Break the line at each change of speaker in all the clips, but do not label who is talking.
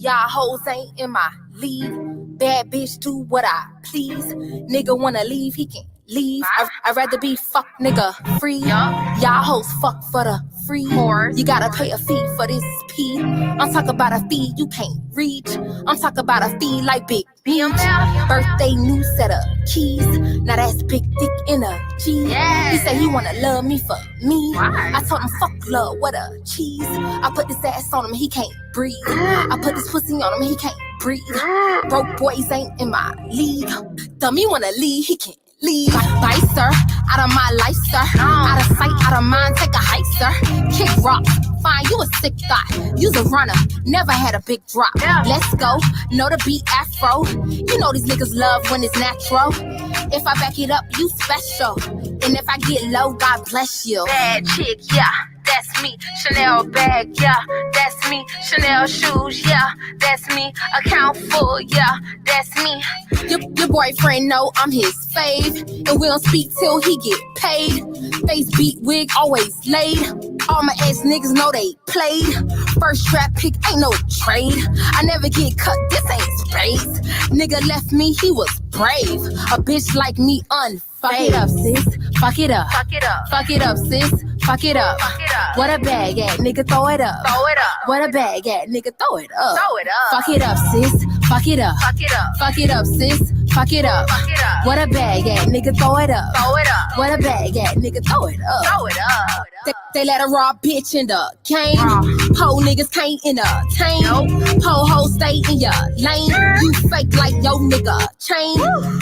Y'all hoes ain't in my league. Bad bitch do what I please. Nigga wanna leave, he can leave. I'd rather be fuck nigga free. Y'all hoes fuck for the free. You gotta pay a fee for this pee. I'm talking about a fee you can't reach. I'm talking about a fee like Big Beach. Birthday new set of keys. Now that's big dick energy. He said he wanna love me for me. I told him fuck love, what a cheese. I put this ass on him, he can't breathe. I put this pussy on him, he can't breathe. Broke boys ain't in my league. Dummy wanna leave, he can't leave. Bye, sir. Out of my life, sir. Out of sight, out of mind, take a hike, sir. Kick rock. Fine, you a sick guy. You's a runner. Never had a big drop. Let's go. Know the beat afro. You know these niggas love when it's natural. If I back it up, you special. And if I get low, God bless you. Bad chick, yeah. That's me, Chanel bag, yeah, that's me, Chanel shoes, yeah, that's me, account full, yeah, that's me. Your boyfriend know I'm his fave, and we don't speak till he get paid. Face beat wig, always laid. All my ex niggas know they played. First draft pick, ain't no trade. I never get cut, this ain't spades. Nigga left me, he was brave. A bitch like me unfazed. Fuck it up, sis. Fuck it up. Fuck it up. Fuck it up, sis. Fuck it up. Fuck it up. What a bag at, nigga, throw it up. Throw it up. What a bag at, nigga, throw it up. Throw it up. Fuck it up, sis. Fuck it up. Fuck it up. Fuck it up, sis. Fuck it up. Fuck it up. What a bag at, nigga, throw it up. Throw it up. What a bag at, nigga, throw it up. Throw it up. They let a raw bitch in the game. Po niggas can't entertain. Po hoes stay in your lane. You fake like yo nigga chain.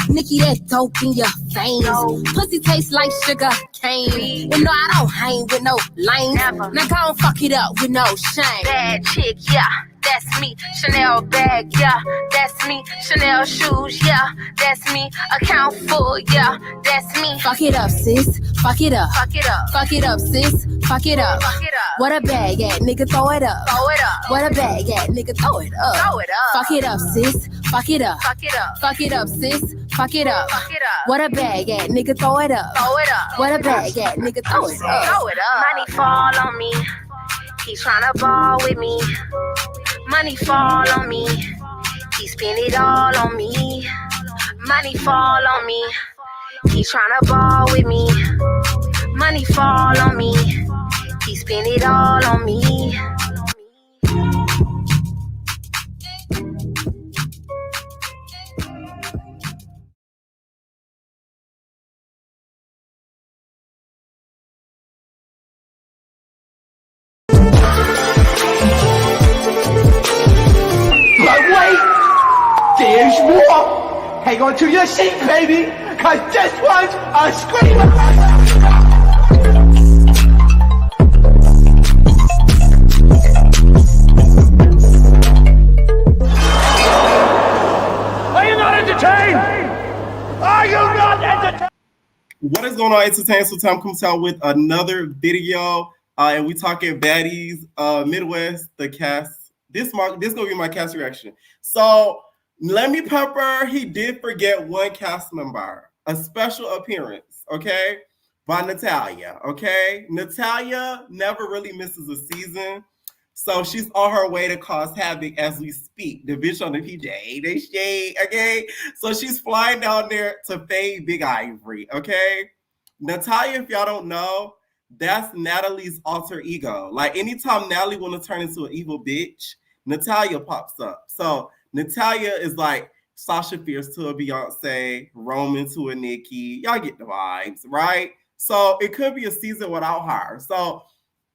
Nikki, that dope in your veins. Pussy tastes like sugar cane. And no, I don't hang with no lame. Now go and fuck it up with no shame. Bad chick, yeah. That's me, Chanel bag, yeah, that's me, Chanel shoes, yeah, that's me, account full, yeah, that's me. Fuck it up, sis, fuck it up, fuck it up, fuck it up, sis, fuck it up, fuck it up. What a bag at, nigga, throw it up, throw it up. What a bag at, nigga, throw it up, throw it up. Fuck it up, sis, fuck it up, fuck it up, fuck it up, sis, fuck it up, fuck it up. What a bag at, nigga, throw it up, throw it up. What a bag at, nigga, throw it up, throw it up. Money fall on me, he's tryna ball with me. Money fall on me, he spend it all on me. Money fall on me, he tryna ball with me. Money fall on me, he spend it all on me.
There's more! Hang on to your seat, baby! Cause this one's a screamer! Are you not entertained? Are you not entertained?
What is going on, Entertainment? So time comes out with another video, and we talking Baddies, Midwest, the cast. This gonna be my cast reaction. So Let Me Pepper, he did forget one cast member, a special appearance, okay, by Natalia, okay? Natalia never really misses a season, so she's on her way to cause havoc as we speak. The bitch on the PJ, they shade, okay? So she's flying down there to fade Big Ivory, okay? Natalia, if y'all don't know, that's Natalie's alter ego. Like, anytime Natalie want to turn into an evil bitch, Natalia pops up. So Natalia is like Sasha Fierce to a Beyonce, Roman to a Nicki. Y'all get the vibes, right? So it could be a season without her. So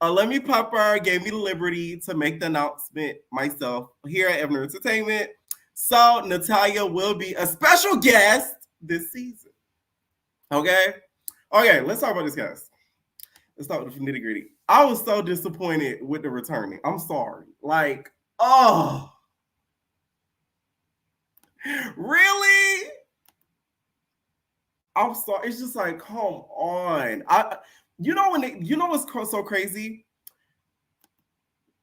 Let Me Pepper gave me the liberty to make the announcement myself here at Evan Entertainment. So Natalia will be a special guest this season. Okay? Okay, let's talk about this, guys. Let's start with the nitty gritty. I was so disappointed with the returning. I'm sorry. Like, oh. Really? I'm sorry. It's just like, come on. You know what's so crazy?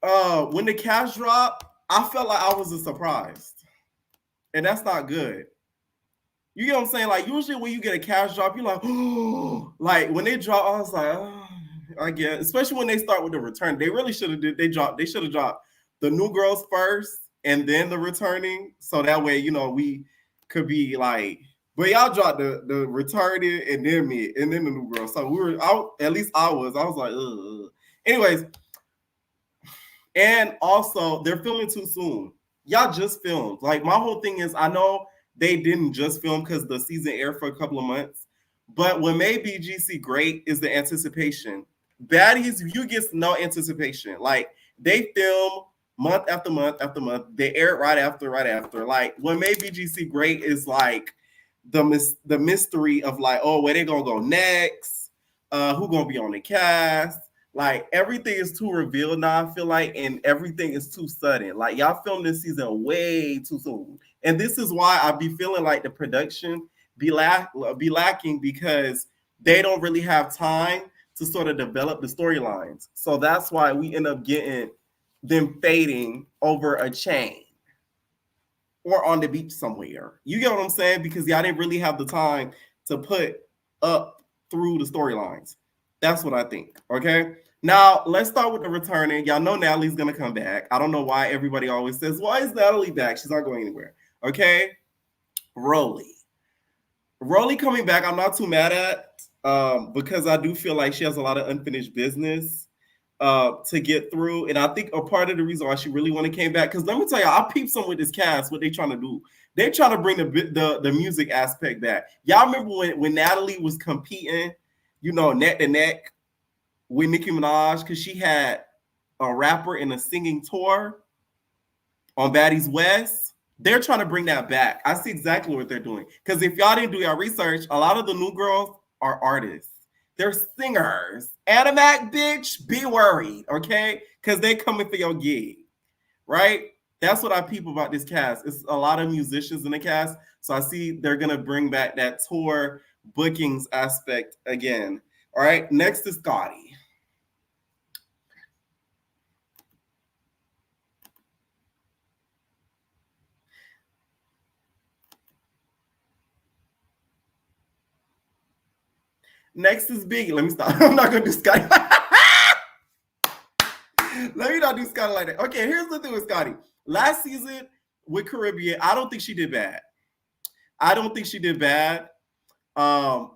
When the cash dropped, I felt like I was surprised, and that's not good. You get what I'm saying? Like, usually when you get a cash drop, you're like, oh. Like when they drop, I was like, oh, I guess. Especially when they start with the return, they really should have did. They should have dropped the new girls first, and then the returning. So that way, we could be like, but y'all dropped the returning and then me and then the new girl. So we were out, at least I was like, ugh. Anyways, and also they're filming too soon. Y'all just filmed. Like, my whole thing is, I know they didn't just film because the season aired for a couple of months, but what made BGC great is the anticipation. Baddies, you get no anticipation. Like, they film month after month after month. They air it right after. Like, what made BGC great is like the mystery of like, oh, where they gonna go next? Who gonna be on the cast? Like, everything is too revealed now, I feel like, and everything is too sudden. Like, y'all filmed this season way too soon. And this is why I be feeling like the production be lacking, because they don't really have time to sort of develop the storylines. So that's why we end up getting them fading over a chain or on the beach somewhere. You get what I'm saying? Because y'all didn't really have the time to put up through the storylines. That's what I think, okay? Now, let's start with the returning. Y'all know Natalie's going to come back. I don't know why everybody always says, why is Natalie back? She's not going anywhere, okay? Rolly coming back, I'm not too mad at, because I do feel like she has a lot of unfinished business to get through. And I think a part of the reason why she really wanted to came back, because let me tell you, I peeped some with this cast, what they trying to do. They're trying to bring the music aspect back. Y'all remember when Natalie was competing, neck to neck with Nicki Minaj, because she had a rapper in a singing tour on Baddies West? They're trying to bring that back. I see exactly what they're doing. Because if y'all didn't do your research, a lot of the new girls are artists. They're singers. Animac, bitch, be worried, okay? Because they coming for your gig, right? That's what I peep about this cast. It's a lot of musicians in the cast. So I see they're going to bring back that tour bookings aspect again. All right, next is Scotty. Next is Biggie. Let me stop. I'm not going to do Scotty. Let me not do Scotty like that. Okay, here's the thing with Scotty. Last season with Caribbean, I don't think she did bad. And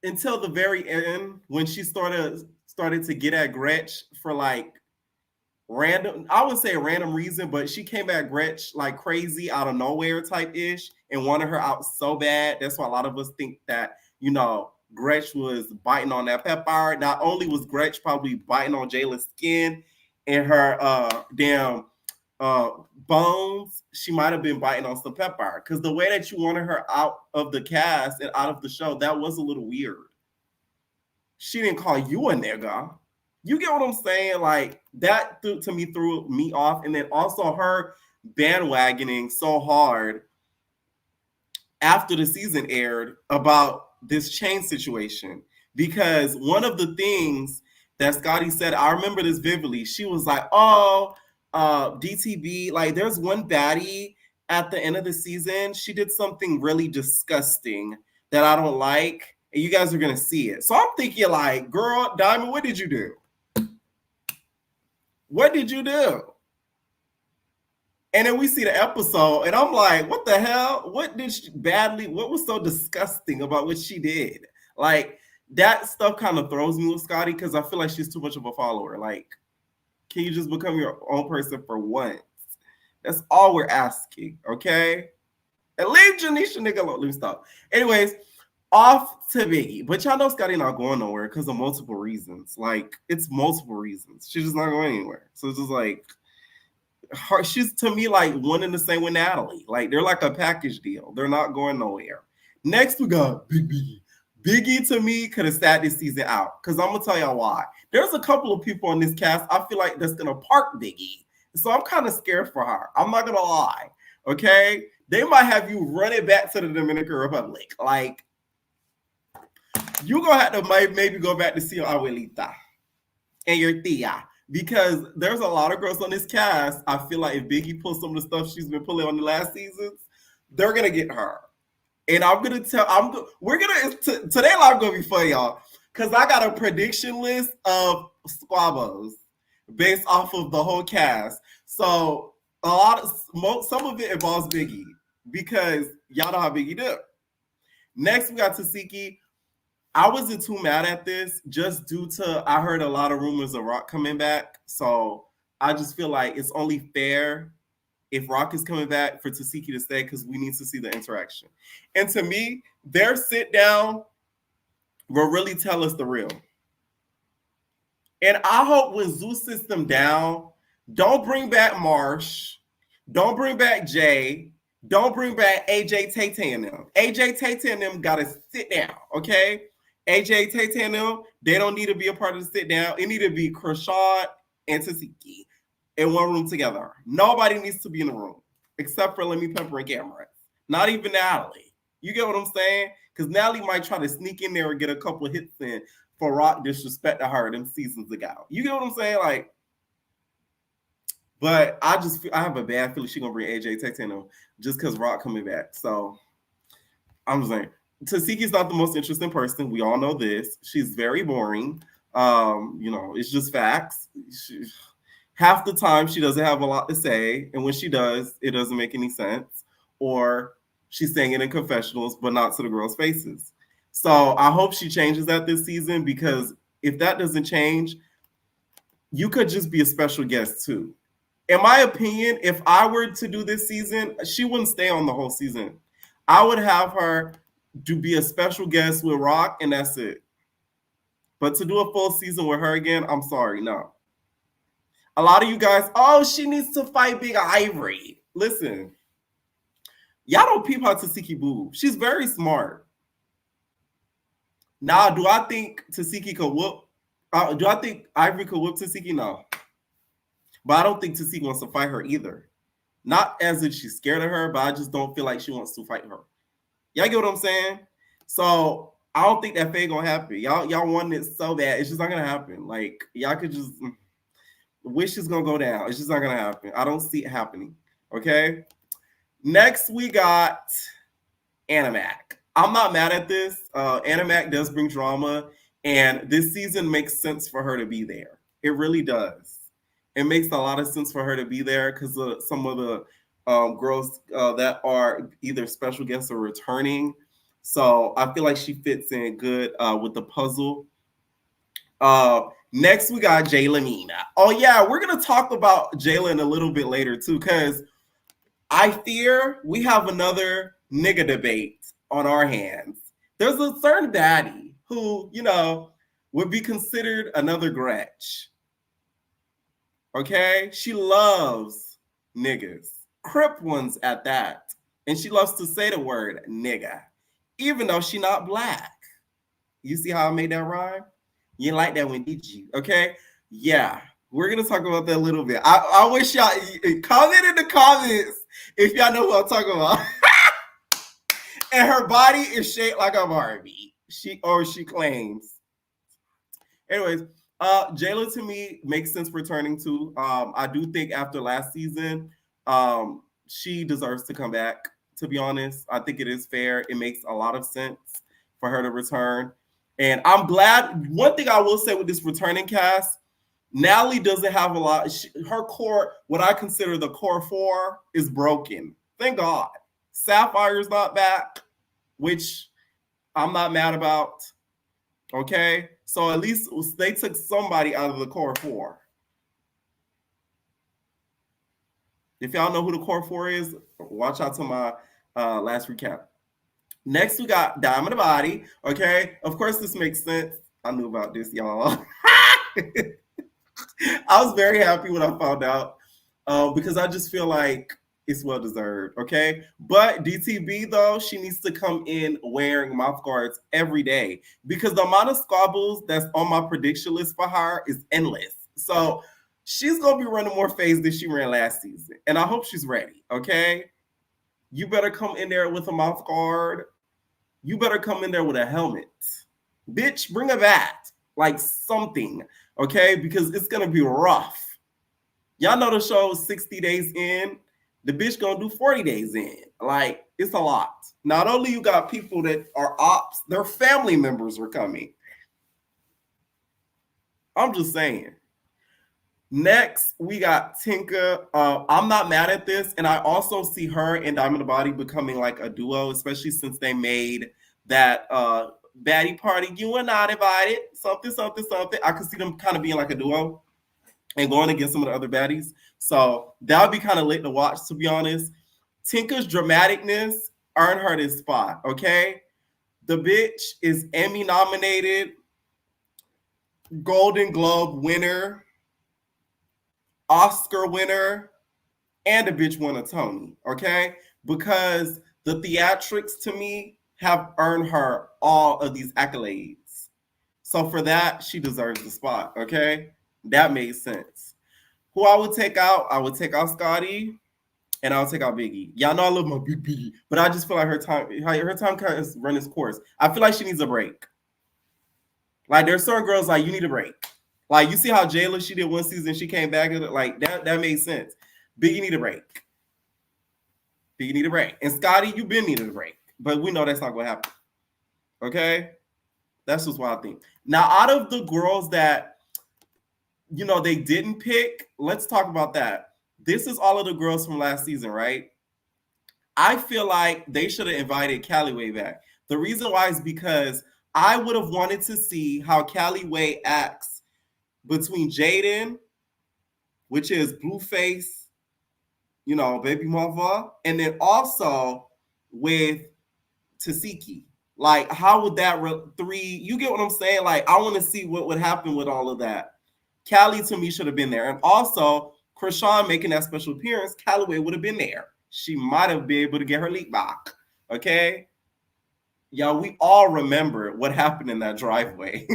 until the very end, when she started to get at Gretch for like random, I wouldn't say a random reason, but she came at Gretch like crazy out of nowhere type ish and wanted her out so bad. That's why a lot of us think that, Gretch was biting on that pepper. Not only was Gretch probably biting on Jayla's skin and her damn bones, she might have been biting on some pepper. Because the way that you wanted her out of the cast and out of the show, that was a little weird. She didn't call you a nigga. You get what I'm saying? Like, that threw me off. And then also her bandwagoning so hard after the season aired about this chain situation. Because one of the things that Scotty said, I remember this vividly. She was like, DTB, like, there's one baddie at the end of the season. She did something really disgusting that I don't like. And you guys are going to see it. So I'm thinking like, girl, Diamond, what did you do? What did you do? And then we see the episode, and I'm like, what the hell? What was so disgusting about what she did? Like, that stuff kind of throws me with Scotty, because I feel like she's too much of a follower. Like, can you just become your own person for once? That's all we're asking, okay? And leave Janisha nigga alone. Let me stop. Anyways, off to Biggie. But y'all know Scotty not going nowhere because of multiple reasons. Like, it's multiple reasons. She's just not going anywhere. So it's just like, she's to me like one and the same with Natalie. Like, they're like a package deal. They're not going nowhere. Next we got Big Biggie. Biggie to me could have sat this season out, because I'm gonna tell y'all why. There's a couple of people on this cast I feel like that's gonna park Biggie, so I'm kind of scared for her. I'm not gonna lie. Okay, they might have you running back to the Dominican Republic. Like, you gonna have to maybe go back to see your abuelita and your tia. Because there's a lot of girls on this cast. I feel like if Biggie pulls some of the stuff she's been pulling on the last seasons, they're gonna get her. And I'm gonna tell. Today live gonna be fun, y'all, because I got a prediction list of Squabbles. based off of the whole cast. So some of it involves Biggie because y'all know how Biggie do. Next, we got Tesehki. I wasn't too mad at this just due to I heard a lot of rumors of Rock coming back. So I just feel like it's only fair if Rock is coming back for Tesehki to stay because we need to see the interaction. And to me, their sit down will really tell us the real. And I hope when Zeus sits them down, don't bring back Marsh, don't bring back Jay, don't bring back AJ Tay and them. AJ Tay and them got to sit down, okay? AJ Tay and them, they don't need to be a part of the sit down. It need to be Chrisean and Tesehki in one room together. Nobody needs to be in the room except for Lemmy Pepper and Cameron. Not even Natalie. You get what I'm saying? Because Natalie might try to sneak in there and get a couple of hits in for Rock disrespect to her them seasons ago. You get what I'm saying? Like, but I have a bad feeling she's gonna bring AJ Tay just because Rock coming back. So I'm just saying Tesehki's not the most interesting person. We all know this. She's very boring. It's just facts. Half the time she doesn't have a lot to say, and when she does, it doesn't make any sense. Or she's saying it in confessionals, but not to the girls' faces. So I hope she changes that this season because if that doesn't change, you could just be a special guest too. In my opinion, if I were to do this season, she wouldn't stay on the whole season. I would have her to be a special guest with Rock, and that's it. But to do a full season with her again, I'm sorry, no. A lot of you guys, oh, she needs to fight Big Ivory. Listen, y'all don't peep how Tesehki move. She's very smart. Now, do I think Tesehki could whoop? Do I think Ivory could whoop Tesehki? No. But I don't think Tesehki wants to fight her either. Not as if she's scared of her, but I just don't feel like she wants to fight her. Y'all get what I'm saying? So I don't think that fade gonna happen. Y'all want it so bad. It's just not gonna happen. Like, y'all could just wish is gonna go down. It's just not gonna happen. I don't see it happening. Okay. Next, we got Animac. I'm not mad at this. Animac does bring drama, and this season makes sense for her to be there. It really does. It makes a lot of sense for her to be there because some of the girls that are either special guests or returning. So I feel like she fits in good with the puzzle. Next, we got Jayla Nina. Oh, yeah, we're going to talk about Jayla a little bit later, too, because I fear we have another nigga debate on our hands. There's a certain baddie who, would be considered another Gretch. Okay? She loves niggas. Crip ones at that. And she loves to say the word nigga, even though she not black. You see how I made that rhyme? You didn't like that one, did you? Okay? Yeah. We're going to talk about that a little bit. I wish y'all comment in the comments if y'all know who I'm talking about. And her body is shaped like a Barbie. She claims. Anyways, Jayla to me makes sense returning to. I do think after last season, she deserves to come back, to be honest. I think it is fair. It makes a lot of sense for her to return. And I'm glad. One thing I will say with this returning cast, Natalie doesn't have a lot. Her core, what I consider the core four, is broken. Thank God. Sapphire's not back, which I'm not mad about. Okay? So at least they took somebody out of the core four. If y'all know who the core four is, watch out to my last recap. Next, we got Diamond Body. Okay? Of course, this makes sense. I knew about this, y'all. I was very happy when I found out because I just feel like it's well deserved, okay? But DTB, though, she needs to come in wearing mouth guards every day because the amount of squabbles that's on my prediction list for her is endless. So she's going to be running more phase than she ran last season, and I hope she's ready, okay? You better come in there with a mouth guard. You better come in there with a helmet. Bitch, bring a bat, like something, okay? Because it's going to be rough. Y'all know the show is 60 days in. The bitch going to do 40 days in. Like, it's a lot. Not only you got people that are ops, their family members are coming. I'm just saying. Next, we got Tinka. I'm not mad at this, and I also see her and Diamond the Body becoming like a duo, especially since they made that baddie party. You and I divided something, something, something. I could see them kind of being like a duo and going against some of the other baddies. So that would be kind of lit to watch, to be honest. Tinka's dramaticness earned her this spot. Okay, the bitch is Emmy nominated, Golden Globe winner, Oscar winner, and the bitch won a Tony, okay? Because the theatrics to me have earned her all of these accolades. So for that, she deserves the spot, okay? That made sense. Who I would take out? I would take out Scotty, and I would take out Biggie. Y'all know I love my Big Biggie, but I just feel like her time kind of run its course. I feel like she needs a break. Like there's certain girls like you need a break. Like you see how Jayla, she did one season, she came back and like that made sense. Biggie need a break. Biggie need a break. And Scotty, you been needing a break. But we know that's not gonna happen. Okay? That's just what I think. Now, out of the girls that they didn't pick, let's talk about that. This is all of the girls from last season, right? I feel like they should have invited Calloway back. The reason why is because I would have wanted to see how Calloway acts between Jaden, which is Blueface, Baby Mama, and then also with Tesehki. Like, how would that you get what I'm saying? Like, I want to see what would happen with all of that. Callie, to me, should have been there. And also, Chrisean making that special appearance, Calloway would have been there. She might have been able to get her leak back. Okay? Y'all, we all remember what happened in that driveway.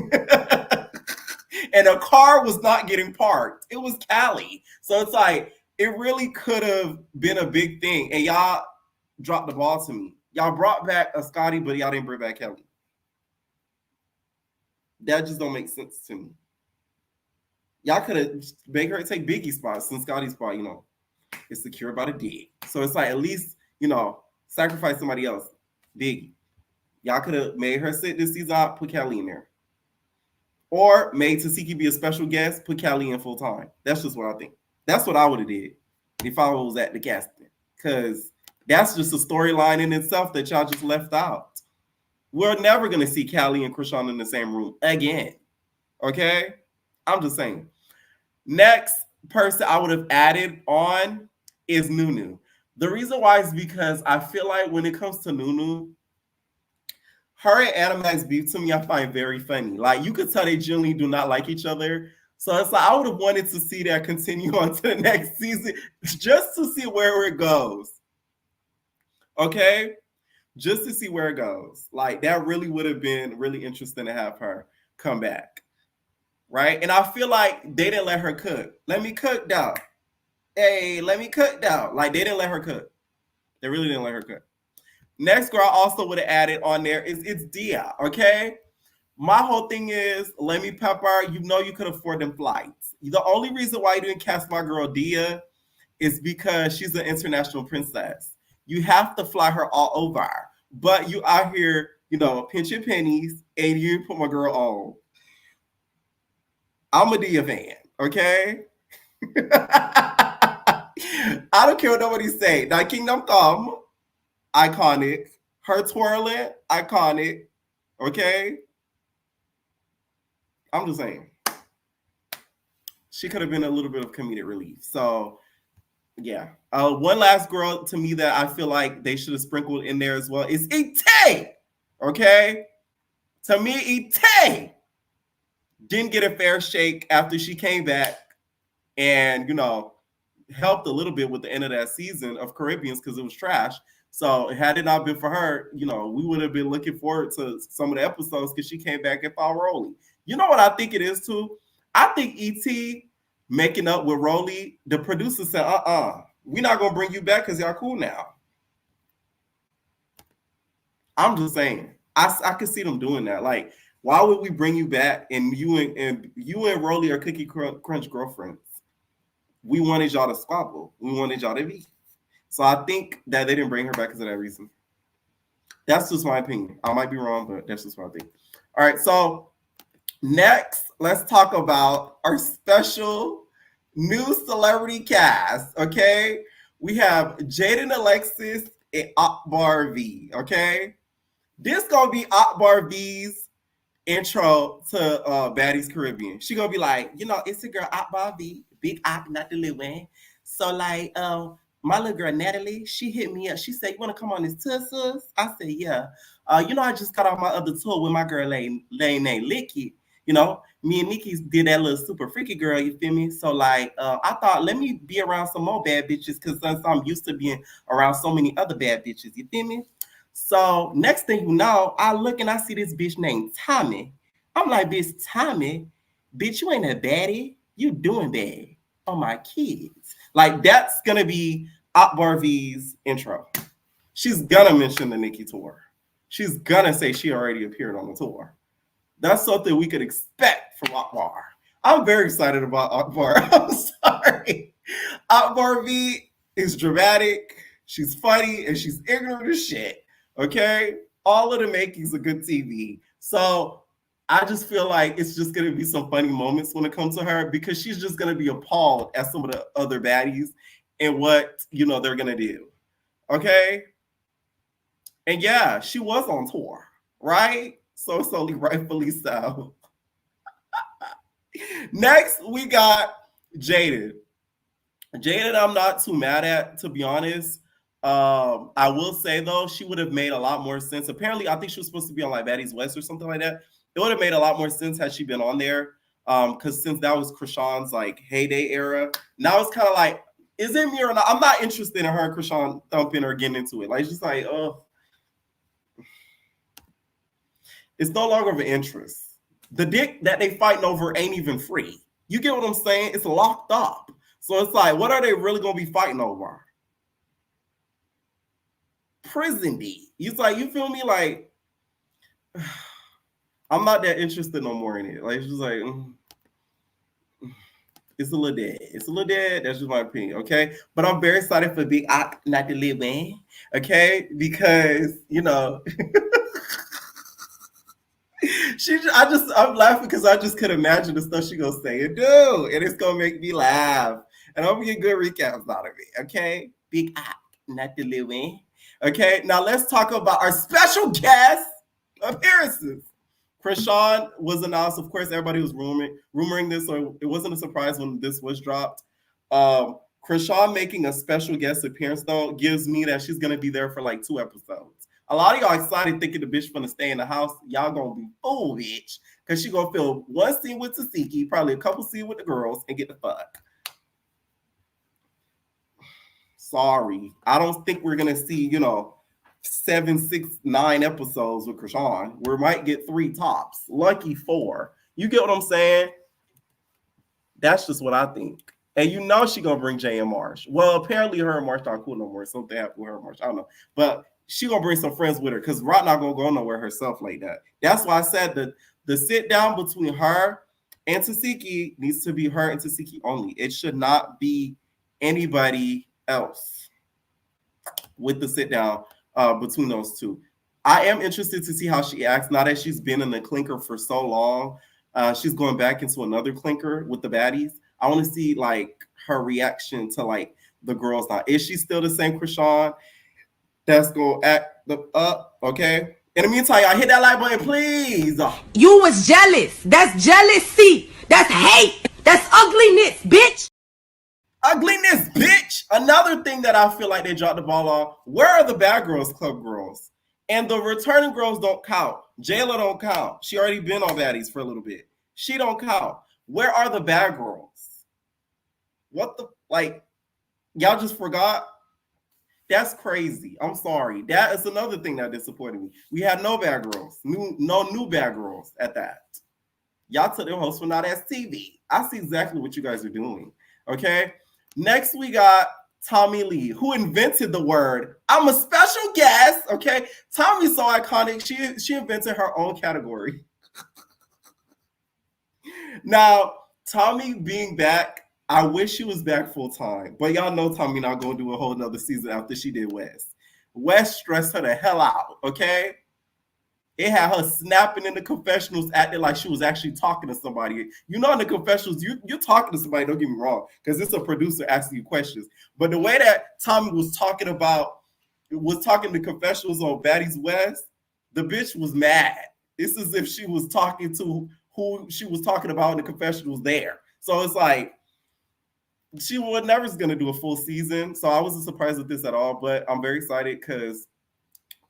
And a car was not getting parked. It was Callie. So it's like, it really could have been a big thing. And y'all dropped the ball to me. Y'all brought back a Scotty, but y'all didn't bring back Kelly. That just don't make sense to me. Y'all could have made her take Biggie's spot since Scotty's spot, is secured by the dig. So it's like, at least, sacrifice somebody else. Biggie. Y'all could have made her sit this season out, put Kelly in there. Or made Tesehki be a special guest, put Kelly in full time. That's just what I think. That's what I would have did if I was at the casting. Because that's just a storyline in itself that y'all just left out. We're never going to see Callie and Chrisean in the same room again. Okay? I'm just saying. Next person I would have added on is Nunu. The reason why is because I feel like when it comes to Nunu, her and Animax beef to me, I find very funny. Like, you could tell they generally do not like each other. So it's like, I would have wanted to see that continue on to the next season just to see where it goes. Okay? Just to see where it goes. Like, that really would have been really interesting to have her come back. Right? And I feel like they didn't let her cook. Let me cook, dog. Hey, let me cook, dog. Like, they didn't let her cook. They really didn't let her cook. Next girl I also would have added on there it's Dia, okay? My whole thing is, Lemmy Pepper, you could afford them flights. The only reason why you didn't cast my girl Dia is because she's an international princess. You have to fly her all over. But you out here, pinching pennies, and you put my girl on. I'm a Dia fan, okay? I don't care what nobody say. Now, Kingdom Come, iconic. Her twirling, iconic. Okay? I'm just saying. She could have been a little bit of comedic relief. So, yeah. One last girl to me that I feel like they should have sprinkled in there as well is Ite. Okay? To me, Ite didn't get a fair shake after she came back and, helped a little bit with the end of that season of Caribbeans because it was trash. So had it not been for her, we would have been looking forward to some of the episodes because she came back and found Rolly. You know what I think it is too? I think E.T. making up with Rolly, the producer said, we're not going to bring you back because y'all cool now. I'm just saying. I could see them doing that. Like, why would we bring you back and you and Rolly are Cookie Crunch girlfriends? We wanted y'all to squabble. We wanted y'all to be. So I think that they didn't bring her back because of that reason. That's just my opinion. I might be wrong, but that's just what I think. All right, so next, let's talk about our special new celebrity cast, okay? We have Jaden Alexis and Akbar V, okay? This gonna be Akbar V's intro to Baddies Caribbean. She gonna be like, it's a girl Akbar V, big Ak, not the little one. So like, my little girl Natalie, she hit me up. She said, "You want to come on this tour, sis?" I said, "Yeah." I just got off my other tour with my girl Lane named Licky. Me and Nikki did that little super freaky girl. You feel me? So like, I thought, let me be around some more bad bitches because since I'm used to being around so many other bad bitches. You feel me? So next thing you know, I look and I see this bitch named Tommy. I'm like, bitch, Tommy, bitch, you ain't a baddie. You doing bad on my kids. Like, that's gonna be Akbar V's intro. She's gonna mention the Nikki tour. She's gonna say she already appeared on the tour. That's something we could expect from Akbar. I'm very excited about Akbar. I'm sorry. Akbar V is dramatic, she's funny, and she's ignorant as shit. Okay? All of the makings of good TV. So I just feel like it's just going to be some funny moments when it comes to her because she's just going to be appalled at some of the other baddies and what, they're going to do. Okay? And yeah, she was on tour, right? So it's only rightfully so. Next, we got Jaden. Jaden, I'm not too mad at, to be honest. I will say, though, she would have made a lot more sense. Apparently, I think she was supposed to be on like Baddies West or something like that. It would have made a lot more sense had she been on there. Because since that was Chrisean's like heyday era, now it's kind of like, is it me or not? I'm not interested in her and Chrisean thumping or getting into it. Like, it's just like, it's no longer of an interest. The dick that they fighting over ain't even free. You get what I'm saying? It's locked up. So it's like, what are they really gonna be fighting over? Prison D. It's like, you feel me? Like, I'm not that interested no more in it. Like, it's just like, it's a little dead. It's a little dead. That's just my opinion, okay? But I'm very excited for Big Ak not to live in, okay? Because, I'm laughing because I just could imagine the stuff she gonna say and do, and it's gonna make me laugh. And I'm gonna get good recaps out of it, okay? Big Ak not to live in. Okay, now let's talk about our special guest appearances. Chrisean was announced. Of course, everybody was rumoring this, so it wasn't a surprise when this was dropped. Chrisean making a special guest appearance, though, gives me that she's going to be there for like 2 episodes. A lot of y'all excited thinking the bitch going to stay in the house. Y'all going to be fool, bitch, because she going to film one scene with Tesehki, probably a couple scenes with the girls, and get the fuck. Sorry. I don't think we're going to see, 7, 6, 9 episodes with Chrisean. We might get 3 tops. Lucky 4. You get what I'm saying? That's just what I think. And she going to bring Jay and Marsh. Well, apparently her and Marsh not cool no more. Something happened with her and Marsh. I don't know. But she going to bring some friends with her because Rot not going to go nowhere herself like that. That's why I said that the sit down between her and Tesehki needs to be her and Tesehki only. It should not be anybody else with the sit down between those two. I am interested to see how she acts now that she's been in the clinker for so long. She's going back into another clinker with the baddies. I want to see like her reaction to like the girls now. Is she still the same Chrisean that's gonna act up? Okay. In the meantime, y'all hit that like button, please.
You was jealous. That's jealousy. That's hate. That's ugliness, bitch.
Ugliness, bitch. Another thing that I feel like they dropped the ball on. Where are the Bad Girls Club girls? And the returning girls don't count. Jayla don't count. She already been on Baddies for a little bit. She don't count. Where are the Bad Girls? What the, like, y'all just forgot? That's crazy. I'm sorry. That is another thing that disappointed me. We had no Bad Girls. No new Bad Girls at that. Y'all took them hosts from Not As TV. I see exactly what you guys are doing. Okay? Next, we got Tommy Lee, who invented the word, I'm a special guest, okay? Tommy's so iconic, she invented her own category. Now, Tommy being back, I wish she was back full time, but y'all know Tommy not going to do a whole nother season after she did West. West stressed her the hell out, okay? It had her snapping in the confessionals, acting like she was actually talking to somebody. You know, in the confessionals, you're talking to somebody, don't get me wrong, because it's a producer asking you questions. But the way that Tommy was talking to confessionals on Baddies West, the bitch was mad. It's as if she was talking to who she was talking about in the confessionals there. So it's like, she was never going to do a full season. So I wasn't surprised with this at all, but I'm very excited because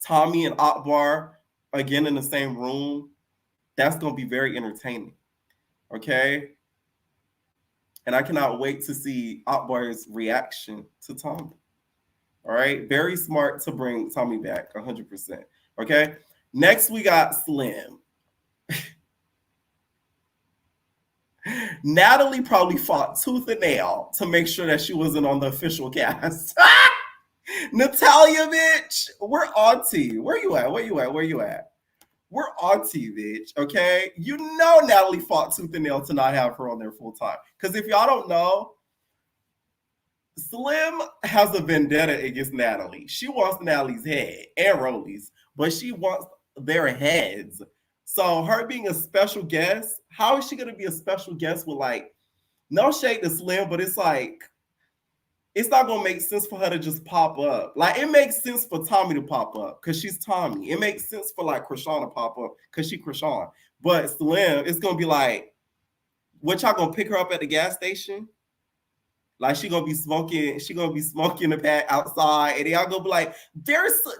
Tommy and Akbar, again in the same room, that's going to be very entertaining. Okay? And I cannot wait to see Akbar's reaction to Tommy. All right? Very smart to bring Tommy back, 100%. Okay? Next, we got Slim. Natalie probably fought tooth and nail to make sure that she wasn't on the official cast. Natalia, bitch, we're auntie. Where you at? Where you at? We're auntie, bitch, okay? You know Natalie fought tooth and nail to not have her on there full time. Because if y'all don't know, Slim has a vendetta against Natalie. She wants Natalie's head and Rolly's, but she wants their heads. So her being a special guest, how is she going to be a special guest with, like, no shade to Slim, but it's like, it's not going to make sense for her to just pop up. Like, it makes sense for Tommy to pop up because she's Tommy. It makes sense for, like, Chrisean to pop up because she's Chrisean. But Slim, it's going to be like, what, y'all going to pick her up at the gas station? Like, she going to be smoking the pack outside, and y'all going to be like,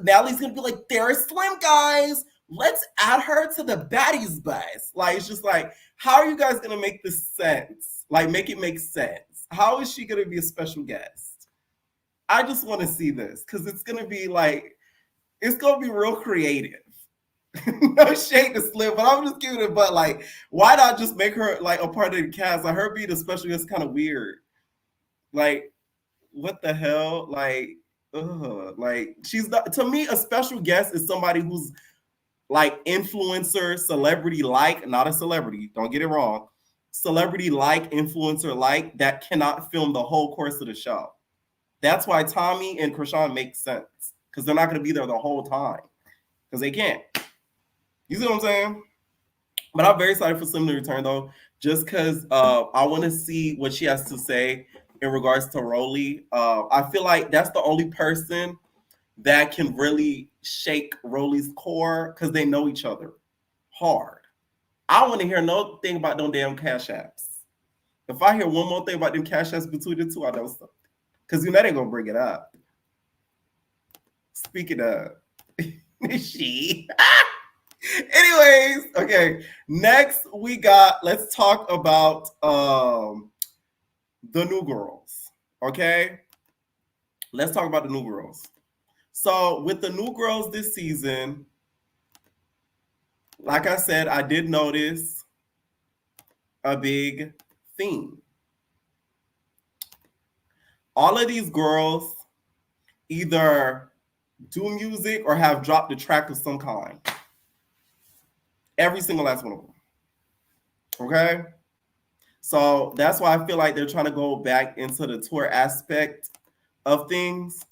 Natalie's going to be like, there's Slim, guys. Let's add her to the Baddies bus. Like, it's just like, how are you guys going to make this sense? Like, make it make sense. How is she going to be a special guest? I just want to see this because it's going to be like, it's going to be real creative. No shade to Slim, but I'm just giving it, but like, why not just make her like a part of the cast? Like, her being a special guest is kind of weird. Like, what the hell? Like, she's not, to me, a special guest is somebody who's like influencer, celebrity like, not a celebrity, don't get it wrong. Celebrity like, influencer like, that cannot film the whole course of the show. That's why Tommy and Chrisean make sense, because they're not going to be there the whole time, because they can't. You see what I'm saying? But I'm very excited for Slim to return, though, just because I want to see what she has to say in regards to Rolly. I feel like that's the only person that can really shake Rolly's core because they know each other hard. I want to hear no thing about them damn cash apps. If I hear one more thing about them cash apps between the two, I know something. Because you know they're going to bring it up. Speaking of, she. Anyways, okay. Next let's talk about the new girls. Okay? Let's talk about the new girls. So with the new girls this season, like I said, I did notice a big theme. All of these girls either do music or have dropped a track of some kind. Every single last one of them. Okay? So that's why I feel like they're trying to go back into the tour aspect of things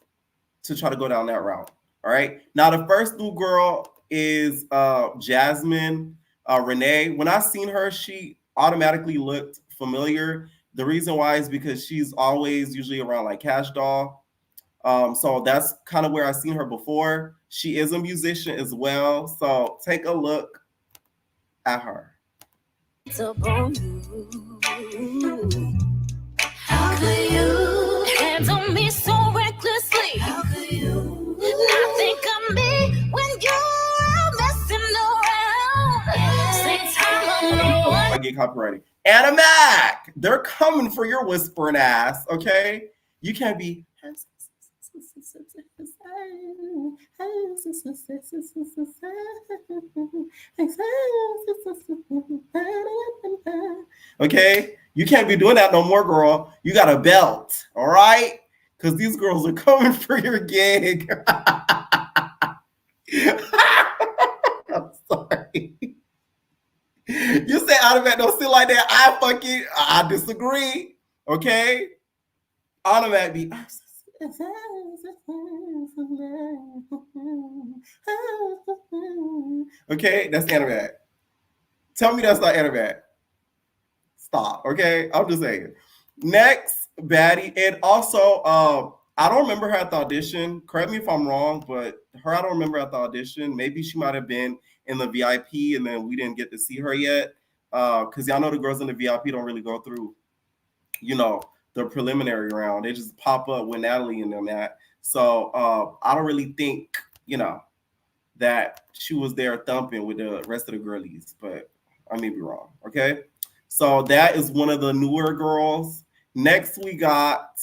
to try to go down that route. All right. Now, the first new girl is Jasmine Renee. When I seen her, she automatically looked familiar. The reason why is because she's always usually around like Cash Doll. So that's kind of where I seen her before. She is a musician as well. So take a look at her.
How could you handle me so recklessly? How could you not think of me when you're messing around? Same time
I get copyrighted. Anna Mac, they're coming for your whispering ass, okay? You can't be. Okay? You can't be doing that no more, girl. You got a belt, all right? Because these girls are coming for your gig. I'm sorry. You say automatic don't sit like that. I disagree. Okay? Automatic be Okay, that's Animat. Tell me that's not Animat. Stop, okay? I'm just saying. Next, Baddie, and also, I don't remember her at the audition. Correct me if I'm wrong, but I don't remember at the audition. Maybe she might have been in the VIP, and then we didn't get to see her yet. Because y'all know the girls in the VIP don't really go through, the preliminary round. They just pop up when Natalie and them at. So I don't really think, that she was there thumping with the rest of the girlies, but I may be wrong. Okay. So that is one of the newer girls. Next, we got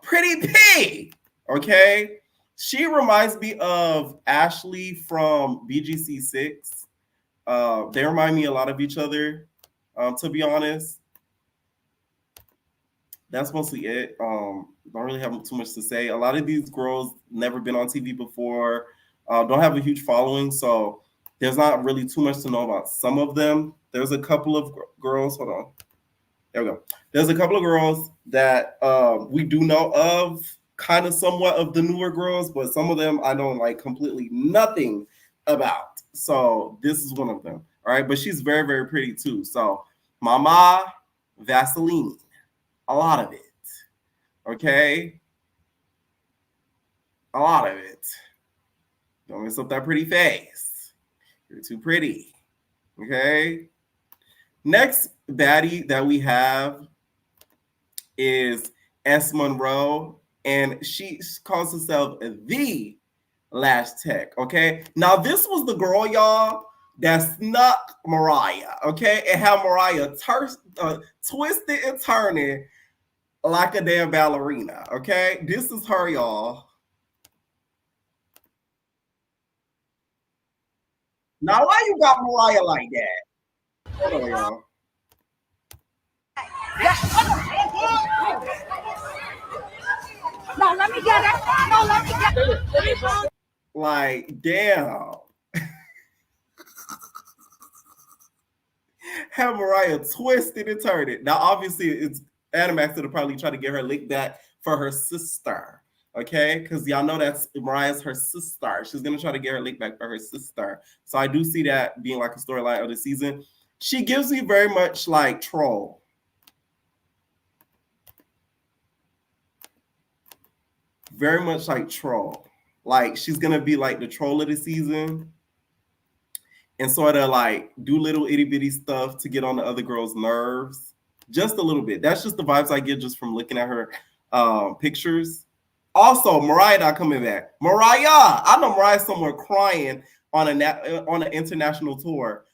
Pretty P. Okay. She reminds me of Ashley from BGC 6. They remind me a lot of each other, to be honest. That's mostly it. Don't really have too much to say. A lot of these girls never been on TV before, don't have a huge following, so there's not really too much to know about some of them. There's a couple of girls. Hold on. There we go. There's a couple of girls that we do know of, kind of somewhat of the newer girls, but some of them I know like completely nothing about. So this is one of them. All right, but she's very, very pretty too. So Mama Vaseline. A lot of it. Okay? A lot of it. Don't mess up that pretty face. You're too pretty. Okay? Next baddie that we have is S. Monroe, and she calls herself the Lash Tech. Okay? Now, this was the girl, y'all, that snuck Mariah. Okay? And how Mariah twisted and turning like a damn ballerina, okay? This is her, y'all. Now, why you got Mariah like that? Hold on, y'all.
No, let me get it. No, let me get it.
Like, damn. Have Mariah twisted and turned it. Now, obviously, it's Animax to probably try to get her lick back for her sister. Okay, because y'all know that's Mariah's her sister. She's gonna try to get her lick back for her sister. So I do see that being like a storyline of the season. She gives me very much like Troll. Very much like Troll. Like she's gonna be like the troll of the season and sort of like do little itty bitty stuff to get on the other girl's nerves. Just a little bit. That's just the vibes I get just from looking at her pictures. Also, Mariah not coming back. Mariah, I know Mariah's somewhere crying on an international tour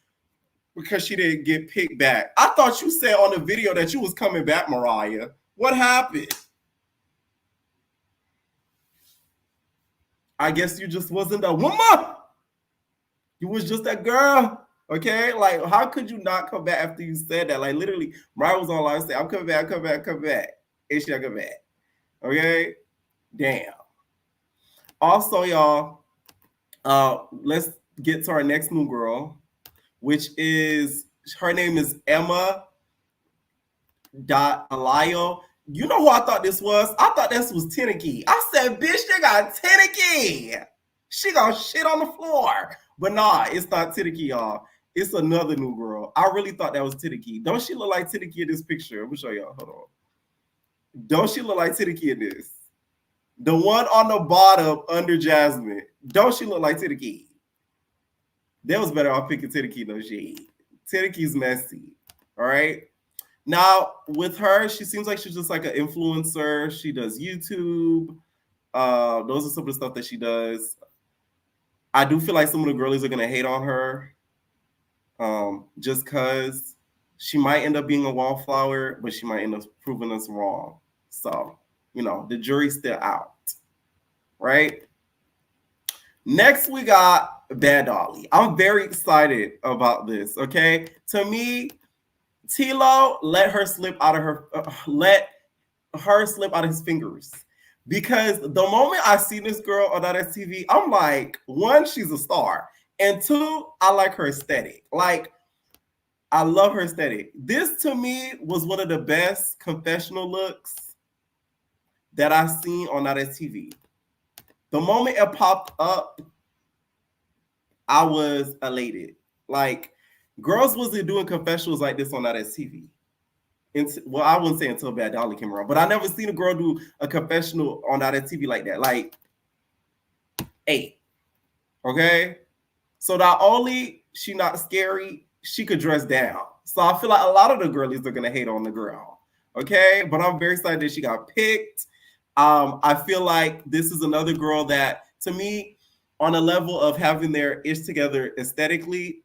because she didn't get picked back. I thought you said on the video that you was coming back, Mariah. What happened? I guess you just wasn't a woman. You was just a girl. Okay? Like, how could you not come back after you said that? Like, literally, Mariah was on live saying, I'm coming back, come back, come back. And she not come back. Okay? Damn. Also, y'all, let's get to our next new girl, which is, her name is Emma Alayo. You know who I thought this was? I thought this was Tinka. I said, bitch, they got Tinka. She got shit on the floor. But nah, it's not Tinka, y'all. It's another new girl. I really thought that was Tinka. Don't she look like Tinka in this picture? Let me show y'all. Hold on. Don't she look like Tinka in this? The one on the bottom under Jasmine. Don't she look like Tinka? That was better off picking Tinka than she. Tinka's messy. All right. Now, with her, she seems like she's just like an influencer. She does YouTube. Those are some of the stuff that she does. I do feel like some of the girlies are going to hate on her just because she might end up being a wallflower, but she might end up proving us wrong. So, the jury's still out, right? Next, we got Bad Dolly. I'm very excited about this, okay? To me, Tilo let her slip out of his fingers. Because the moment I see this girl on that TV, I'm like, one, she's a star. And two, I like her aesthetic. Like, I love her aesthetic. This, to me, was one of the best confessional looks that I seen on that TV. The moment it popped up, I was elated. Like, girls wasn't doing confessionals like this on that TV. Well, I wouldn't say until Bad Dolly came around, but I never seen a girl do a confessional on that TV like that. Like, 8. Okay? So not only she not scary, she could dress down. So I feel like a lot of the girlies are gonna hate on the girl. Okay? But I'm very excited that she got picked. I feel like this is another girl that, to me, on a level of having their ish together aesthetically,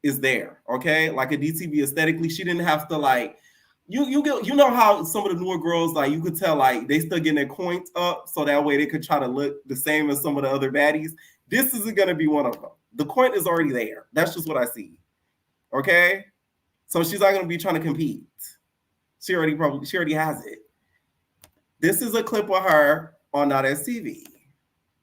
is there. Okay? Like a DTV aesthetically, she didn't have to like you know how some of the newer girls, like, you could tell like they still getting their coins up so that way they could try to look the same as some of the other baddies. This isn't gonna be one of them. The coin is already there. That's just what I see. Okay, so she's not gonna be trying to compete. She already has it. This is a clip of her on Not TV.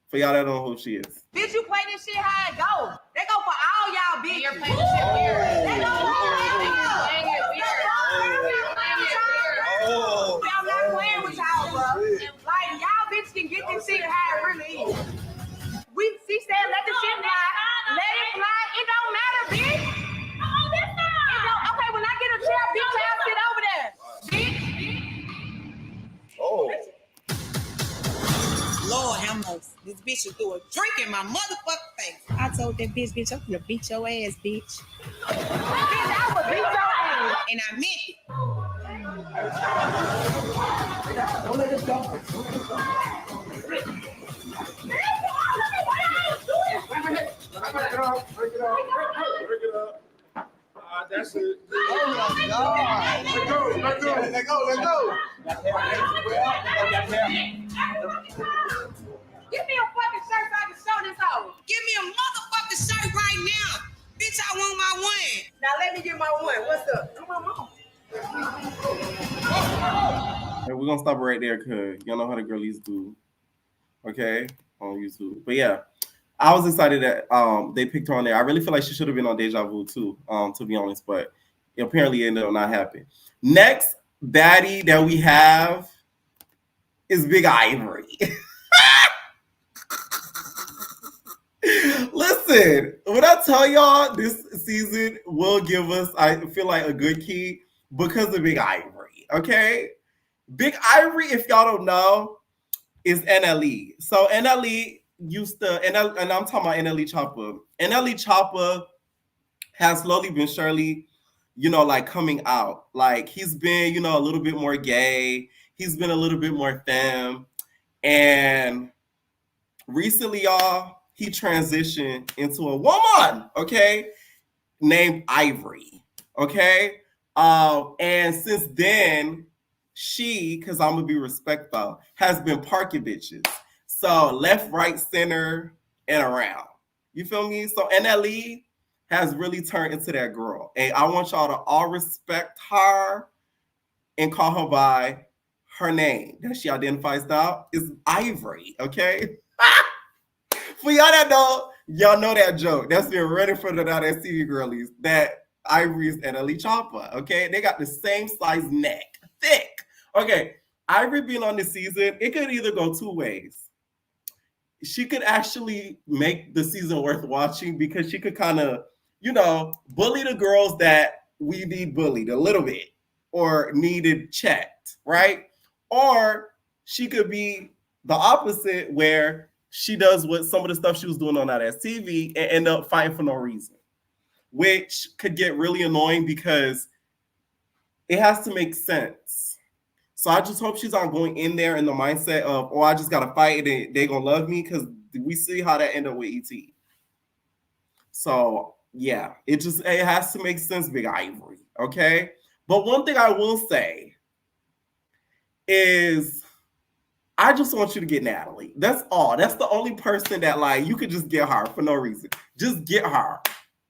For y'all that don't know who she is.
Bitch, you play this shit how it go. They go for all y'all bitches. You're playing this shit weird. They go for all y'all. I'm not playing with y'all, bro. Like, y'all bitches can get this shit how it really is. She said let the shit fly. Let it fly. It don't matter, bitch. Okay, when I get a chair, bitch, I'll sit over there. Bitch.
Oh.
Lord have mercy. This bitch threw a drink in my motherfucking face. I told that bitch, I'm gonna beat your ass, bitch.
Bitch, I would beat your ass.
And I meant it.
Don't let us go. Break it up. That's it. Oh my God. Let go.
Give me a fucking shirt so I can show this hoe.
Give me a motherfucking shirt right now. Bitch, I want my one.
Now let me get my one. What's up? Come on.
And we're gonna stop right there because y'all know how the girlies do. Okay, on YouTube. But yeah, I was excited that they picked her on there. I really feel like she should have been on Deja Vu too, to be honest, but it apparently ended up not happening. Next baddie that we have is Big Ivory. Listen, when I tell y'all this season will give us, I feel like, a good key because of Big Ivory. Okay, Big Ivory, if y'all don't know, is NLE. So NLE used to, and I'm talking about NLE Choppa. NLE Choppa has slowly been surely, like, coming out. Like, he's been, a little bit more gay. He's been a little bit more femme. And recently, y'all, he transitioned into a woman, okay, named Ivory, okay? And since then, she, because I'm going to be respectful, has been parking bitches. So left, right, center, and around. You feel me? So NLE has really turned into that girl. And I want y'all to all respect her and call her by her name that she identifies now is Ivory, okay? For y'all that know, y'all know that joke. That's been running for the TV girlies, that Ivory is NLE Choppa, okay? They got the same size neck, thick. Okay, Ivory being on this season, it could either go two ways. She could actually make the season worth watching because she could kind of, bully the girls that we need bullied a little bit or needed checked, right? Or she could be the opposite, where she does what some of the stuff she was doing on that TV and end up fighting for no reason, which could get really annoying because it has to make sense. So I just hope she's not going in there in the mindset of, I just got to fight and they're going to love me, because we see how that ended up with ET. So, yeah, it has to make sense, Big Ivory, okay? But one thing I will say is I just want you to get Natalie. That's all. That's the only person that, like, you could just get her for no reason. Just get her.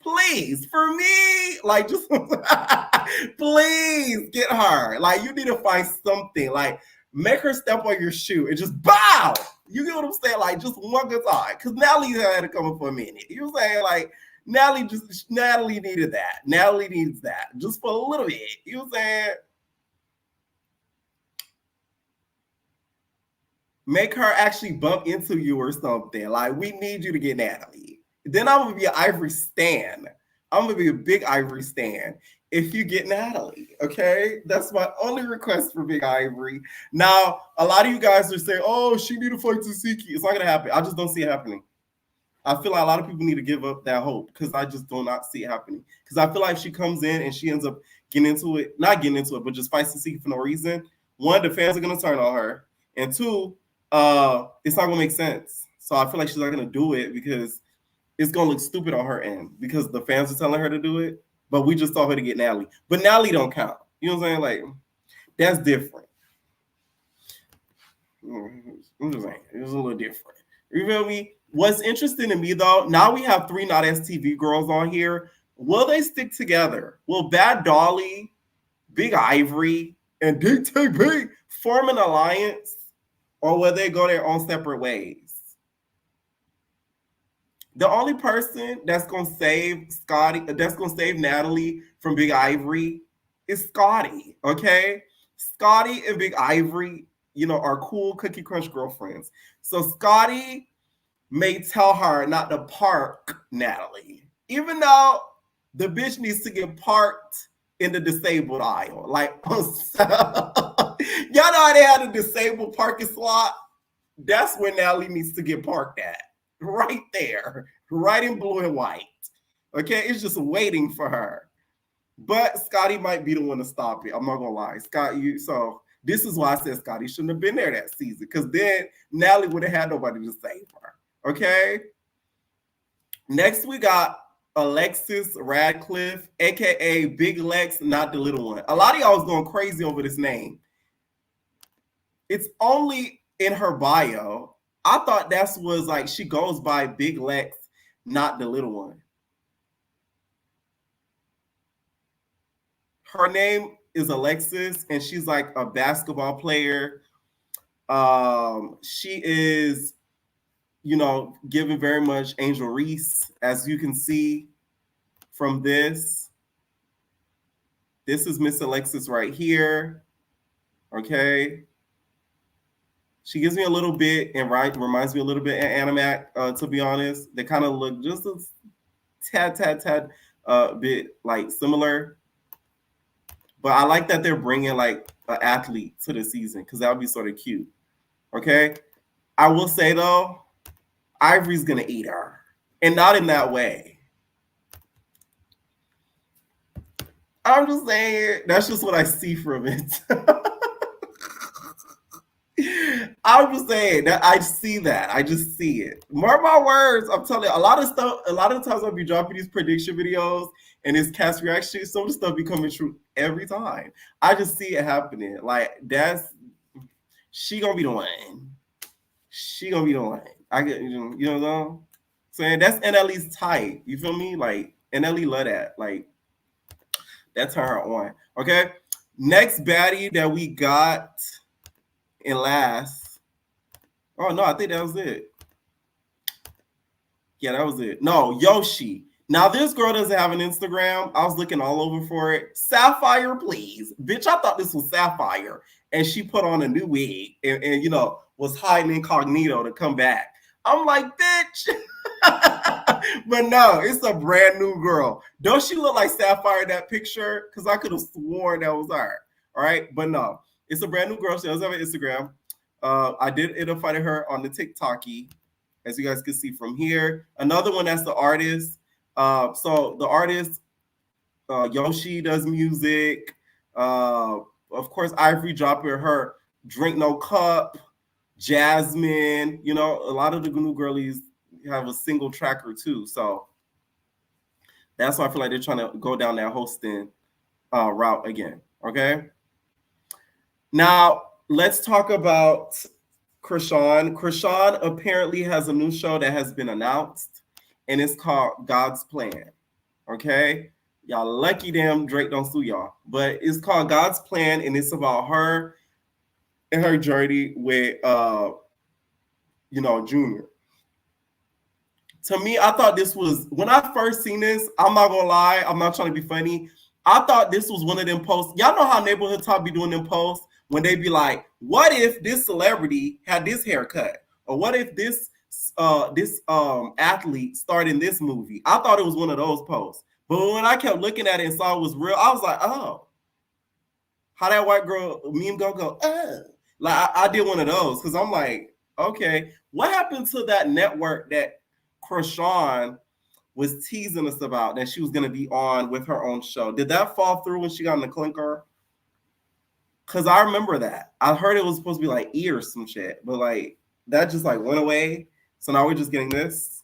Please, for me, like, just please get her. Like, you need to find something. Like, make her step on your shoe and just bow. You get what I'm saying? Like, just one good time. Because Natalie had to come up for a minute. You know what I'm saying? Like, Natalie needed that. Natalie needs that. Just for a little bit. You know what I'm saying? Make her actually bump into you or something. Like, we need you to get Natalie. Then I'm gonna be an Ivory stan. I'm gonna be a big Ivory stan if you get Natalie. Okay, that's my only request for Big Ivory. Now, a lot of you guys are saying, "Oh, she need to fight Tesehki." It's not gonna happen. I just don't see it happening. I feel like a lot of people need to give up that hope because I just do not see it happening. Because I feel like if she comes in and she ends up getting into it, not getting into it, but just fights Tesehki for no reason. One, the fans are gonna turn on her, and two, it's not gonna make sense. So I feel like she's not gonna do it because it's gonna look stupid on her end because the fans are telling her to do it. But we just told her to get Natalie. But Natalie don't count. You know what I'm saying? Like, that's different. I'm just saying, it was a little different. You feel me? What's interesting to me though, now we have 3 not STV girls on here. Will they stick together? Will Bad Dolly, Big Ivory, and DTB form an alliance? Or will they go their own separate ways? The only person that's gonna save Natalie from Big Ivory is Scotty. Okay, Scotty and Big Ivory, are cool Cookie Crunch girlfriends. So Scotty may tell her not to park Natalie, even though the bitch needs to get parked in the disabled aisle. Like, y'all know how they had a disabled parking slot? That's where Natalie needs to get parked at. Right there, right in blue and white. Okay, it's just waiting for her. But Scotty might be the one to stop it. I'm not gonna lie, Scotty. So this is why I said Scotty shouldn't have been there that season, because then Natalie would have had nobody to save her. Okay. Next, we got Alexis Radcliffe, aka Big Lex, not the little one. A lot of y'all was going crazy over this name. It's only in her bio. I thought that was like she goes by Big Lex, not the little one. Her name is Alexis, and she's like a basketball player. She is, given very much Angel Reese, as you can see from this. This is Miss Alexis right here. Okay. She gives me a little bit and reminds me a little bit of Animac, to be honest. They kind of look just a tad bit like similar. But I like that they're bringing like an athlete to the season because that would be sort of cute. Okay. I will say though, Ivory's going to eat her, and not in that way. I'm just saying, that's just what I see from it. I'm just saying that I see that. I just see it. Mark my words. I'm telling you, a lot of times I'll be dropping these prediction videos and it's cast reaction. Some of the stuff be coming true every time. I just see it happening. Like, she gonna be the one. She gonna be the one. I get, you know what I'm saying? That's NLE's type. You feel me? Like, NLE love that. Like, that's her on. Okay. Next baddie that we got in last. Oh no, I think that was it. Yeah, that was it. No, Yoshi. Now this girl doesn't have an Instagram. I was looking all over for it. Sapphire, please. Bitch, I thought this was Sapphire. And she put on a new wig and was hiding incognito to come back. I'm like, bitch. But no, it's a brand new girl. Don't she look like Sapphire in that picture? Because I could have sworn that was her. All right, but no. It's a brand new girl. She doesn't have an Instagram. I did end up finding her on the TikToky, as you guys can see from here. Another one that's the artist. So the artist, Yoshi does music. Of course, Ivory dropping her Drink No Cup, Jasmine. A lot of the new girlies have a single track or two. So that's why I feel like they're trying to go down that hosting route again. Okay. Now, let's talk about Chrisean. Chrisean apparently has a new show that has been announced, and it's called God's Plan. Okay? Y'all lucky damn Drake don't sue y'all. But it's called God's Plan, and it's about her and her journey with, Junior. To me, I thought this was, when I first seen this, I'm not going to lie, I'm not trying to be funny. I thought this was one of them posts. Y'all know how Neighborhood Talk be doing them posts when they be like, what if this celebrity had this haircut? Or what if this athlete starred in this movie? I thought it was one of those posts. But when I kept looking at it and saw it was real, I was like, oh. How that white girl meme go, oh. Like, I did one of those because I'm like, okay, what happened to that network that Chrisean was teasing us about that she was going to be on with her own show? Did that fall through when she got in the clinker? Because I remember that. I heard it was supposed to be like E or some shit, but like that just like went away. So now we're just getting this.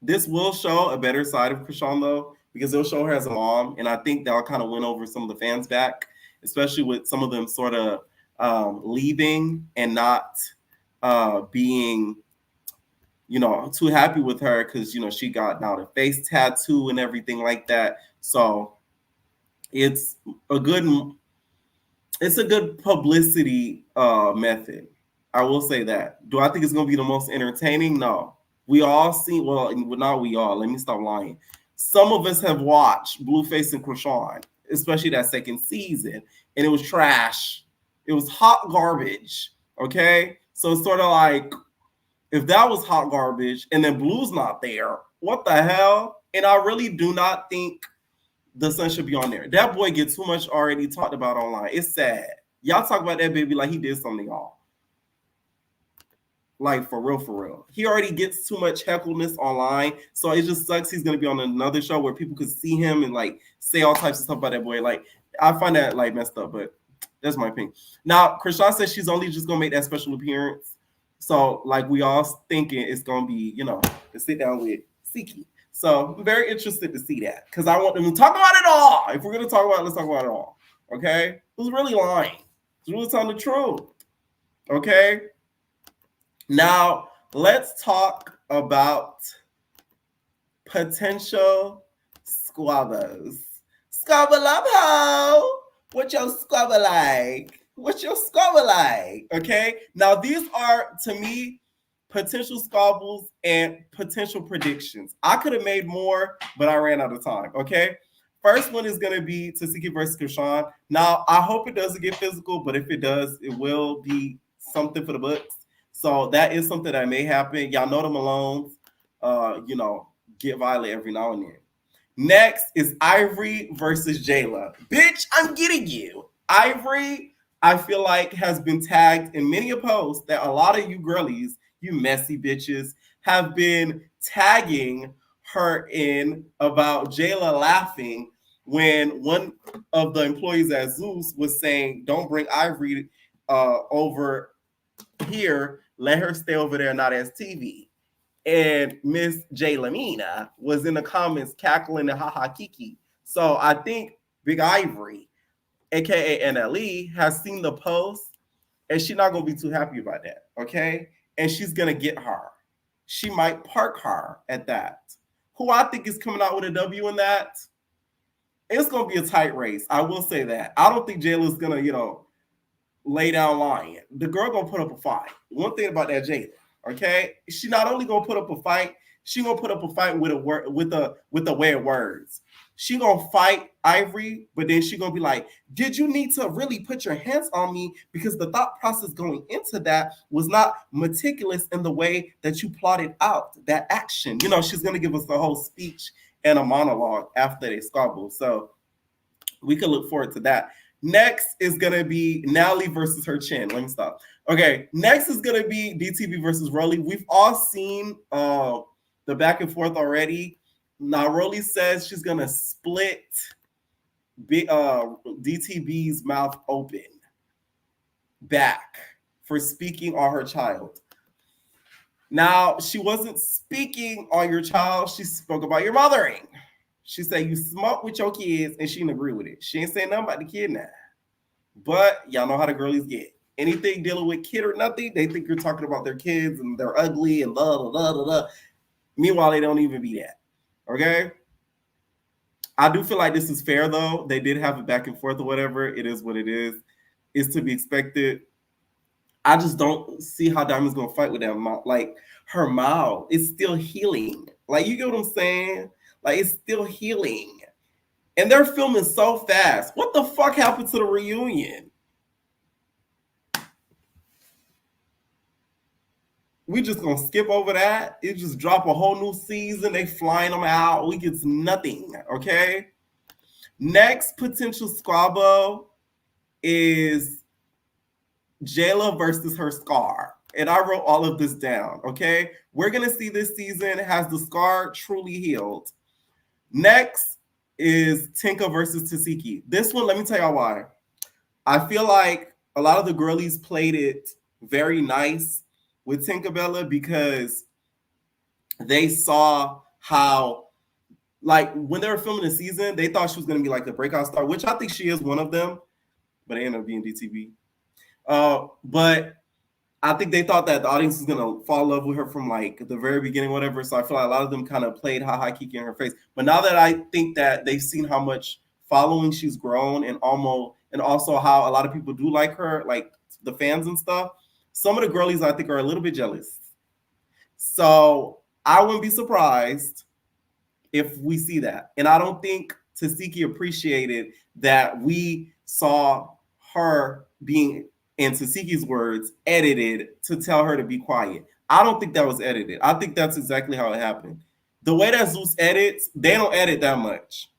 This will show a better side of Chrisean though, because it'll show her as a mom. And I think that'll kind of win over some of the fans back, especially with some of them sort of leaving and not being, you know, too happy with her because, you know, she got now the face tattoo and everything like that. So it's a good publicity method. I will say that. Do I think it's going to be the most entertaining? No. We all see, well, not we all, let me stop lying. Some of us have watched Blueface and Chrisean, especially that second season, and it was trash. It was hot garbage, okay? So it's sort of like, if that was hot garbage and then Blue's not there, what the hell? And I really do not think the son should be on there. That boy gets too much already talked about online. It's sad. Y'all talk about that baby like he did something, y'all. Like, for real, for real. He already gets too much heckleness online, so it just sucks he's going to be on another show where people could see him and, like, say all types of stuff about that boy. Like, I find that, like, messed up, but that's my opinion. Now, Chrisean says she's only just going to make that special appearance. So, like, we all thinking it's going to be, you know, to sit down with Tesehki. So, I'm very interested to see that because I want them to talk about it all. If we're going to talk about it, let's talk about it all. Okay? Who's really lying? Who's really telling the truth? Okay? Now, let's talk about potential squabbles. Squabble up, ho! What your squabble like? What's your squabble like? Okay? Now, these are, to me, potential squabbles and potential predictions. I could have made more, but I ran out of time, okay? First one is going to be Tesehki versus Chrisean. Now, I hope it doesn't get physical, but if it does, it will be something for the books. So that is something that may happen. Y'all know the Malones, you know, get violent every now and then. Next is Ivory versus Jayla. Bitch, I'm getting you. Ivory, I feel like, has been tagged in many a post that a lot of you girlies, you messy bitches, have been tagging her in about Jayla laughing when one of the employees at Zeus was saying, don't bring Ivory over here, let her stay over there, not as TV. And Miss Jaylamina was in the comments cackling and haha kiki. So I think Big Ivory, aka NLE, has seen the post and she's not gonna be too happy about that. Okay, and she's gonna get her. She might park her at that. Who I think is coming out with a W in that? It's gonna be a tight race. I will say that. I don't think Jayla's gonna, you know, lay down lying. The girl gonna put up a fight. One thing about that Jayla, okay? She not only gonna put up a fight, she gonna put up a fight with a way of words. She gonna fight Ivory, but then she gonna be like, did you need to really put your hands on me? Because the thought process going into that was not meticulous in the way that you plotted out that action. You know, she's gonna give us a whole speech and a monologue after they squabble. So we can look forward to that. Next is going to be Nally versus her chin. Let me stop. Okay, next is going to be DTV versus Rolly. We've all seen the back and forth already. Now, Rolly says she's going to split DTV's mouth open back for speaking on her child. Now, she wasn't speaking on your child. She spoke about your mothering. She said you smoke with your kids, and she didn't agree with it. She ain't saying nothing about the kid now. But y'all know how the girlies get. Anything dealing with kid or nothing, they think you're talking about their kids and they're ugly and blah, blah, blah, blah, blah. Meanwhile, they don't even be that. Okay? I do feel like this is fair, though. They did have it back and forth or whatever. It is what it is. It's to be expected. I just don't see how Diamond's going to fight with that mouth. Like, her mouth is still healing. Like, you get what I'm saying? Like, it's still healing. And they're filming so fast. What the fuck happened to the reunion? We just gonna skip over that. It just drop a whole new season. They flying them out. We get nothing, okay? Next potential squabble is Jayla versus her scar. And I wrote all of this down, okay? We're gonna see this season, has the scar truly healed? Next is Tinka versus Tesehki. This one, let me tell y'all why. I feel like a lot of the girlies played it very nice with Tinkerbella because they saw how, like, when they were filming the season, they thought she was going to be like the breakout star, which I think she is one of them, but it ended up being DTV. But I think they thought that the audience was going to fall in love with her from like the very beginning, whatever. So I feel like a lot of them kind of played high kiki in her face. But now that I think that they've seen how much following she's grown and also how a lot of people do like her, like the fans and stuff, some of the girlies I think are a little bit jealous. So I wouldn't be surprised if we see that. And I don't think Tesehki appreciated that we saw her being, in Tesehki's words, edited to tell her to be quiet. I don't think that was edited. I think that's exactly how it happened. The way that Zeus edits, they don't edit that much.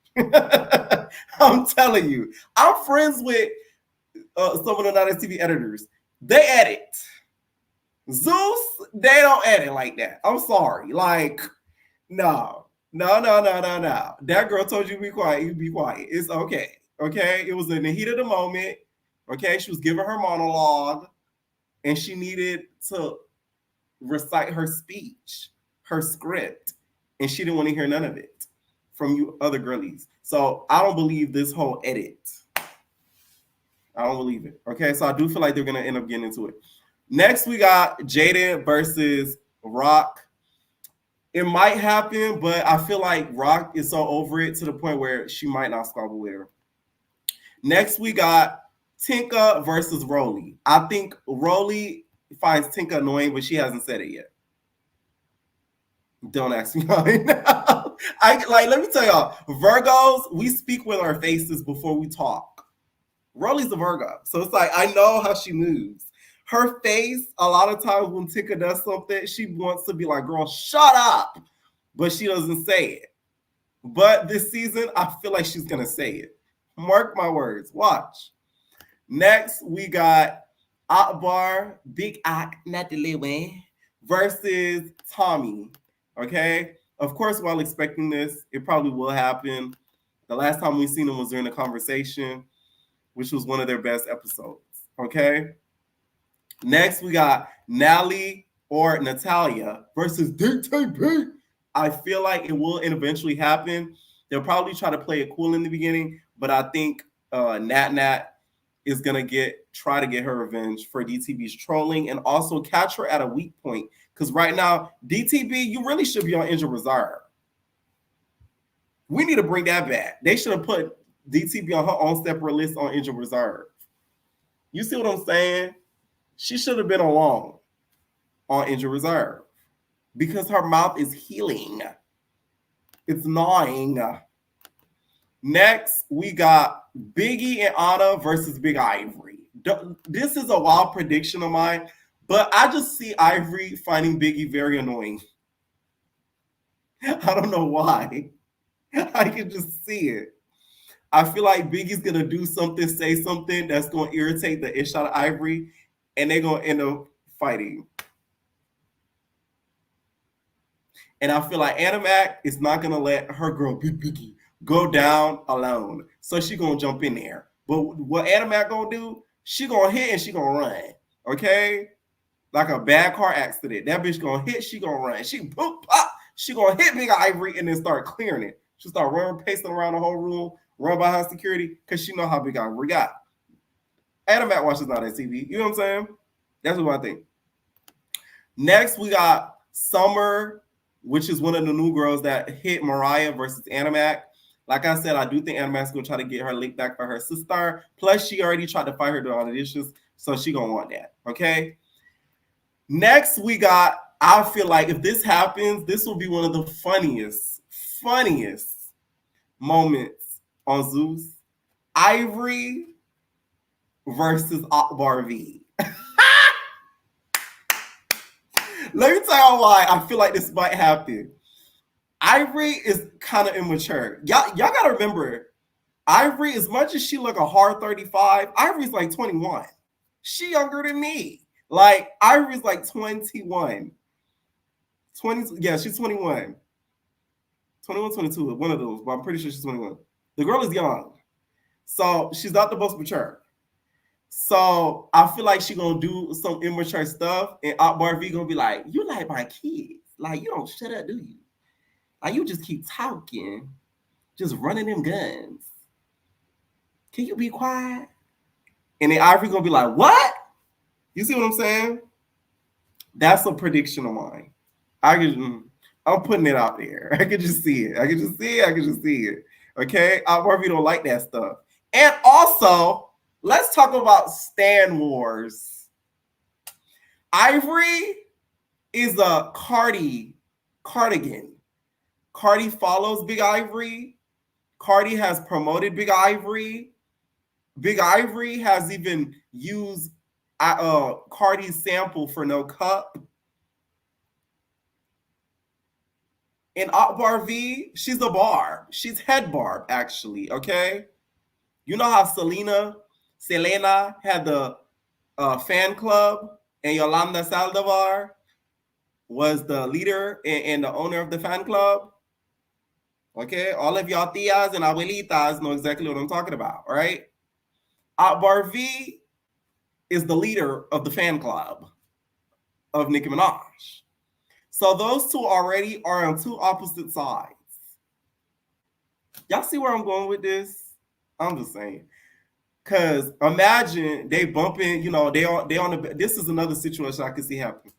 I'm telling you. I'm friends with some of the 90s TV editors. They edit. Zeus, they don't edit like that. I'm sorry. Like, no. That girl told you to be quiet. You be quiet. It's okay. Okay? It was in the heat of the moment. Okay? She was giving her monologue, and she needed to recite her speech, her script, and she didn't want to hear none of it from you other girlies. So I don't believe this whole edit. I don't believe it. Okay? So I do feel like they're going to end up getting into it. Next, we got Jaden versus Rock. It might happen, but I feel like Rock is so over it to the point where she might not squabble with her. Next, we got Tinka versus Rolly. I think Rolly finds Tinka annoying, but she hasn't said it yet. Don't ask me how I know. Let me tell y'all, Virgos, we speak with our faces before we talk. Rolly's a Virgo, so it's like I know how she moves. Her face, a lot of times when Tinka does something, she wants to be like, girl, shut up. But she doesn't say it. But this season, I feel like she's going to say it. Mark my words. Watch. Next, we got Akbar, Big Ak, not the little one, versus Tommy. Okay? Of course, while expecting this, it probably will happen. The last time we seen them was during the conversation, which was one of their best episodes. Okay? Next, we got Nally or Natalia versus DTP. I feel like it will eventually happen. They'll probably try to play it cool in the beginning, but I think Nat is gonna try to get her revenge for DTB's trolling and also catch her at a weak point. Because right now, DTB, you really should be on injured reserve. We need to bring that back. They should have put DTB on her own separate list on injured reserve. You see what I'm saying? She should have been alone on injured reserve because her mouth is healing. It's gnawing. Next, we got Biggie and Ahna versus Big Ivory. This is a wild prediction of mine, but I just see Ivory finding Biggie very annoying. I don't know why. I can just see it. I feel like Biggie's going to do something, say something that's going to irritate the ish out of Ivory, and they're going to end up fighting. And I feel like Animac is not going to let her girl, Big Biggie, go down alone. So she's going to jump in there. But what Animac going to do, she going to hit and she going to run. Okay? Like a bad car accident. That bitch going to hit, she going to run. She boop, pop. She going to hit Big Ivory and then start clearing it. She'll start running, pacing around the whole room, run behind security, because she know how Big Ivory got. Animac watches not at TV. You know what I'm saying? That's what I think. Next, we got Summer, which is one of the new girls that hit Mariah versus Animac. Like I said, I do think Animac's going to try to get her lick back for her sister. Plus, she already tried to fight her during auditions, so she going to want that. Okay? Next, we got, I feel like if this happens, this will be one of the funniest moments on Zeus. Ivory versus Akbar V. Let me tell you why I feel like this might happen. Ivory is kind of immature. Y'all gotta remember, Ivory, as much as she look a hard 35, Ivory's like 21. She younger than me. Like, Ivory's like 21. 20, yeah, she's 21. 21, 22, one of those, but I'm pretty sure she's 21. The girl is young. So she's not the most mature. So I feel like she's gonna do some immature stuff, and Akbar V gonna be like, "You like my kids? Like, you don't shut up, do you? Like, you just keep talking, just running them guns. Can you be quiet?" And then Ivory gonna be like, "What?" You see what I'm saying? That's a prediction of mine. I'm putting it out there. I can just see it. Okay, Akbar V don't like that stuff. And also, let's talk about Stan Wars. Ivory is a cardigan. Cardi follows Big Ivory. Cardi has promoted Big Ivory. Big Ivory has even used Cardi's sample for No Cup. And Akbar V, she's a barb. She's head barb, actually, okay? You know how Selena had the fan club, and Yolanda Saldivar was the leader and the owner of the fan club? Okay, all of y'all tias and abuelitas know exactly what I'm talking about, right? Akbar V is the leader of the fan club of Nicki Minaj. So those two already are on two opposite sides. Y'all see where I'm going with this? I'm just saying. Because imagine they bumping, you know, they on the, this is another situation I can see happen.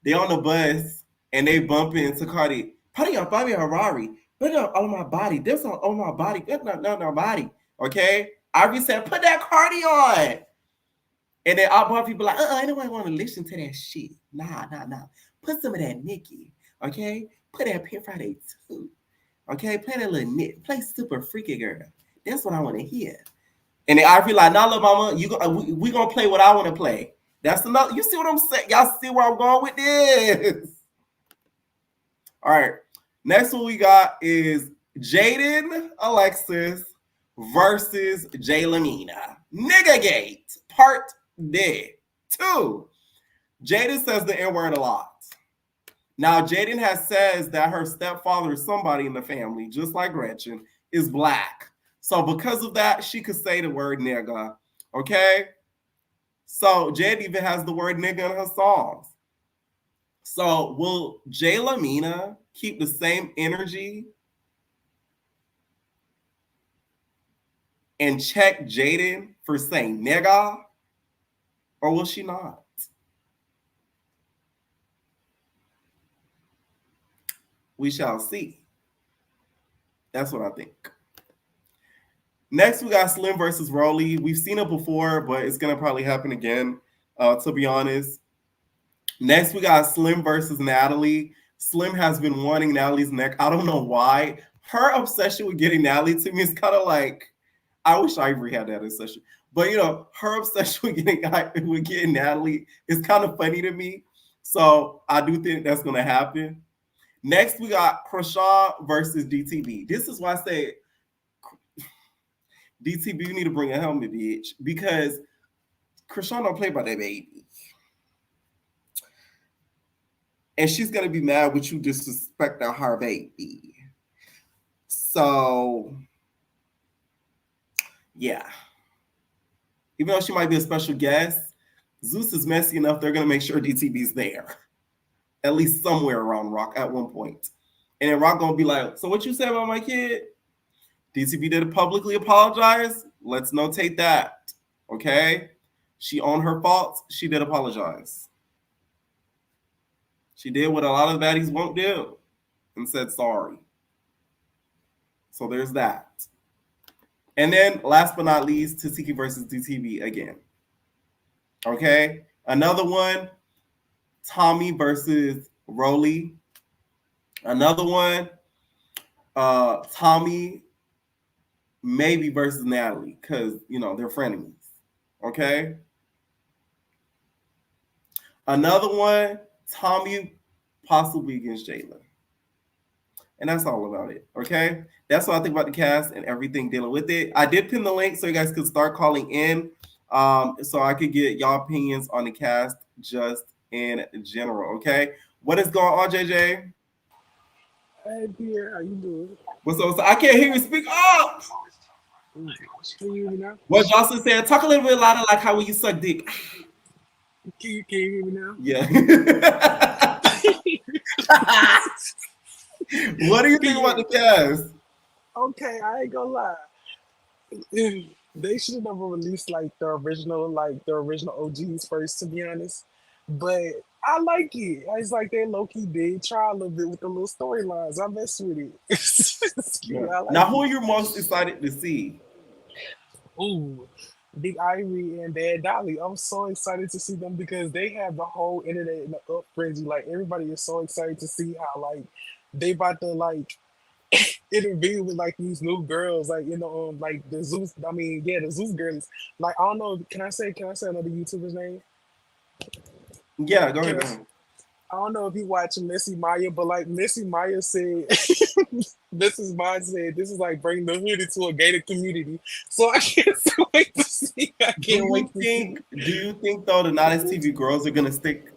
They on the bus and they bump into Cardi. Party on Bobby Harari. Put it on my body. This on my body. That's not my body. Okay? Ivory said, put that Cardi on. And then all people like, I don't want to listen to that shit. Nah. Put some of that Nicki. Okay? Put that Pink Friday too. Okay? Play that little Nick. Play Super Freaky Girl. That's what I want to hear. And then Ivory like, nah, little mama, we gonna play what I want to play. That's another. You see what I'm saying? Y'all see where I'm going with this? All right. Next one we got is Jaden Alexis versus Jaylamina. Nigga Gate, part D. 2. Jaden says the N-word a lot. Now, Jaden says that her stepfather is somebody in the family, just like Gretchen, is black. So because of that, she could say the word nigga. Okay? So Jaden even has the word nigga in her songs. So will Jaylamina keep the same energy and check Jaden for saying nigga? Or will she not? We shall see. That's what I think. Next, we got Slim versus Rolly. We've seen it before, but it's going to probably happen again, to be honest. Next, we got Slim versus Natalie. Slim has been wanting Natalie's neck. I don't know why. Her obsession with getting Natalie to me is kind of like, I wish Ivory had that obsession. But, you know, her obsession with getting Natalie is kind of funny to me. So I do think that's going to happen. Next, we got Chrisean versus DTB. This is why I say, DTB, you need to bring a helmet, bitch. Because Chrisean don't play by that baby. And she's going to be mad with you disrespecting her baby. So, yeah. Even though she might be a special guest, Zeus is messy enough, they're going to make sure DTB's there. At least somewhere around Rock at one point. And then Rock going to be like, so what you said about my kid? DTB did publicly apologize. Let's notate that. Okay? She owned her faults. She did apologize. She did what a lot of baddies won't do and said sorry. So there's that. And then last but not least, Tesehki versus DTB again. Okay? Another one, Tommy versus Rolly. Another one, Tommy maybe versus Natalie, because they're frenemies. Okay. Another one, Tommy possibly against Jayla. And that's all about it. Okay. That's what I think about the cast and everything dealing with it. I did pin the link so you guys could start calling in. So I could get y'all opinions on the cast just in general. Okay. What is going on, JJ?
Hey Pierre, how you doing?
What's up? I can't hear you speak up.
Can you hear me now?
What Jocelyn said, talk a little bit louder like how when you suck dick.
Can you hear me now?
Yeah. What do you think about the cast?
Okay, I ain't gonna lie. They should have never released like the original OGs first, to be honest. But I like it. It's like they low key did try a little bit with the little storylines. I mess with it. I like
Now, who
it.
are you most excited to see?
Ooh, Big Ivory and Bad Dolly. I'm so excited to see them because they have the whole internet in the up frenzy. Like everybody is so excited to see how like they about to like intervene with like these new girls, like like the Zeus. I mean, yeah, the Zeus girls. Like I don't know. Can I say another YouTuber's name?
Yeah, go
Can I?
ahead.
I don't know if you watch Missy Maya, but like Missy Maya said, Mrs. Maya said, this is like bringing the hood into a gated community. So I can't wait to see. I can't wait to see.
Do you think though the Nice TV girls are gonna stick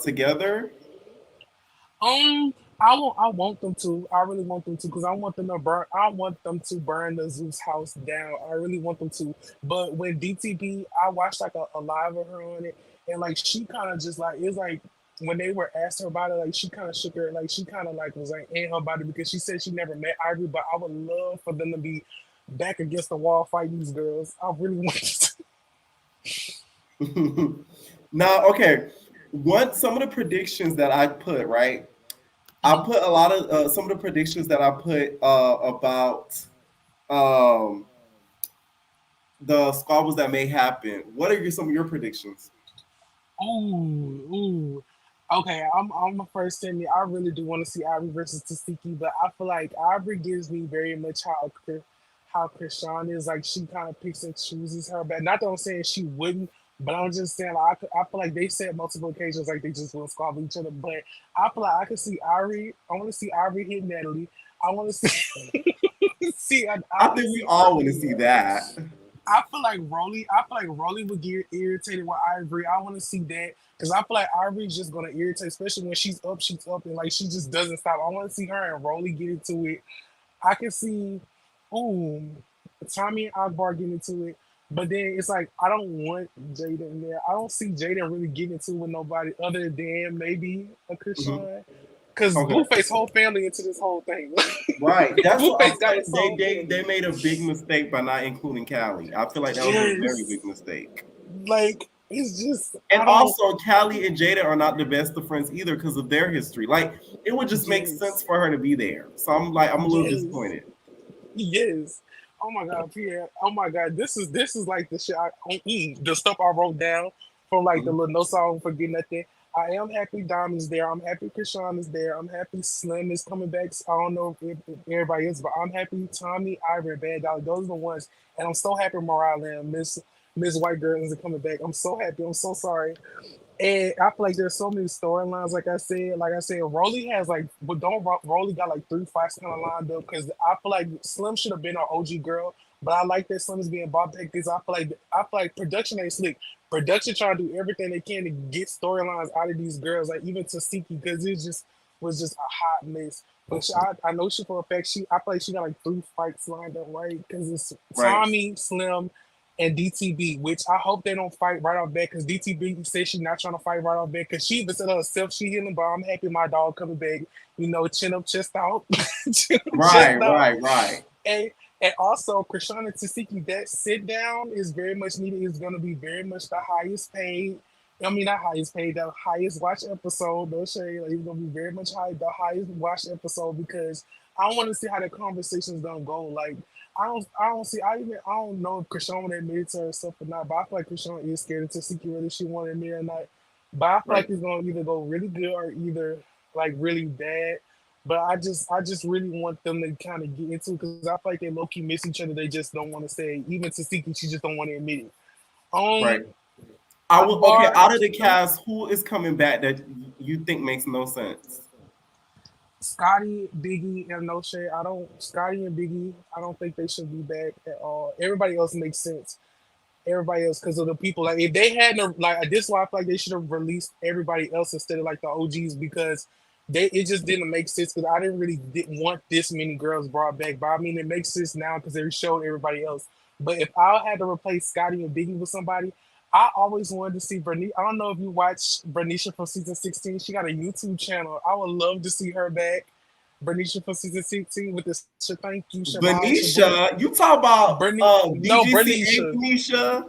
together?
I want them to. I really want them to because I want them to burn. I want them to burn the Zeus house down. I really want them to. But when DTP, I watched like a live of her on it, and like she kind of just like it's like when they were asked her about it, like she kind of shook her, like she kind of like was like in her body because she said she never met Ivory, but I would love for them to be back against the wall fighting these girls. I really want to.
Now, okay, some of the predictions that I put right. I put a lot of some of the predictions that I put about the squabbles that may happen. What are some of your predictions?
Ooh. Okay, I'm the first to admit I really do want to see Ivory versus Tesehki, but I feel like Ivory gives me very much how Chrisean is. Like she kind of picks and chooses her back. Not that I'm saying she wouldn't, but I'm just saying like, I feel like they said multiple occasions like they just will squabble each other. But I feel like I could see Ivory. I want to see Ivory hit Natalie. I want to see.
I think we all want to see that.
I feel like Rolly would get irritated with Ivory. I want to see that because I feel like Ivory's just gonna irritate, especially when she's up, and like she just doesn't stop. I want to see her and Rolly get into it. I can see, Tommy and Akbar get into it, but then it's like I don't want Jaden in there. I don't see Jaden really getting into it with nobody other than maybe a Chrisean. Because Blueface whole family into this whole thing.
Right. That's what they made a big mistake by not including Callie. I feel like that was a very big mistake.
Like, it's just...
And also, Callie and Jada are not the best of friends either because of their history. Like, it would just make sense for her to be there. So I'm a little disappointed.
Yes. Oh my God, Pierre. Oh my God. This is like the shit the stuff I wrote down from like the little no song Forget Nothing. I am happy Dom is there. I'm happy Chrisean is there. I'm happy Slim is coming back. I don't know if everybody is, but I'm happy Tommy, Ivory, and Bad Dolly. Those are the ones. And I'm so happy Mariah and Miss White Girl isn't coming back. I'm so happy. I'm so sorry. And I feel like there's so many storylines. Like I said, Rolly has like, but Rolly got like 3 fights kind of lined up because I feel like Slim should have been our OG girl. But I like that Slim is being bought back because I feel like production ain't slick. Production trying to do everything they can to get storylines out of these girls, like even Tesehki, because it was just a hot mess. But I know she for a fact I feel like she got like 3 fights lined up, right? Because it's Tommy, Slim, and DTB, which I hope they don't fight right off back because DTB says she's not trying to fight right off back because she even said herself she healing, but I'm happy my dog coming back. Chin up, chest out.
Right.
And also, Chrisean and Tesehki, that sit down is very much needed. It's going to be very much the highest paid. I mean, not highest paid, the highest watched episode. No shade. Like, it's going to be very much the highest watched episode because I want to see how the conversation's going to go. Like, I don't know if Chrisean would admit it to herself or not, but I feel like Chrisean is scared of Tesehki whether she want to admit it or not. But I feel like it's going to either go really good or either like really bad. But I just really want them to kind of get into it because I feel like they low key miss each other. They just don't want to say. Even Tesehki, she just don't want to admit it.
Right.
Um,
I
I
will. Okay,
bar
out of the cast, who is coming back that you think makes no sense?
Scotty, Biggie, and No Shade. I don't. Scotty and Biggie. I don't think they should be back at all. Everybody else makes sense. Everybody else because of the people. Like if they hadn't like this, is why I feel like they should have released everybody else instead of like the OGs because they it just didn't make sense because I didn't want this many girls brought back. But I mean it makes sense now because they showed everybody else. But if I had to replace Scotty and Biggie with somebody, I always wanted to see Bernice. I don't know if you watched Bernice from season 16. She got a YouTube channel. I would love to see her back. Bernice from season 16 with this thank you, Shabbat, Shabu.
Venetia, you talk about
No,
BGC and
Bernice.
Venetia.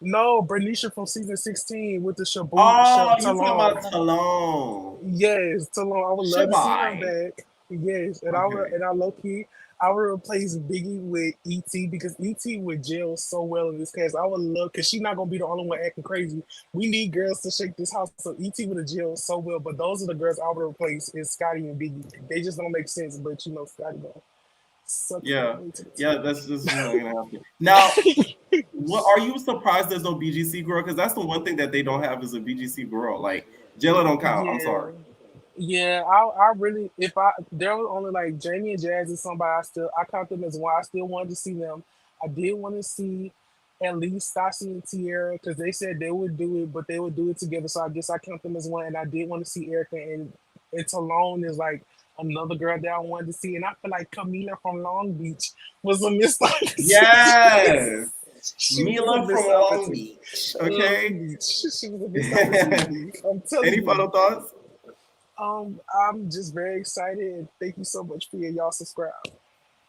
No, Bernicia from season 16 with the
Oh, you talking
Talon.
about Talon.
Yes, Talon. I would love to see her
Shabai.
back. Yes, and
Okay.
I low key I would replace Biggie with ET because ET would gel so well in this cast. I would love because she's not gonna be the only one acting crazy. We need girls to shake this house, so ET would have gelled so well. But those are the girls I would replace is Scotty and Biggie. They just don't make sense, but you know Scotty though. Suck
Yeah.
way to the
Yeah,
top.
that's just not gonna happen. Now, what are you surprised there's no BGC girl? Because that's the one thing that they don't have is a BGC girl. Like Jella don't count. I'm
Yeah.
sorry.
Yeah, I really if I there was only like Jamie and Jazz and somebody I count them as one. I still wanted to see them. I did want to see at least Stassi and Tierra because they said they would do it, but they would do it together. So I guess I count them as one. And I did want to see Erica and Talone is like another girl that I wanted to see. And I feel like Camila from Long Beach was a missed opportunity.
Yes.
She was a
Mila from
missed
Long
opportunity.
Beach.
Long
Okay.
Beach. She was a missed opportunity. I'm telling
Any
you.
final thoughts?
I'm just very excited and thank you so much for y'all subscribe.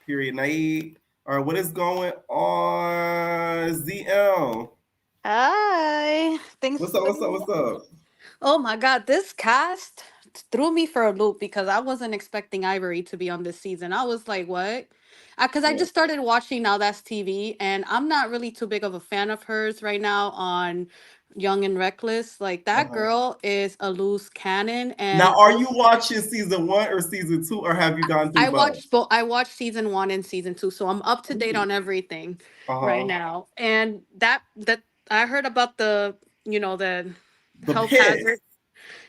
Period. Naive. All right, what is going on? ZL.
Hi. Thanks
What's
for
up? What's
letting
up?
me
What's
know.
up?
Oh my God, this cast threw me for a loop because I wasn't expecting Ivory to be on this season. I was like, what? Because I
Yeah.
just started watching Now That's TV, and I'm not really too big of a fan of hers right now on Young and Reckless. Like, that
Uh-huh.
girl is a loose cannon,
Now,
and
are you watching season 1 or season 2, or have you gone through both?
I watched season 1 and season 2, so I'm up to date
Ooh.
on everything right
Uh-huh.
now. And that I heard about the
The
health
piss.
hazard.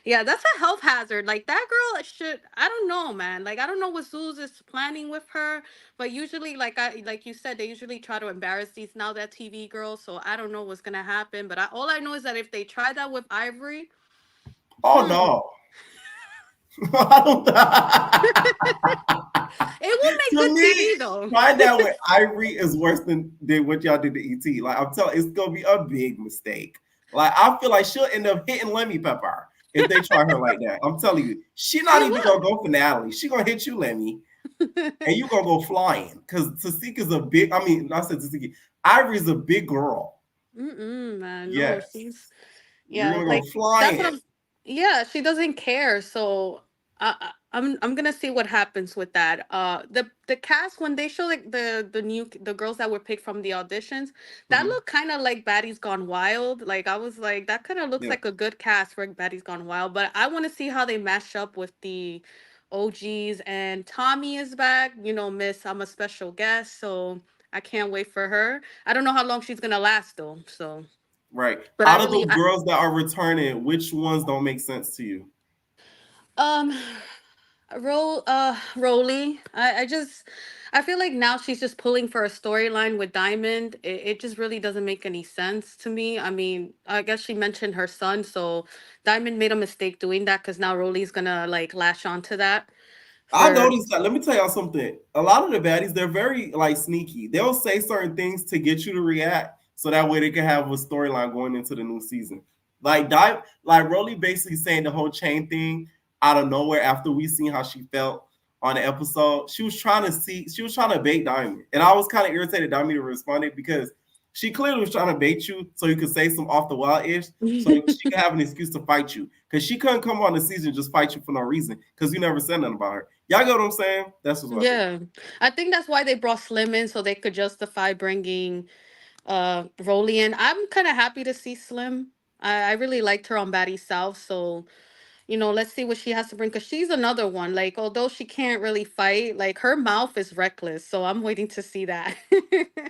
Yeah, that's a health hazard. Like, that girl should, I don't know, man. Like, I don't know what Zeus is planning with her, but usually, like you said, they usually try to embarrass these Now That TV girls. So I don't know what's gonna happen. But all I know is that if they try that with Ivory,
Oh
hmm,
no. I don't
it will make
To
good
me,
TV though.
find out with Ivory is worse than what y'all did to ET. Like I'm telling, it's gonna be a big mistake. Like I feel like she'll end up hitting Lemmy Pepper if they try her like that. I'm telling you, she not
She
even
will.
gonna go finale. She gonna hit you, Lemmy, and you gonna go flying. Cause Tasika's a big. I mean, I said Tasika. Ivory's a big girl.
Man, no,
Yes,
she's
you're
yeah,
gonna go
like that's what
flying.
I'm. Yeah, she doesn't care. So I'm gonna see what happens with that. The cast when they show like the girls that were picked from the auditions, that
Mhm.
looked kind of like Baddies Gone Wild. Like I was like, that kind of looks
Yeah.
like a good cast for Baddies Gone Wild. But I want to see how they mash up with the OGs. And Tommy is back. Miss, I'm a special guest, so I can't wait for her. I don't know how long she's gonna last though. So,
Right.
but I
Out of
really,
those girls that are returning, which ones don't make sense to you?
um, Roly. I feel like now she's just pulling for a storyline with Diamond. It just really doesn't make any sense to me. I mean, I guess she mentioned her son, so Diamond made a mistake doing that because now Roly's gonna like lash onto that
I
for.
noticed that. Let me tell y'all something. A lot of the baddies, they're very like sneaky. They'll say certain things to get you to react, so that way they can have a storyline going into the new season. Like Rolly basically saying the whole chain thing out of nowhere after we seen how she felt on the episode. She was trying to bait Diamond, and I was kind of irritated Diamond responded because she clearly was trying to bait you so you could say some off the wild ish, so she could have an excuse to fight you. Because she couldn't come on the season and just fight you for no reason because you never said nothing about her. Y'all get what I'm saying? That's what I think.
Yeah, I think that's why they brought Slim in so they could justify bringing Rolly in. I'm kind of happy to see Slim. I really liked her on Batty South, so
let's see what she has to bring. Because she's another one. Like, although she can't really fight, like, her mouth is reckless. So I'm waiting to see that.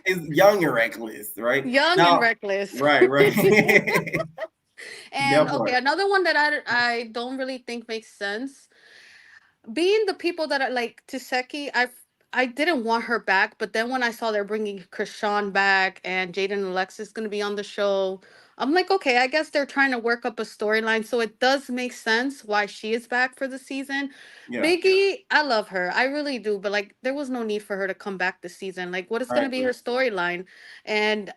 Is young and reckless, right?
Young and
Now,
reckless.
right.
And
That
okay,
part.
another one that I don't really think makes sense, being the people that are like Tesehki, I didn't want her back, but then when I saw they're bringing Chrisean back and Jaden and Alexis going to be on the show, I'm like, okay, I guess they're trying to work up a storyline, so it does make sense why she is back for the season.
Yeah,
Biggie, I love her, I really do, but like, there was no need for her to come back this season. Like, what is
I
going to be
agree.
her storyline? And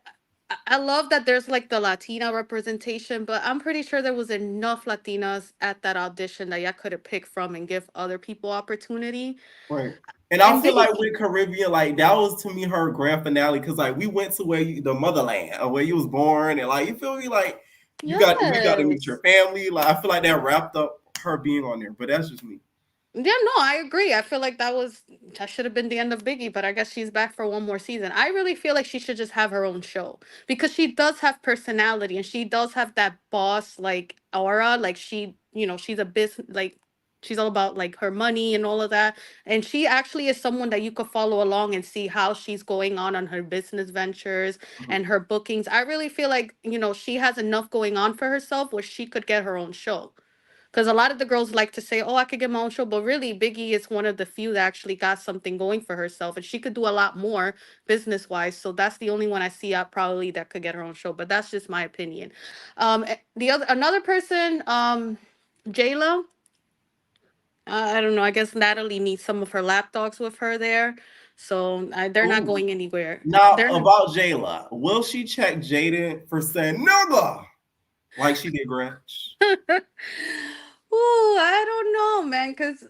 I love that there's like the Latina representation, but I'm pretty sure there was enough Latinas at that audition that y'all could have picked from and give other people opportunity.
Right. And I
And
feel
Biggie,
like with Caribbean, like that was to me her grand finale because like we went to where the motherland or where you was born, and like you feel me, like we got to meet
yes.
your family. Like I feel like that wrapped up her being on there, but that's just me.
Yeah, no, I agree. I feel like that should have been the end of Biggie, but I guess she's back for one more season. I really feel like she should just have her own show because she does have personality and she does have that boss like aura. Like she's a business, like she's all about like her money and all of that. And she actually is someone that you could follow along and see how she's going on her business ventures
Mhm.
and her bookings. I really feel like, she has enough going on for herself where she could get her own show. Because a lot of the girls like to say, "Oh, I could get my own show," but really, Biggie is one of the few that actually got something going for herself, and she could do a lot more business wise. So that's the only one I see out probably that could get her own show. But that's just my opinion. The other another person, Jayla. I don't know. I guess Natalie needs some of her lapdogs with her there, so they're not
Ooh.
going anywhere.
Now
They're not.
about Jayla, will she check Jaden for saying nigga like she did Gretch?
Ooh, I don't know, man, because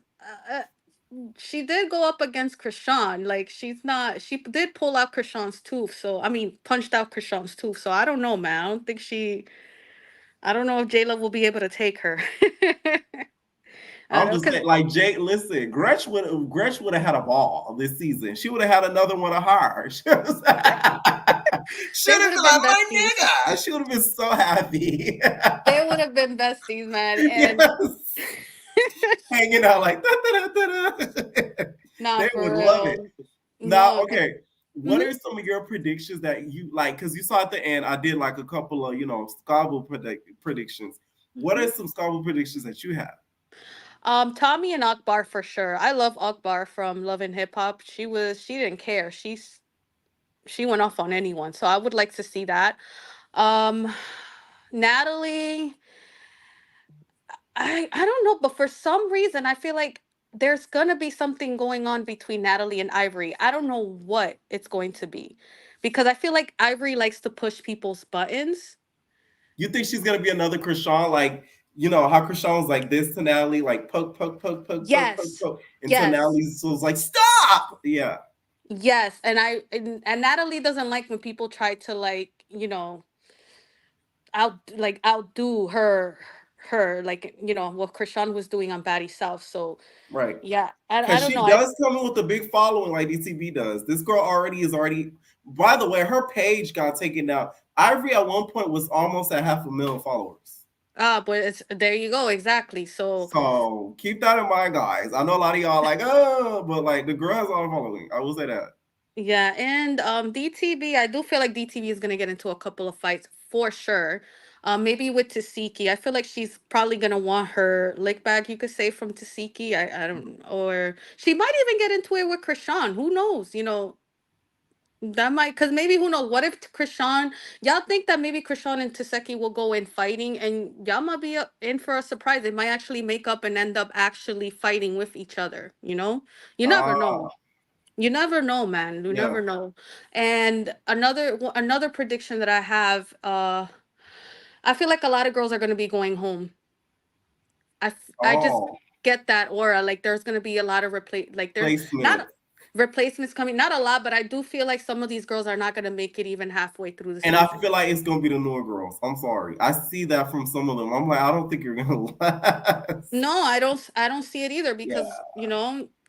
she did go up against Chrisean. Like she's not. She did pull out Chrisean's tooth. So I mean, punched out Chrisean's tooth. So I don't know, man. I don't think she. I don't know if Jayla will be able to take her. I don't
I'm
know,
just
cause
saying, like Jay, listen, Gretch would have had a ball this season. She would have had another one of hers. Should have
they
been
would have been
like, my
besties.
nigga. She would have been so happy.
They would have been besties, man. And
Yes. Hanging out like da, da, da, da, da.
nah,
They would
for
love it.
real.
Now,
No.
okay. What
Mhm.
are some of your predictions that you like? Because you saw at the end, I did like a couple of, Squabble predictions. What are
Mhm.
some Squabble predictions that you have?
Tommy and Akbar for sure. I love Akbar from Love and Hip Hop. She didn't care. She went off on anyone. So I would like to see that. Um, Natalie, I don't know, but for some reason I feel like there's gonna be something going on between Natalie and Ivory. I don't know what it's going to be, because I feel like Ivory likes to push people's buttons.
You think she's gonna be another Chrisean, like how Chrisean's like this to Natalie, like poke, poke, poke, poke, poke, poke,
Yes,
poke, until
yes,
Natalie was like, stop. Yeah,
yes, and Natalie doesn't like when people try to like outdo her like what Krishan was doing on Batty South. So
right.
yeah, I
Because
don't know.
she does come in with a big following like DCB does. This girl is already. By the way, her page got taken down. Ivory at one point was almost at 500,000 followers.
But it's there you go, exactly. So
So keep that in mind, guys. I know a lot of y'all like, oh, but like the girl has a lot of following. I will say that.
yeah, and DTB, I do feel like DTB is gonna get into a couple of fights for sure. Maybe with Tesehki. I feel like she's probably gonna want her lick bag, you could say, from Tesehki. I don't, or she might even get into it with Krishan. Who knows? That might, because maybe who knows? What if Krishan, y'all think that maybe Krishan and Tesehki will go in fighting, and y'all might be in for a surprise. They might actually make up and end up actually fighting with each other. You never know.
Ah,
You never know, man. You
yeah.
never know. And another prediction that I have, I feel like a lot of girls are gonna be going home. I just
Oh,
get that aura. Like there's gonna be a lot of like there's
placement.
not replacements coming, not a lot, but I do feel like some of these girls are not gonna make it even halfway through the
And I
season.
feel like it's gonna be the newer girls. I'm sorry. I see that from some of them. I'm like, I don't think you're gonna last.
No, I don't see it either
Yeah.
because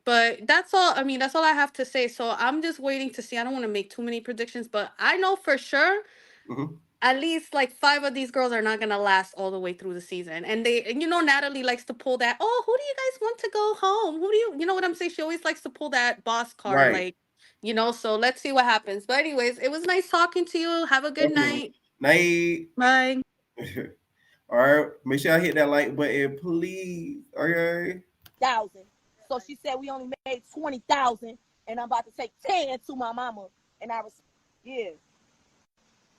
but that's all. I mean, that's all I have to say. So I'm just waiting to see. I don't want to make too many predictions, but I know for sure
Mhm.
at least like 5 of these girls are not gonna last all the way through the season. And Natalie likes to pull that, oh, who do you guys want to go home? Who do you know what I'm saying? She always likes to pull that boss card,
Right.
like, so let's see what happens. But anyways, it was nice talking to you. Have a good night.
Night.
Bye.
All right. Make sure I hit that like button, please. Okay.
1,000. So she said we only made 20,000, and I'm about to take 10 to my mama. And yeah.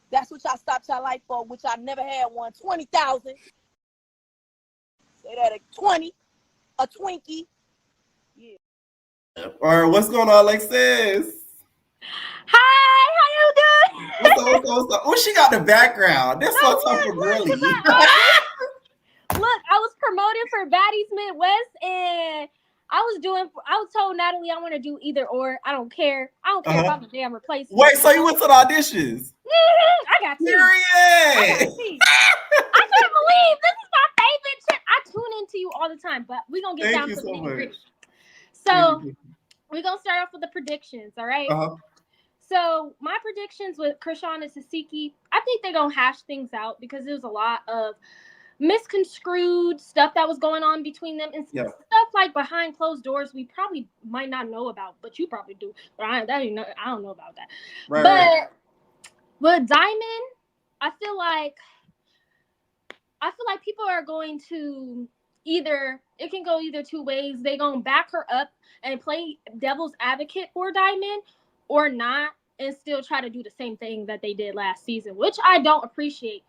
That's what y'all stopped y'all life for, which I never had one. 20,000. Say that at 20, a Twinkie. Yeah.
All right. What's going on, Alexis?
Hi, how you doing?
What's up? Oh, she got the background. That's what I'm talking for girly.
Look, I was promoting for Baddies Midwest, and I was told Natalie I want to do either or. I don't care. I don't care about the damn replacement.
Wait, so you went to the auditions?
I got tea.
Period.
I can't believe this is my favorite shit. I tune into you all the time, but we're going to get down to the nitty-gritty. So we're going to start off with the predictions, all right? So my predictions with Chrisean and Tesehki, I think they're going to hash things out because there's a lot of misconstrued stuff that was going on between them and stuff like behind closed doors we probably might not know about, but you probably do. But I don't know about that. But with Diamond, I feel like people are going to it can go either two ways. They gonna back her up and play devil's advocate for Diamond or not, and still try to do the same thing that they did last season, which I don't appreciate.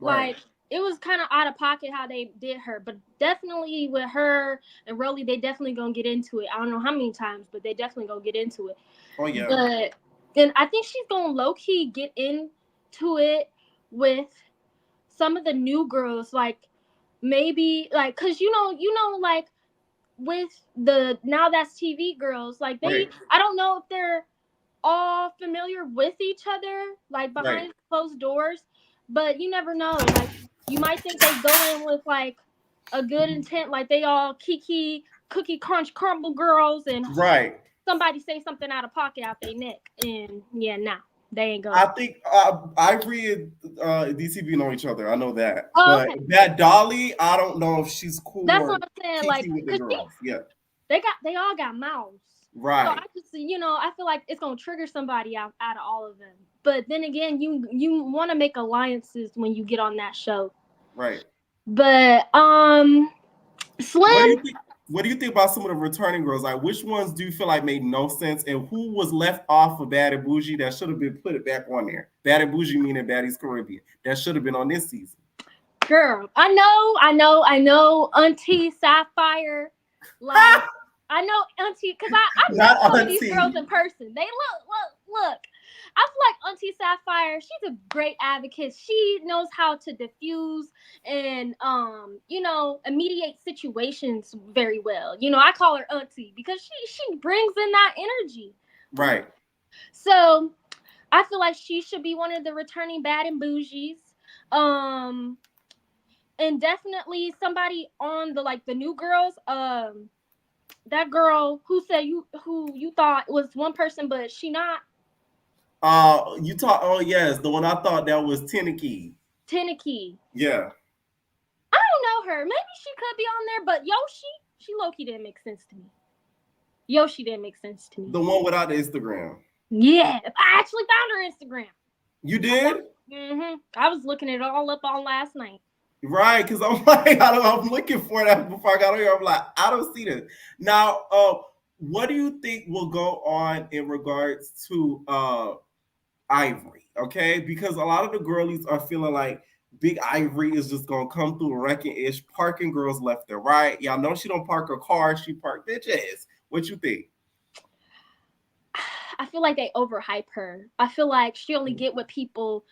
Like it was kind of out of pocket how they did her, but definitely with her and Rolly, they definitely gonna get into it. I don't know how many times, but they definitely gonna get into it.
Oh yeah.
But then I think she's gonna low key get into it with some of the new girls, like maybe like because like with the Now That's TV girls, like I don't know if they're all familiar with each other, like behind closed doors, but you never know. Like you might think they go in with like a good intent, like they all Kiki cookie crunch crumble girls, and somebody say something out of pocket out their neck, and they ain't going.
I think Ivory and DCB know each other. I know that.
Oh,
but that Dolly, I don't know if she's cool.
That's what I'm saying.
Kiki
Like,
with the girls.
they all got mouths.
Right.
So I just, I feel like it's gonna trigger somebody out of all of them. But then again, you want to make alliances when you get on that show.
Right.
But Slim.
What do you think about some of the returning girls? Like, which ones do you feel like made no sense, and who was left off of Bad and Bougie that should have been put it back on there? Bad and Bougie meaning Baddies Caribbean. That should have been on this season.
Girl, I know, Auntie Sapphire. Like, I know Auntie, because I met some of these girls in person. They look. I feel like Auntie Sapphire, she's a great advocate. She knows how to diffuse and, mediate situations very well. I call her Auntie because she brings in that energy.
Right.
So I feel like she should be one of the returning Bad and Bougies. And definitely somebody on the new girls. That girl who you thought was one person, but she not.
You thought? Oh yes, the one I thought that was Tinka.
Yeah. I don't know her. Maybe she could be on there, but Yoshi, she low-key didn't make sense to me.
The one without the Instagram.
Yeah, I actually found her Instagram.
You did?
I was looking it all up on last night.
Right, because I'm like, I'm looking for that before I got on here. I'm like, I don't see this. Now, what do you think will go on in regards to Ivory? Okay, because a lot of the girlies are feeling like Big Ivory is just gonna come through wrecking-ish, parking girls left and right. Y'all know she don't park her car, she park bitches. What you think?
I feel like they overhype her. I feel like she only get with people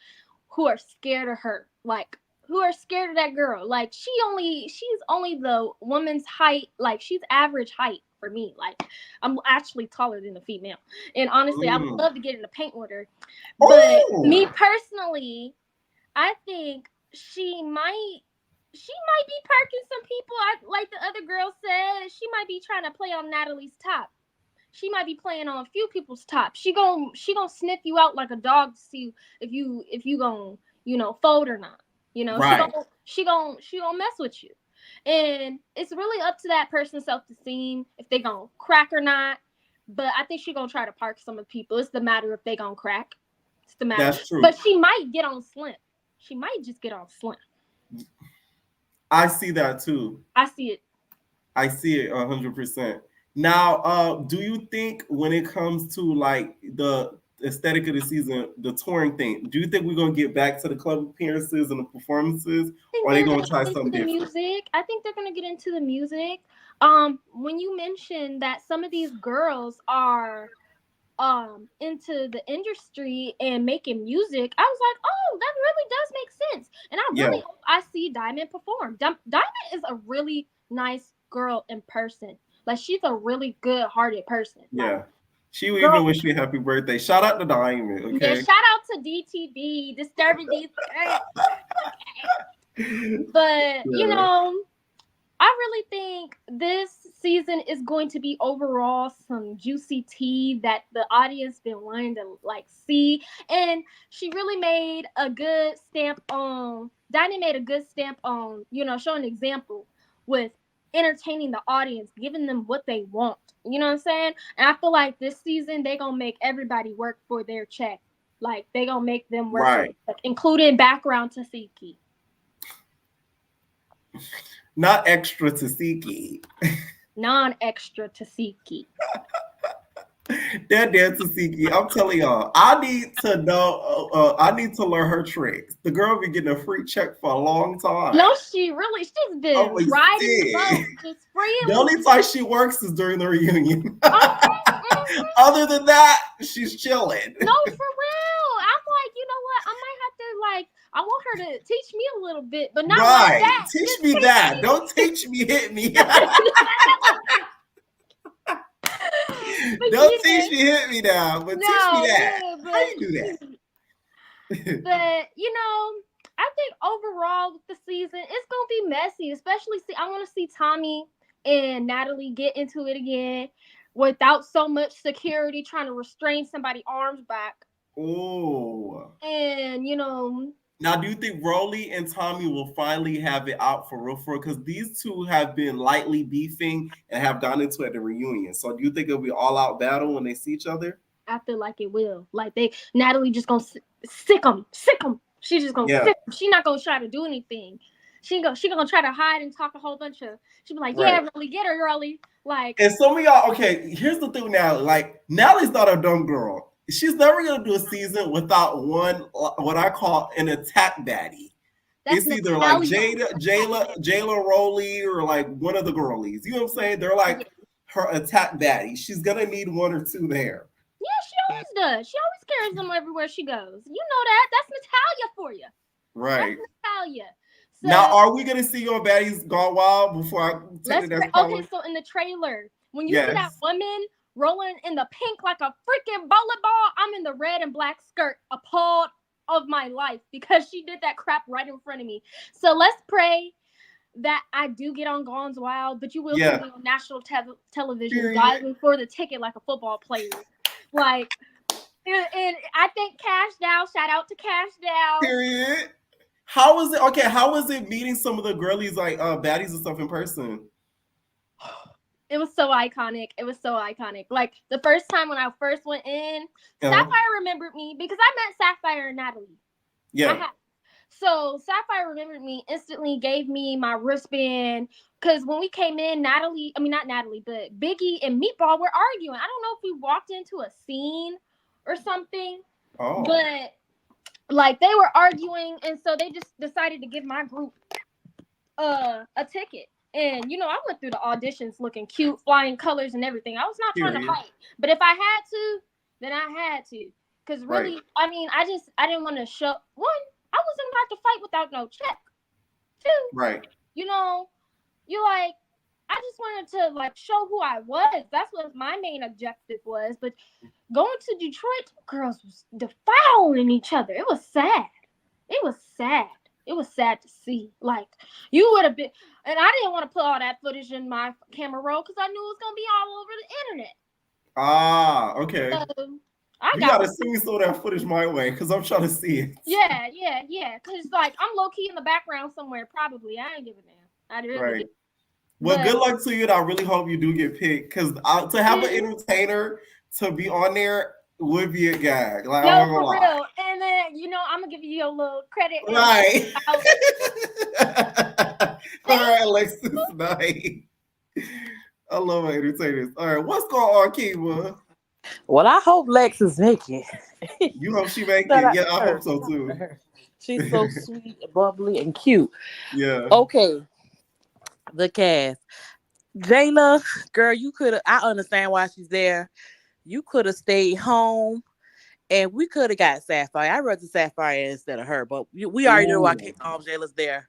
who are scared of her, like who are scared of that girl. Like she's only the woman's height, like she's average height for me. Like I'm actually taller than a female. And honestly, I would love to get in the paint with her. But me personally, I think she might be parking some people. Like the other girl said, she might be trying to play on Natalie's top. she might be playing on a few people's tops. She gonna sniff you out like a dog to see if you gonna, you know, fold or not. You know,
Right.
she gonna mess with you. And it's really up to that person's self-esteem if they gonna crack or not. But I think she gonna try to park some of the people. It's the matter if they gonna crack. It's the matter.
That's true.
But she might get on Slim. She might just get on Slim.
I see that too.
I see it.
I see it 100%. Now, do you think when it comes to like the aesthetic of the season, the touring thing, do you think we're gonna get back to the club appearances and the performances, or are they gonna try something different?
Music. I think they're gonna get into the music. When you mentioned that some of these girls are into the industry and making music, I was like, oh, that really does make sense. And I really hope I see Diamond perform. Diamond is a really nice girl in person. Like, she's a really good-hearted person.
Yeah. She would even wish me a happy birthday. Shout out to Diamond, okay?
Yeah, shout out to DTB, Disturbing These. But, you know, I really think this season is going to be overall some juicy tea that the audience been wanting to, like, see. And she really made a good stamp on, Diamond made a good stamp on, you know, showing an example with entertaining the audience, giving them what they want. You know what I'm saying? And I feel like this season they gonna make everybody work for their check. Like, they gonna make them work,
right,
including background Tesehki.
Not extra Tesehki.
Non-extra Tesehki.
That damn Tesehki. I'm telling y'all, I need to know. I need to learn her tricks. The girl been getting a free check for a long time.
No, she's been riding the boat, just free.
The only time she works is during the reunion. Other than that, she's chilling.
No, for real. I'm like, you know what? I might have to, like, I want her to teach me a little bit, but not like that.
Teach me that. Don't teach me, hit me. Don't teach me, hit me now, but teach me that.
Yeah,
how you do that?
But, you know, I think overall with the season, it's going to be messy, especially I want to see Tommy and Natalie get into it again without so much security trying to restrain somebody's arms back.
Oh.
And, you know.
Now, do you think Rolly and Tommy will finally have it out for real? Because these two have been lightly beefing and have gone into it at the reunion. So do you think it'll be all-out battle when they see each other?
I feel like it will. Like, Natalie just gonna sick them. She's just gonna sick them. She's not gonna try to do anything. She gonna try to hide and talk a whole bunch of. She'll be like, yeah, Rolly, get her, Rolly. Like,
and some of y'all, okay, here's the thing now. Like, Natalie's not a dumb girl. She's never gonna do a season without one, what I call an attack baddie. It's either like Jayla Rolly, or like one of the girlies. You know what I'm saying? They're like her attack baddie. She's gonna need one or two there.
Yeah, she always does. She always carries them everywhere she goes. You know that. That's Natalia for you.
Right.
That's Natalia. So,
now, are we gonna see your Baddies Gone Wild before I take it as
okay, so in the trailer, when you see that woman rolling in the pink like a freaking bullet ball, I'm in the red and black skirt, appalled of my life because she did that crap right in front of me. So let's pray that I do get on Gone Wild, but you will see me on national television diving for the ticket like a football player. Like, and I think Cash Dow, shout out to Cash Dow.
Period. How was it? Okay, how was it meeting some of the girlies like Baddies and stuff in person?
It was so iconic. Like, the first time when I first went in, Sapphire remembered me because I met Sapphire and Natalie.
Yeah.
So Sapphire remembered me, instantly gave me my wristband. Because when we came in, not Natalie, but Biggie and Meatball were arguing. I don't know if we walked into a scene or something.
Oh.
But, like, they were arguing, and so they just decided to give my group a ticket. And, you know, I went through the auditions looking cute, flying colors and everything. I was not trying to fight. But if I had to, then I had to. Because really, I mean, I didn't want to show. One, I wasn't about to fight without no check. Two, you know, I just wanted to, like, show who I was. That's what my main objective was. But going to Detroit, girls was defiling each other. It was sad. It was sad to see. Like, you would have been, and I didn't want to put all that footage in my camera roll because I knew it was going to be all over the internet.
Ah, okay.
So I
You
got
gotta
one.
send me some of that footage my way, because I'm trying to see it.
Yeah. Cause like I'm low key in the background somewhere. Probably I ain't giving a damn. I really
Right.
did.
Well,
But
good luck to you, and I really hope you do get picked. Because to have an entertainer to be on there would be a gag. Like, I'm
no,
not gonna
for
lie.
real. And then I'm gonna give you a little credit. And
Right.
out.
All right, Alexis Knight. I love my entertainers. All right, what's going on, Kiva?
Well, I hope Lex is making.
You hope she make
Shout
it.
out
Yeah,
to
I
her.
hope so
Shout out to
too.
her. She's so sweet, bubbly, and cute.
Yeah.
Okay, the cast. Jayla, girl, you could have. I understand why she's there. You could have stayed home, and we could have got Sapphire. I'd rather Sapphire instead of her, but we already know why
Ooh.
Jayla's there.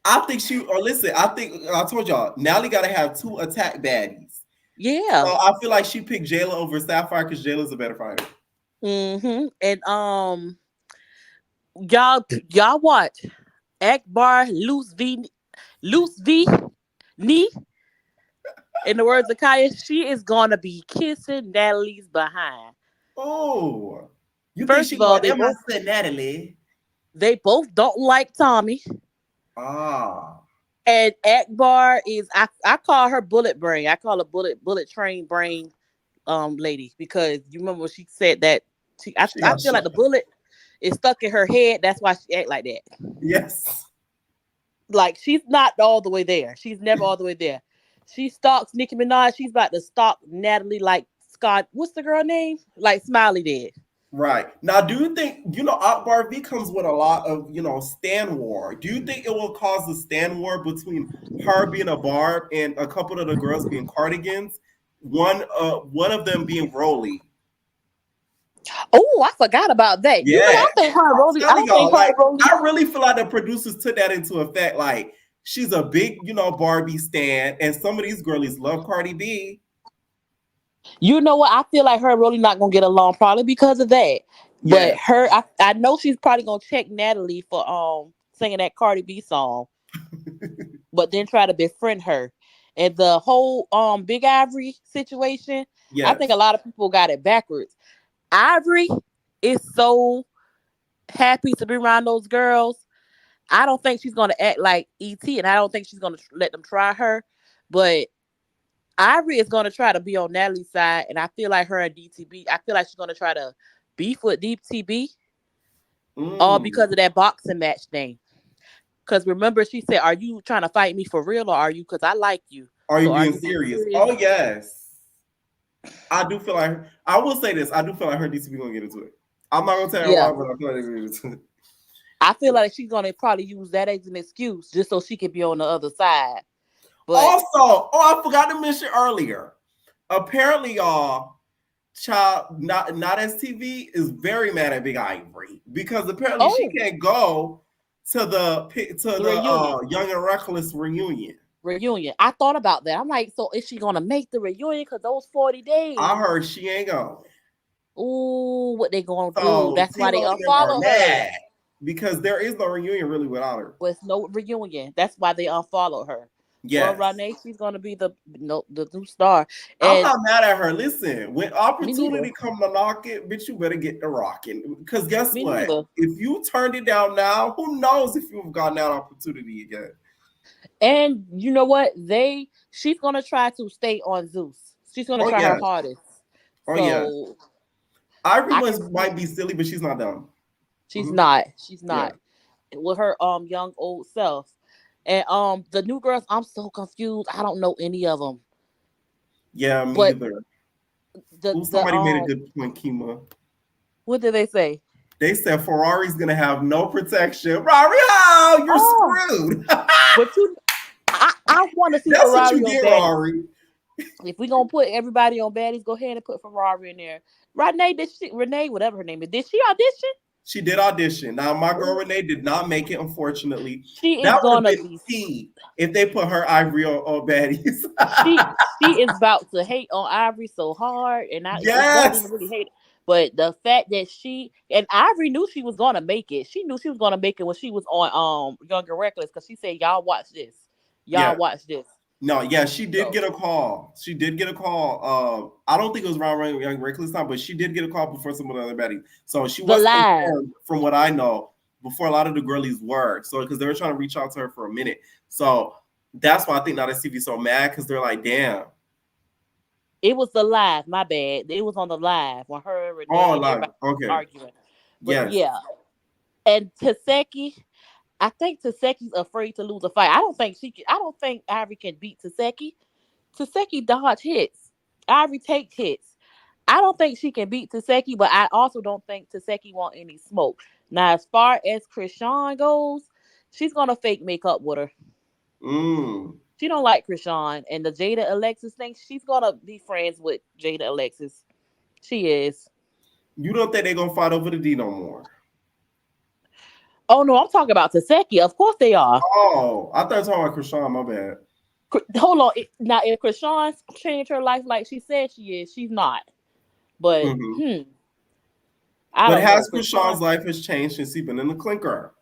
I think listen, I think I told y'all, Nally gotta have 2 attack baddies.
Yeah.
So I feel like she picked Jayla over Sapphire because Jayla's a better fighter.
And y'all watch Akbar loose v knee. In the words of Kaya, she is gonna be kissing Natalie's behind.
Oh, you think
First
she
of all,
going? Emma said Natalie.
they both don't like Tommy.
Ah,
And Akbar is I call her bullet brain. I call her bullet train brain lady, because you remember when she said that I
got
feel like
shot.
the bullet is stuck in her head. That's why she act like that.
Yes.
Like she's not all the way there. She's never all the way there. She stalks Nicki Minaj. She's about to stalk Natalie like Scott. What's the girl name? Like Smiley did.
Right. Now, do you think, Akbar V comes with a lot of, Stan War. Do you think it will cause a Stan War between her being a Barb and a couple of the girls being Cardigans? One of them being Rolly.
Oh, I forgot about that.
Yeah.
You know, I think her Rolly. I don't think her Rolly.
I really feel like the producers took that into effect. Like, she's a big, Barbie stan, and some of these girlies love Cardi B.
You know what? I feel like her and Rolly not gonna get along probably because of that. But
Yeah.
I know she's probably gonna check Natalie for singing that Cardi B song, but then try to befriend her. And the whole Big Ivory situation, I think a lot of people got it backwards. Ivory is so happy to be around those girls. I don't think she's gonna act like ET, and I don't think she's gonna let them try her. But Ivory is gonna try to be on Natalie's side, and I feel like her and DTB. I feel like she's gonna try to beef with DTB, all because of that boxing match thing. Because remember, she said, "Are you trying to fight me for real, or are you? Because I like you.
Are you being serious?" Oh yes. I do feel like I will say this. I do feel like her DTB gonna get into it. I'm not gonna tell you why, but I feel like they're gonna get into it.
I feel like she's gonna probably use that as an excuse just so she can be on the other side. But
also, I forgot to mention earlier. Apparently, y'all, child not STV is very mad at Big Ivory because apparently she can't go to the Young and Reckless reunion.
I thought about that. I'm like, so is she gonna make the reunion? Because those 40 days.
I heard she ain't going.
Ooh, what they gonna do? That's why they unfollowed her.
Because there is no reunion really without her.
With no reunion. That's why they unfollowed her. Yeah. Well, Renee, she's gonna be the new star.
And I'm not mad at her. Listen, when opportunity come to knock it, bitch, you better get the rocking. Because guess what? Neither. If you turned it down now, who knows if you've gotten that opportunity again.
And you know what? She's gonna try to stay on Zeus. She's gonna try her hardest.
Yeah. Ivory might be silly, but she's not dumb.
She's not. She's not. Yeah. With her young old self. And the new girls, I'm so confused. I don't know any of them.
Yeah, me either. Somebody made a good point, Kima.
What did they say?
They said Ferrari's gonna have no protection. Ferrari, you're screwed.
But I want to see
That's
Ferrari
what you
on
get,
Baddies.
Ferrari.
If we're gonna put everybody on Baddies, go ahead and put Ferrari in there. Renee, whatever her name is, did she audition?
She did audition. Now, my girl Renee did not make it, unfortunately.
She is gonna be
key if they put her Ivory on Baddies.
she is about to hate on Ivory so hard, and I don't really hate it. But the fact that Ivory knew she was gonna make it. She knew she was gonna make it when she was on Young and Reckless, because she said, "Y'all watch this. Y'all watch this."
No, yeah, she did get a call. She did get a call. I don't think it was around Young Reckless time, but she did get a call before some of the other baddies. So she was confirmed, from what I know, before a lot of the girlies were. So because they were trying to reach out to her for a minute. So that's why I think now that TV so mad, because they're like, damn.
It was the live, my bad. It was on the live when her and everybody arguing. But yeah. And Tesehki, I think Teseki's afraid to lose a fight. I don't think Ivory can beat Tesehki. Tesehki dodge hits. Ivory takes hits. I don't think she can beat Tesehki, but I also don't think Tesehki want any smoke. Now, as far as Chrisean goes, she's gonna fake make up with her. She don't like Chrisean, and the Jada Alexis thing, she's gonna be friends with Jada Alexis. She is.
You don't think they're gonna fight over the D no more?
Oh no, I'm talking about Tesehki. Of course they are.
Oh, I thought you were talking about Chrisean. My bad.
Hold on. Now, if Chrisean's changed her life like she said she is, she's not. But
But has Chrisean's life has changed since he's been in the clinker?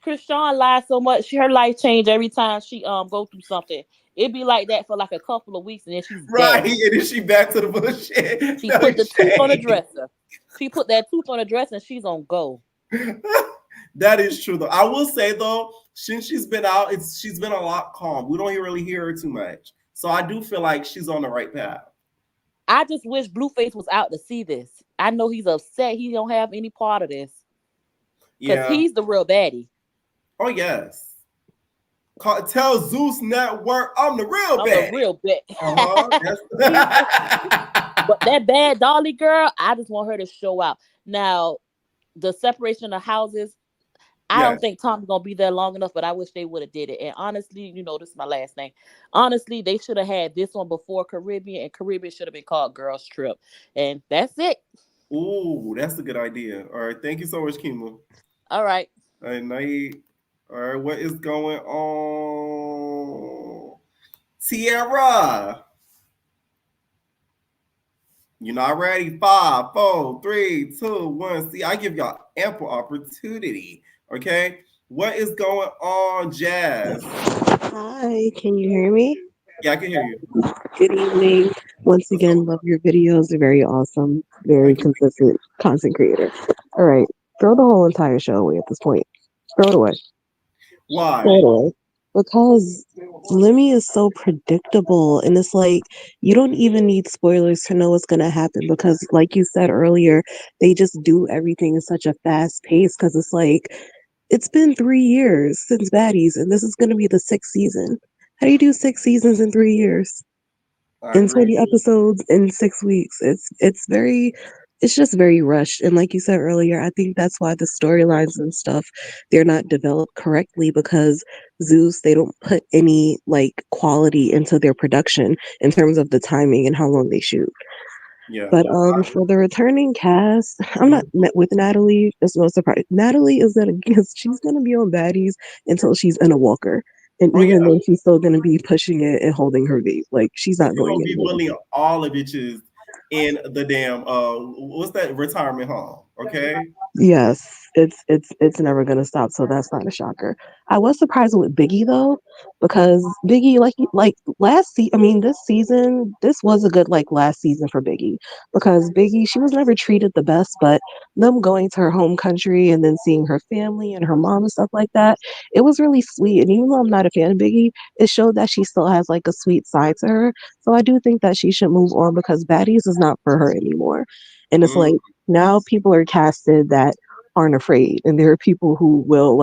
Chrisean lies so much. Her life changed every time she go through something. It'd be like that for like a couple of weeks, and then she's
right.
dead.
And then she back to the bullshit.
She put the tooth on the dresser. She put that tooth on the dresser, and she's on go.
That is true, though. I will say though, since she's been out, she's been a lot calm. We don't really hear her too much, so I do feel like she's on the right path.
I just wish Blueface was out to see this. I know he's upset. He don't have any part of this because he's the real baddie.
Oh yes. Tell Zeus Network I'm the real baddie.
I'm the real baddie. But that bad Dolly girl, I just want her to show out. Now, the separation of houses, I don't think Tom's gonna be there long enough, but I wish they would have did it. And honestly, this is my last thing. Honestly, they should have had this one before Caribbean, and Caribbean should have been called Girls Trip. And that's it.
Ooh, that's a good idea. All right, thank you so much, Kima.
All right.
All right, night. All right, what is going on? Tierra. You're not ready. 5, 4, 3, 2, 1. See, I give y'all ample opportunity. Okay, what is going on, Jazz?
Hi, can you hear me?
Yeah, I can hear you.
Good evening. Once again, love your videos. They're very awesome. Very consistent content creator. All right, throw the whole entire show away at this point. Throw it away.
Why?
Throw it away. Because Lemmy is so predictable, and it's like you don't even need spoilers to know what's going to happen, because like you said earlier, they just do everything in such a fast pace, because it's like it's been 3 years since Baddies, and this is going to be the 6th season. How do you do 6 seasons in 3 years? And 20 episodes in 6 weeks. It's just very rushed. And like you said earlier, I think that's why the storylines and stuff, they're not developed correctly, because Zeus, they don't put any like quality into their production in terms of the timing and how long they shoot.
Yeah.
But for the returning cast, I'm not met with Natalie. It's no surprise. Natalie she's gonna be on Baddies until she's in a walker. And even then, she's still gonna be pushing it and holding her vape. Like, she's not going
to be bullying all the bitches in the damn what's that, retirement home? Okay.
Yes, it's never gonna stop. So that's not a shocker. I was surprised with Biggie though, because Biggie, this season, this was a good last season for Biggie, because Biggie, she was never treated the best, but them going to her home country and then seeing her family and her mom and stuff like that, it was really sweet. And even though I'm not a fan of Biggie, it showed that she still has like a sweet side to her. So I do think that she should move on, because Baddies is not for her anymore. And it's like, now people are casted that aren't afraid, and there are people who will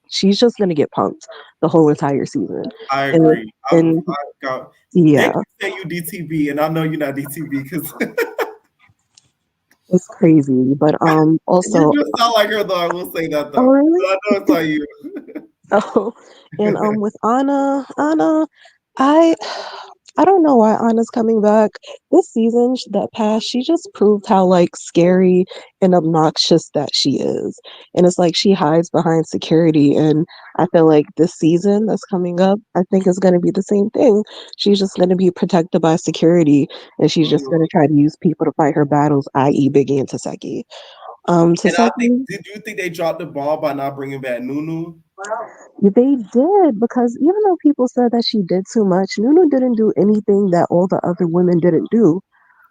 she's just gonna get punked the whole entire season.
I agree.
Yeah.
They can say you DTV, and I know you're not DTV because
it's crazy. But also
you just sound like her though. I will say that though.
Oh, really?
But I know it's not you.
And with Ahna, I don't know why Anna's coming back. This season that passed, she just proved how scary and obnoxious that she is. And it's like she hides behind security. And I feel like this season that's coming up, I think is going to be the same thing. She's just going to be protected by security, and she's just going to try to use people to fight her battles, i.e. Biggie and Tesehki.
And I think,
Tesehki,
did you think they dropped the ball by not bringing back Nunu?
they did because even though people said that she did too much, Nunu didn't do anything that all the other women didn't do.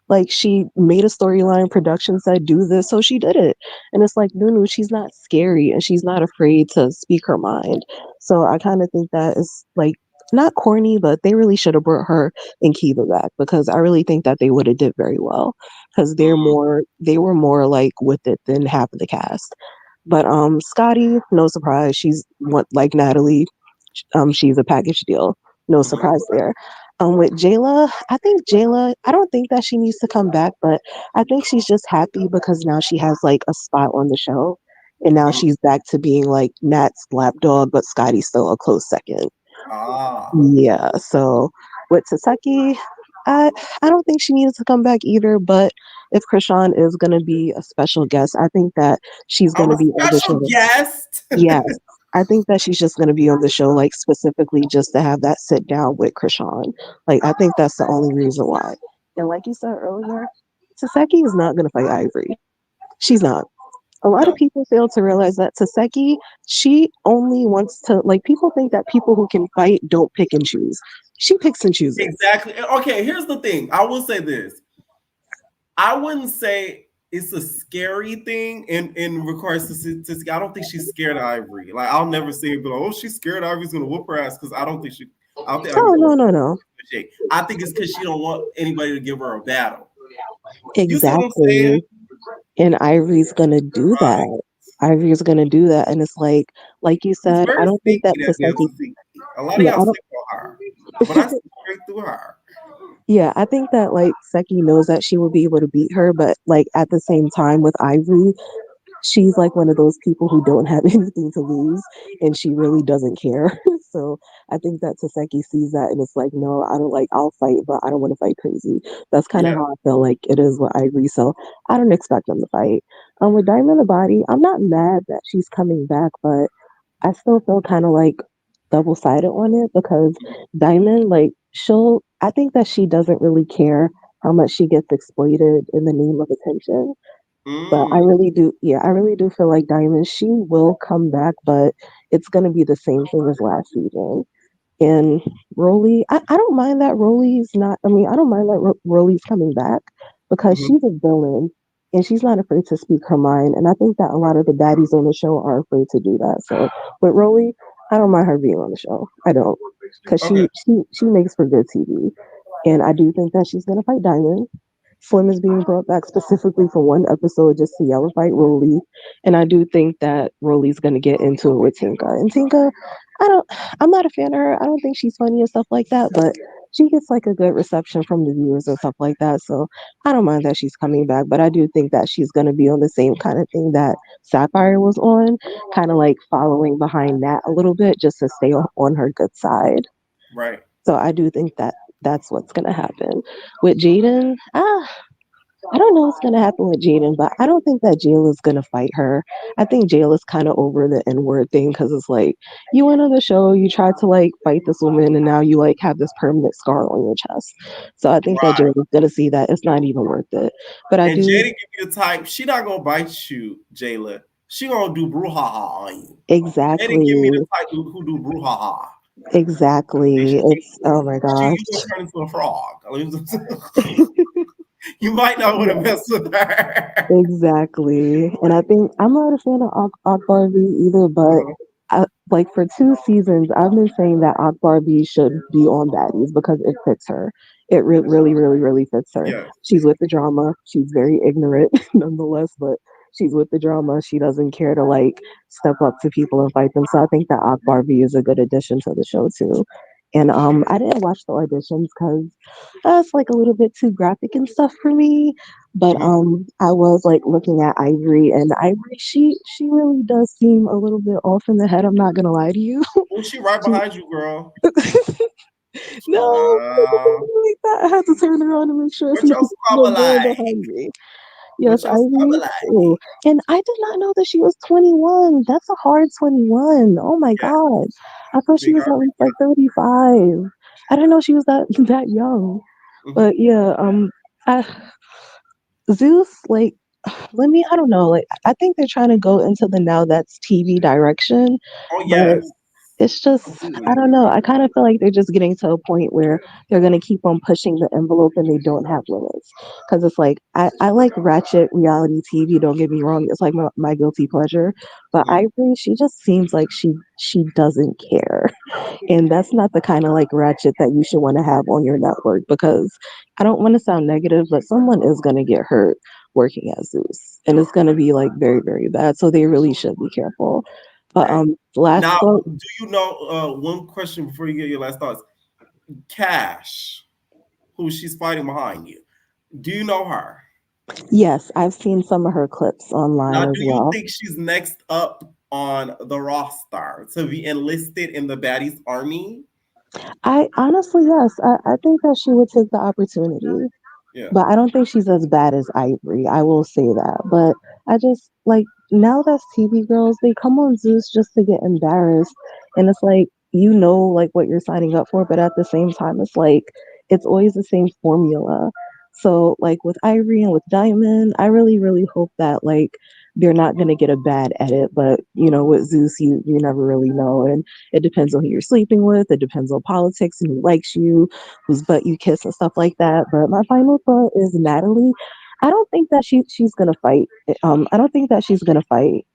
Like she made a storyline, production said do this, so she did it. And it's like Nunu, she's not scary and she's not afraid to speak her mind. So I kind of think that is like not corny, but they really should have brought her and Kiva back because I really think that they would have did very well because they were more like with it than half of the cast. But Scotty, no surprise, she's what like Natalie, she's a package deal. No
Mhm.
surprise there. With Jayla, I think Jayla, I don't think that she needs to come back, but I think she's just happy because now she has like a spot on the show. And now
Mhm.
she's back to being like Nat's lapdog, but Scotty's still a close second.
Ah,
Yeah. So with Taseki, I I don't think she needs to come back either, but if Chrisean is gonna be a special guest, I think that she's
I'm
gonna
a
be on the
special
show.
guest.
Yes. I think that she's just going to be on the show, like specifically just to have that sit down with Krishan. Like, I think that's the only reason why. And like you said earlier, Taseki is not going to fight Ivory. She's not. A lot of
No,
people fail to realize that Taseki, she only wants to, like, people think that people who can fight don't pick and choose. She picks and chooses.
exactly. Okay, here's the thing. I will say this. I wouldn't say it's a scary thing in regards to I don't think she's scared of Ivory. Like I'll never see her be like, oh, she's scared Ivory's gonna whoop her ass because I don't think she. I don't think
Oh,
Ivory's
no, no, no.
shape. I think it's because she don't want anybody to give her a battle. You see what I'm saying?
Exactly. And Ivory's going to do
Right.
that. Ivory's going to do that. And it's like you
She's
said, I
very
don't think
sneaky,
that
that damn
Taseki,
Tesehki. A lot of
yeah,
y'all
I don't.
sleep on her, but I see straight through her.
Yeah, I think that like Seki knows that she will be able to beat her, but like at the same time with Ivory, she's like one of those people who don't have anything to lose and she really doesn't care. So I think that Taseki sees that and it's like, no, I don't like I'll fight, but I don't want to fight crazy. That's kind of
Yeah.
how I feel like it is with Ivory. So I don't expect them to fight. With Diamond the Body, I'm not mad that she's coming back, but I still feel kind of like double sided on it because Diamond, like, I think that she doesn't really care how much she gets exploited in the name of attention. But
Mm.
I really do feel like Diamond, she will come back, but it's going to be the same thing as last season. And Rolly, I don't mind that Rolly's not, I mean, I don't mind that Rolly's coming back because
Mhm.
she's a villain and she's not afraid to speak her mind. And I think that a lot of the baddies on the show are afraid to do that. So with Rolly, I don't mind her being on the show. I don't. Because
Okay.
she makes for good TV. And I do think that she's going to fight Diamond. Slim is being brought back specifically for one episode just to yell fight Rolly. And I do think that Rolly's gonna get into it with Tinka. And Tinka, I don't I'm not a fan of her. I don't think she's funny and stuff like that, but she gets like a good reception from the viewers and stuff like that. So I don't mind that she's coming back, but I do think that she's gonna be on the same kind of thing that Sapphire was on, kind of like following behind that a little bit just to stay on her good side.
Right.
So I do think that that's what's gonna happen. With Jaden, I don't know what's gonna happen with Jaden, but I don't think that Jail is gonna fight her. I think Jail is kind of over the N word thing because it's like you went on the show, you tried to like fight this woman, and now you like have this permanent scar on your chest. So I think that
Right.
Jail is gonna see that it's not even worth it. But I
And
do
Jada give you the type. She not gonna bite you, Jayla. She gonna do brouhaha on you. Jada give me the
exactly,
type who do brouhaha. And
exactly. It's oh my gosh.
you gonna turn into a frog. You might not want to
Yeah.
mess with her.
Exactly. And I think I'm not a fan of Akbar V either, but
Uh-huh.
like for 2 seasons, I've been saying that Akbar V should be on Baddies because it fits her. It really, really, really fits her.
Yes.
She's with the drama. She's very ignorant nonetheless, but she's with the drama. She doesn't care to like step up to people and fight them. So I think that Akbar V is a good addition to the show too. And I didn't watch the auditions because it's like a little bit too graphic and stuff for me. But
Mhm.
I was like looking at Ivory, and Ivory, she really does seem a little bit off in the head. I'm not gonna lie to you.
Oh, she right
She,
behind you, girl.
no,
Child.
like that. I had to turn around and make sure it's
What
not
your
no
squabble
girl
like?
behind me.
What
Yes,
your squabble
Ivory.
like?
Ooh. And I did not know that she was 21. That's a hard 21. Oh my
Yeah,
god. I thought she
big
was at
Ivory.
least like 35. I didn't know she was that that young.
Mhm.
But yeah, I, Zeus, like I don't know. Like, I think they're trying to go into the now that's TV direction,
Oh
but
yes,
it's just, I
completely.
don't know. I kind of feel like they're just getting to a point where they're going to keep on pushing the envelope and they don't have limits. Because it's like, I like ratchet reality TV, don't get me wrong. It's like my guilty pleasure. But
Mhm.
Ivory, she just seems like she doesn't care. And that's not the kind of like ratchet that you should want to have on your network because I don't want to sound negative, but someone is going to get hurt working as Zeus. And it's going to be like very, very bad. So they really should be careful. But
Right.
last
Now,
quote.
do you know one question before you get your last thoughts? Cash, who she's fighting behind you. Do you know her?
Yes, I've seen some of her clips online
Now,
as
do you
well.
think she's next up on the roster to be enlisted in the Baddies Army?
I honestly, yes, I think that she would take the opportunity.
Yeah.
But I don't think she's as bad as Ivory. I will say that. But I just like now that's TV girls, they come on Zeus just to get embarrassed. And it's like like what you're signing up for, but at the same time it's like it's always the same formula. So like with Ivory and with Diamond, I really, really hope that like they're not gonna get a bad edit. But with Zeus you never really know. And it depends on who you're sleeping with, it depends on politics and who likes you, whose butt you kiss and stuff like that. But my final thought is Natalie. I don't think that she's gonna fight. I don't think that she's gonna fight.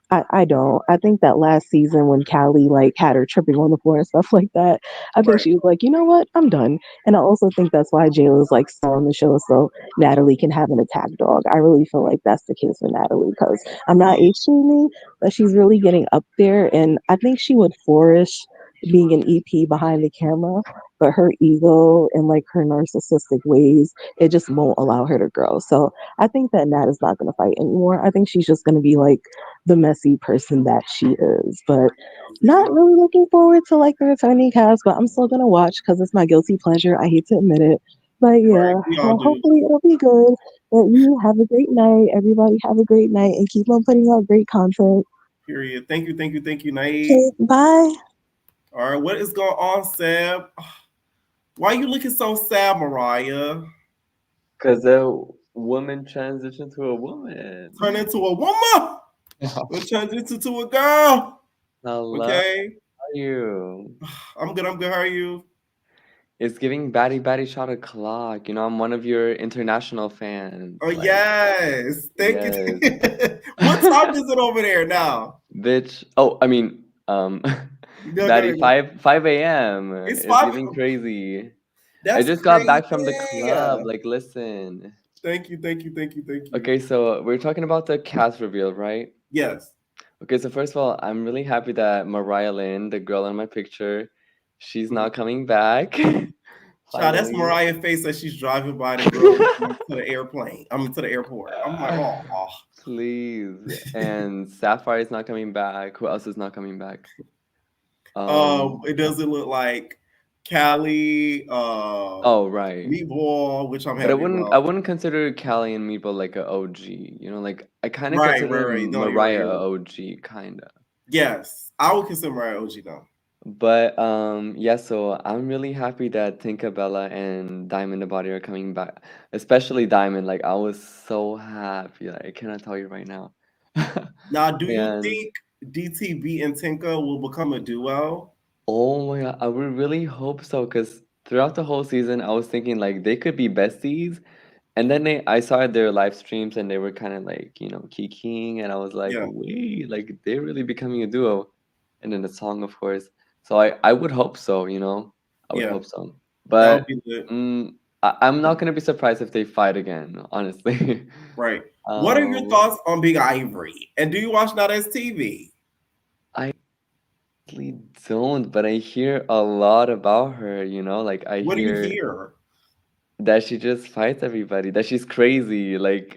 I don't. I think that last season when Callie like had her tripping on the floor and stuff like that, I think
Right.
she was like, you know what, I'm done. And I also think that's why Jayla's like still on the show so Natalie can have an attack dog. I really feel like that's the case for Natalie because I'm not age shaming, but she's really getting up there, and I think she would flourish being an EP behind the camera, but her ego and like her narcissistic ways, it just won't allow her to grow. So I think that Nat is not going to fight anymore. I think she's just going to be like the messy person that she is. But not really looking forward to like the returning cast, but I'm still gonna watch because it's my guilty pleasure. I hate to admit it. But
Right.
yeah,
We all
well,
do.
hopefully it'll be good. But you have a great night. Everybody have a great night and keep on putting out great content.
Period. Thank you, Naeem.
Okay, bye.
All right, what is going on, Seb? Why are you looking so sad, Mariah?
Because a woman transitioned to a woman.
Turn into a woman. We'll transition to a girl.
Hello,
Okay.
how are you?
I'm good. How are you?
It's giving baddie shot o'clock. I'm one of your international fans.
Oh
Like,
yes. Thank you.
yes,
What time is it over there now?
bitch. Oh, I mean,
No,
baddie
no.
5 a.m.
It's
It's
5.
giving crazy. I
That's
just got
crazy.
back from the club. Like, listen.
Thank you.
Okay, so we're talking about the cast reveal, right?
Yes.
Okay, so first of all, I'm really happy that Mariah Lynn, the girl in my picture, she's not coming back.
Child, that's
Finally.
Mariah's face as she's driving by the girl to the airplane. To the airport. I'm like, oh.
Please. And Sapphire is not coming back. Who else is not coming back?
It doesn't look like Callie,
Oh, right.
Meatball, which I'm
But I
happy
wouldn't I
about.
wouldn't consider Callie and Meatball like a OG. Like I kind of
Right.
consider
No, you're right.
Mariah a OG, kind of.
Yes, I would consider Mariah OG though.
But yeah, so I'm really happy that Tinka Bella and Diamond the Body are coming back. Especially Diamond. Like I was so happy. Like I cannot tell you right now.
Now, do you
And
think DTB and Tinka will become a duo?
oh my God, I would really hope so, because throughout the whole season, I was thinking like they could be besties. And then I saw their live streams and they were kind of like, kikiing, and I was like,
Yeah,
wait, like they're really becoming a duo. And then the song, of course. So I would hope so. I would
yeah,
hope so.
that would
But
be good.
I'm not gonna be surprised if they fight again, honestly.
Right. What are your thoughts on Big Ivory? And do you watch Now That's TV?
I really don't, but I hear a lot about her, like I
What do you
hear
hear?
that she just fights everybody, that she's crazy, like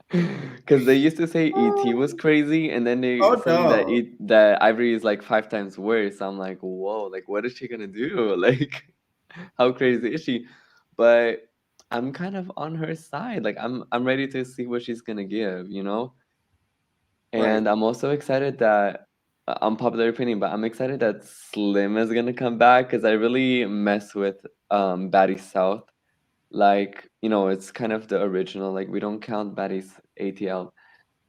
because they used to say ET was crazy, and then they
Oh
saying that
no.
that Ivory is like 5 times worse. I'm like, whoa, like what is she gonna do? Like, how crazy is she? But I'm kind of on her side. Like, I'm ready to see what she's gonna give.
Right.
And I'm also excited that unpopular opinion, but I'm excited that Slim is gonna come back because I really mess with Batty South. Like, it's kind of the original. Like, we don't count Baddies ATL.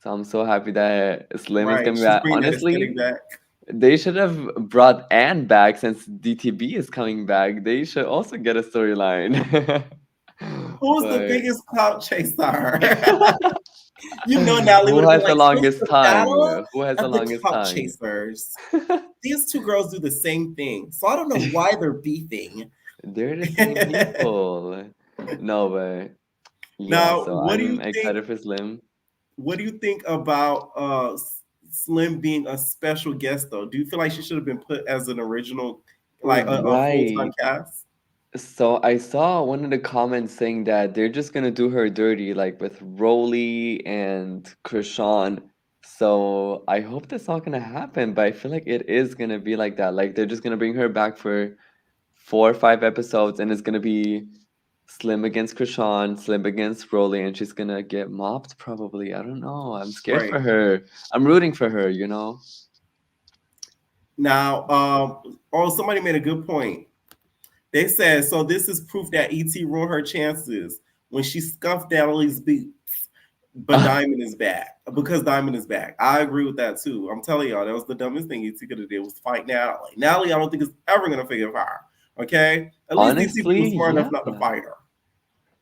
So I'm so happy that Slim is
Right.
coming
She's
back.
bringing that aesthetic
Honestly,
back.
they should have brought Anne back since DTB is coming back. They should also get a storyline.
Who's the
But
biggest clout chaser? Natalie would
who
have been
has the
like,
longest
"Who's the battle
tongue? Who has the
of the
longest
clout
tongue?
chasers?" These two girls do the same thing, so I don't know why they're beefing.
They're the same people. No, but yeah,
Now,
so
what do you
I'm
think?
excited for Slim.
What do you think about Slim being a special guest, though? Do you feel like she should have been put as an original, like a full time
Right.
cast?
So I saw one of the comments saying that they're just gonna do her dirty, like with Rolly and Chrisean. So I hope that's not gonna happen, but I feel like it is gonna be like that. Like they're just gonna bring her back for 4 or 5 episodes, and it's gonna be Slim against Chrisean, Slim against Rolly, and she's gonna get mopped probably. I don't know. I'm scared
Right.
for her. I'm rooting for her.
Now, somebody made a good point. They said, so this is proof that ET ruined her chances when she scuffed Natalie's boots, but Diamond is back. Because Diamond is back. I agree with that too. I'm telling y'all, that was the dumbest thing ET could have did was fight Natalie. Natalie, I don't think is ever going to figure fire. Okay? At least DTV was
Honestly,
smart enough
yeah.
not to fight her.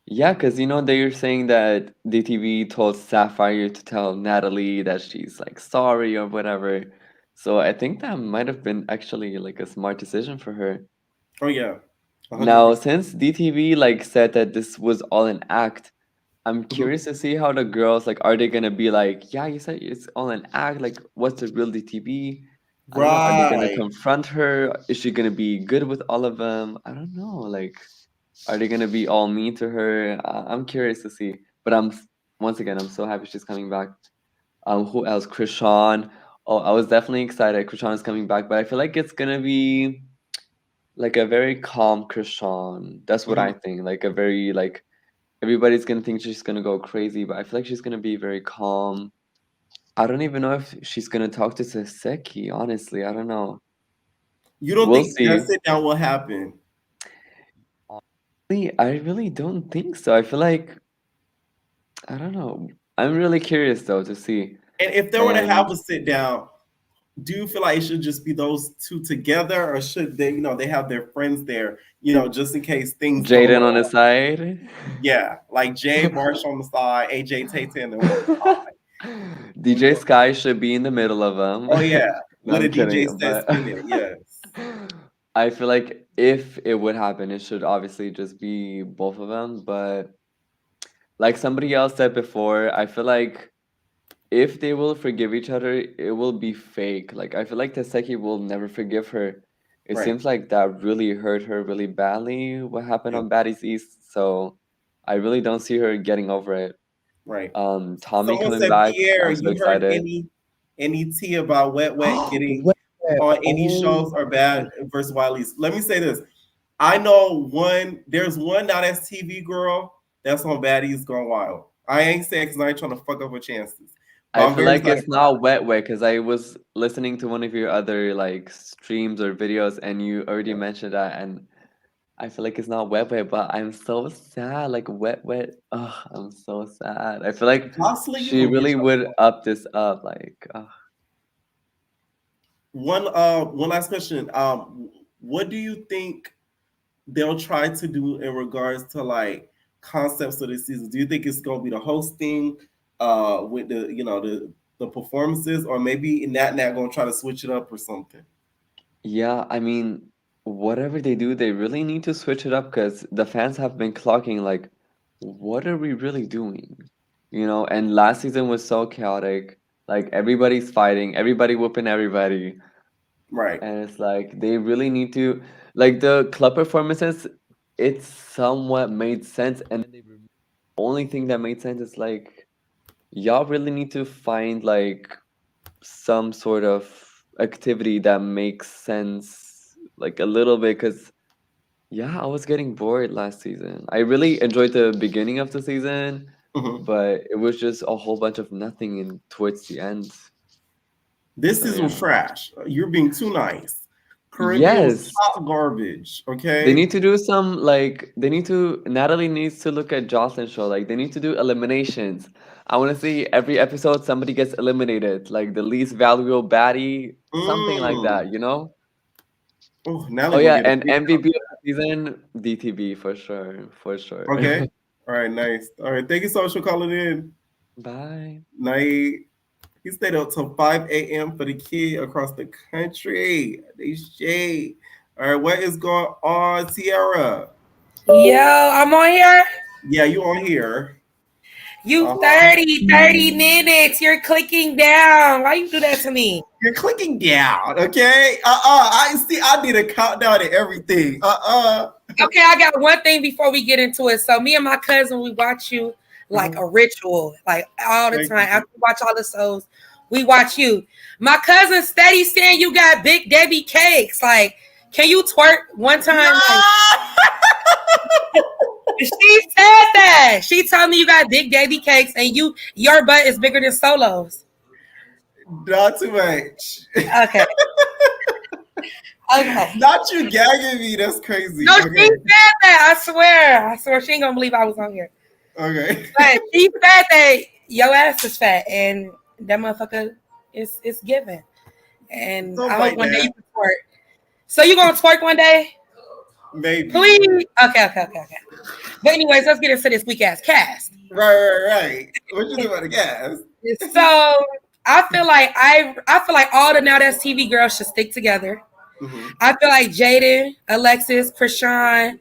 Yeah, because they're saying that DTV told Sapphire to tell Natalie that she's like sorry or whatever. So I think that might have been actually like a smart decision for her.
Oh yeah. 100%.
Now, since DTV like said that this was all an act, I'm curious to see how the girls like are they gonna be like, yeah, you said it's all an act, like what's the real DTV? I don't know. Are they gonna
Right.
confront her? Is she gonna be good with all of them? I don't know. Like, are they gonna be all mean to her? I'm curious to see. But once again, I'm so happy she's coming back. Who else? Chrisean. Oh, I was definitely excited. Chrisean is coming back, but I feel like it's gonna be like a very calm Chrisean. That's what I think. Like a very like everybody's gonna think she's gonna go crazy, but I feel like she's gonna be very calm. I don't even know if she's gonna talk to Tesehki. Honestly, I don't know.
You don't
We'll
think that
see.
sit down will happen?
I really don't think so. I feel like I don't know. I'm really curious though to see.
And if they were to have a sit down, do you feel like it should just be those two together, or should they, they have their friends there, just in case things go
Jaden
wrong?
on the side.
Yeah, like Jay Marsh on the side, AJ Tate on the side.
DJ Sky should be in the middle of them.
Oh yeah,
No,
with a
I'm kidding,
DJ set
but
spinning. Yes.
I feel like if it would happen, it should obviously just be both of them. But like somebody else said before, I feel like if they will forgive each other, it will be fake. Like I feel like Tesehki will never forgive her. It
Right.
seems like that really hurt her really badly. What happened on Baddies East? So I really don't see her getting over it.
Right.
Tommy
Someone
coming
said,
back.
Pierre,
I'm so
you heard
excited.
any tea about Wet getting
Wet.
on any
Oh
shows or Bad versus Wiley's? Let me say this. I know there's one now that's TV girl that's on Baddies Gone Wild. I ain't saying because I ain't trying to fuck up her chances. But
I
I'm
feel
very
like
excited
it's
for her.
not Wet because I was listening to one of your other like streams or videos and you already mentioned that and I feel like it's not Wet, but I'm so sad. Like Wet. Ugh, I'm so sad. I feel like
Jocelyn, you
she
gonna get
really
your
would up this up. Like,
one last question. What do you think they'll try to do in regards to like concepts of this season? Do you think it's gonna be the hosting, with the performances, or maybe Nat gonna try to switch it up or something?
yeah, I mean, whatever they do, they really need to switch it up because the fans have been clocking like, what are we really doing? And last season was so chaotic. Like everybody's fighting, everybody whooping everybody.
Right.
And it's like they really need to like the club performances, it somewhat made sense. And then the only thing that made sense is like y'all really need to find like some sort of activity that makes sense like a little bit because yeah, I was getting bored last season. I really enjoyed the beginning of the season, but it was just a whole bunch of nothing towards the end.
This
So,
season was
yeah.
trash. You're being too nice. Caribbean was hot garbage. Okay.
They need to do some Natalie needs to look at Jocelyn's show. Like they need to do eliminations. I want to see every episode somebody gets eliminated, like the least valuable baddie, something like that, you know?
Oh
yeah, and MVP of the season, DTV for sure.
Okay. All right, nice. All right, thank you so much for calling in.
Bye.
Night. He stayed up till 5 a.m. for the kid across the country. They shade. All right, what is going on, Sierra?
Yo, I'm on here.
Yeah, you on here.
You 30 minutes. You're clicking down. Why you do that to me?
You're clicking down, okay? I did a countdown to everything.
Okay, I got one thing before we get into it. So me and my cousin, we watch you like a ritual, like all the time. After we watch all the shows, we watch you. My cousin steady saying you got Big Debbie cakes. Like, can you twerk one time? She said that. She told me you got Big Debbie cakes and your butt is bigger than Solo's.
Not too much.
Okay. Okay.
Not you gagging me. That's crazy.
No, okay. She said that. I swear. She ain't gonna believe I was on here.
Okay.
But she said that your ass is fat and that motherfucker is given. And I hope one day you can twerk. So you gonna twerk one day?
Maybe.
Please. Okay. But anyways, let's get into this weak ass cast.
Right. What you do about the cast?
So I feel like all the Now That's TV girls should stick together. Mm-hmm. I feel like Jaden, Alexis, Chrisean,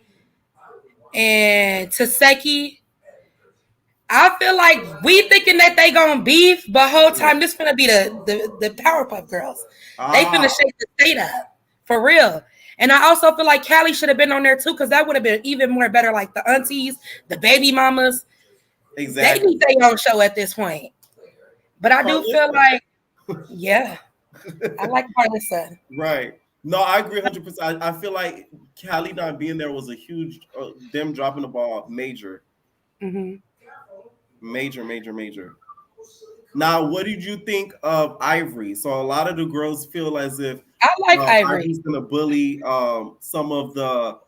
and Tesehki. I feel like we thinking that they gonna beef, but whole time this finna be the Powerpuff Girls. They finna shake the state up for real. And I also feel like Callie should have been on there too, because that would have been even more better. Like the aunties, the baby mamas, exactly. They need their own show at this point. But I do feel like, yeah, I like Carlissa.
Right. No, I agree 100%. I feel like Callie not being there was a huge, them dropping the ball, major.
Mm-hmm.
Major. Now, what did you think of Ivory? So a lot of the girls feel as if
I like Ivory.
Ivory's gonna bully some of the,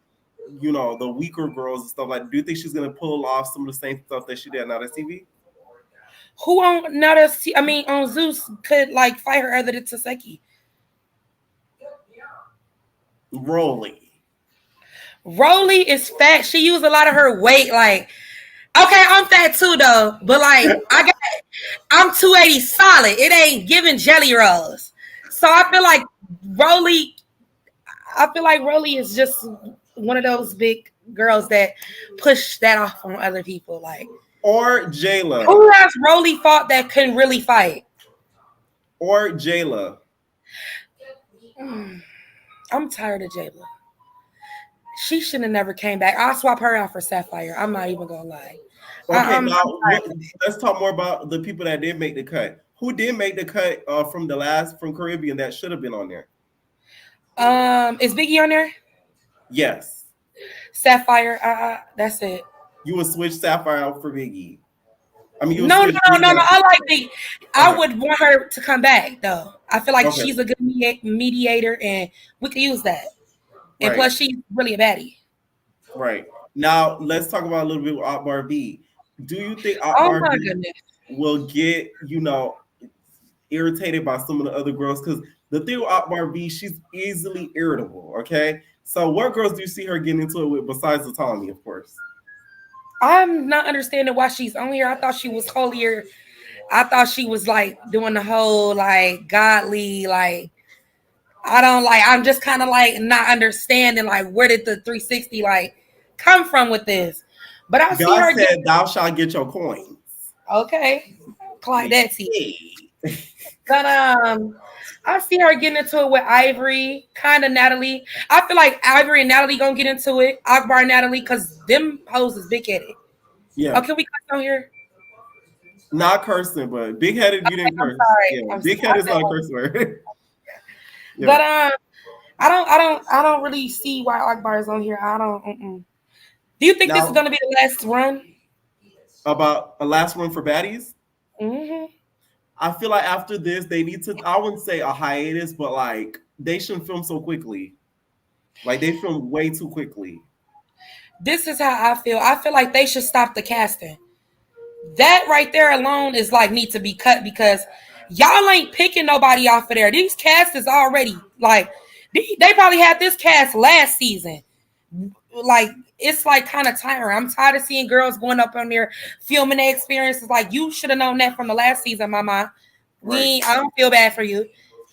the weaker girls and stuff like that. Do you think she's gonna pull off some of the same stuff that she did on Now That's TV?
Who on Now That's on Zeus could like fight her other than Tesehki?
Rolly is fat. She used a lot of her weight. Like, okay, I'm fat too though, but like I'm 280 solid. It ain't giving jelly rolls. So I feel like Rolly is just one of those big girls that push that off on other people. Like, or Jayla.
Who has Rolly fought that couldn't really fight?
Or Jayla.
I'm tired of Jayla. She should have never came back. I'll swap her out for Sapphire. I'm not even gonna lie.
Okay, now let's talk more about the people that did make the cut. Who did make the cut from Caribbean that should have been on there?
Is Biggie on there?
Yes.
Sapphire. That's it.
You would switch Sapphire out for Biggie. I mean,
no. I like Biggie. I would want her to come back though. I feel like she's a good mediator, and we could use that. And plus, she's really a baddie.
Right. Now, let's talk about a little bit with Akbar B. Do you think Akbar B will get, irritated by some of the other girls? Because the thing with Akbar B, she's easily irritable, okay? So what girls do you see her getting into it with besides the Tommy, of course?
I'm not understanding why she's on here. I thought she was holier. I thought she was, like, doing the whole, like, godly, like, I'm just kind of like not understanding like where did the 360 like come from with this. But I see her
said thou shalt get your coins.
Okay. Clyde Etsy. But I see her getting into it with Ivory, kind of Natalie. I feel like Ivory and Natalie gonna get into it. Akbar and Natalie, because them hoes is big-headed. Yeah. Oh, can we curse on here?
Not cursing, but big-headed, you didn't curse. Sorry. Yeah. Big-headed is not a curse word.
Yeah. But I don't really see why Akbar is on here. I don't. Do you think this is going to be the last run?
About a last run for Baddies?
Mm-hmm.
I feel like after this, they need to. I wouldn't say a hiatus, but like they shouldn't film so quickly. Like they film way too quickly.
This is how I feel. I feel like they should stop the casting. That right there alone is like need to be cut because y'all ain't picking nobody off of there. These casts is already like they probably had this cast last season. Like it's like kind of tiring. I'm tired of seeing girls going up on there filming their experiences. Like you should have known that from the last season, Mama. I don't feel bad for you.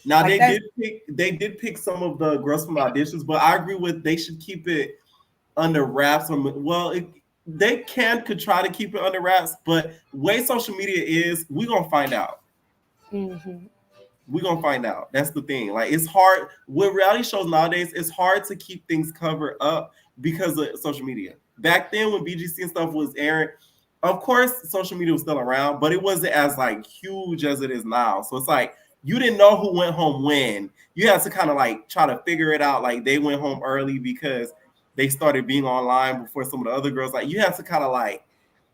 Now
like
they did pick some of the girls from the auditions, but I agree with they should keep it under wraps. They could try to keep it under wraps, but way social media is, we're gonna find out.
Mm-hmm.
We're gonna find out. That's the thing. Like it's hard with reality shows nowadays. It's hard to keep things covered up because of social media. Back then, when BGC and stuff was airing, of course, social media was still around, but it wasn't as like huge as it is now. So it's like you didn't know who went home when. You had to kind of like try to figure it out. Like they went home early because they started being online before some of the other girls. Like you have to kind of like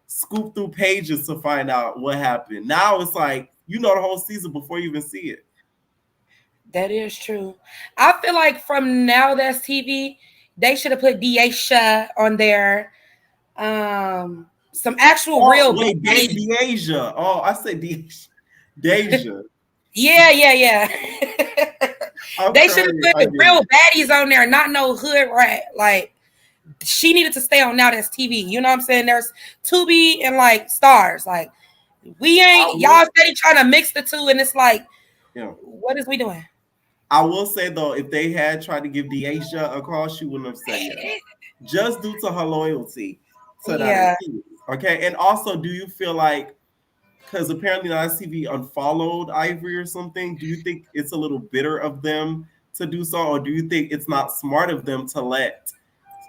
scoop through pages to find out what happened. Now it's like you know the whole season before you even see it.
That is true. I feel like from Now That's TV, they should have put Deasia on there. Some actual real.
Wait, Deasia. Oh, I said Deasia. Deja.
Yeah. They should have put real baddies on there, not no hood rat. Like she needed to stay on Now That's TV. You know what I'm saying? There's Tubi and like Stars. Like we ain't y'all steady trying to mix the two, and it's like, what is we doing?
I will say though, if they had tried to give Deasia a call, she wouldn't have said yes. Just due to her loyalty to that. Okay. And also, do you feel like, because apparently Now That's TV unfollowed Ivory or something, do you think it's a little bitter of them to do so? Or do you think it's not smart of them to let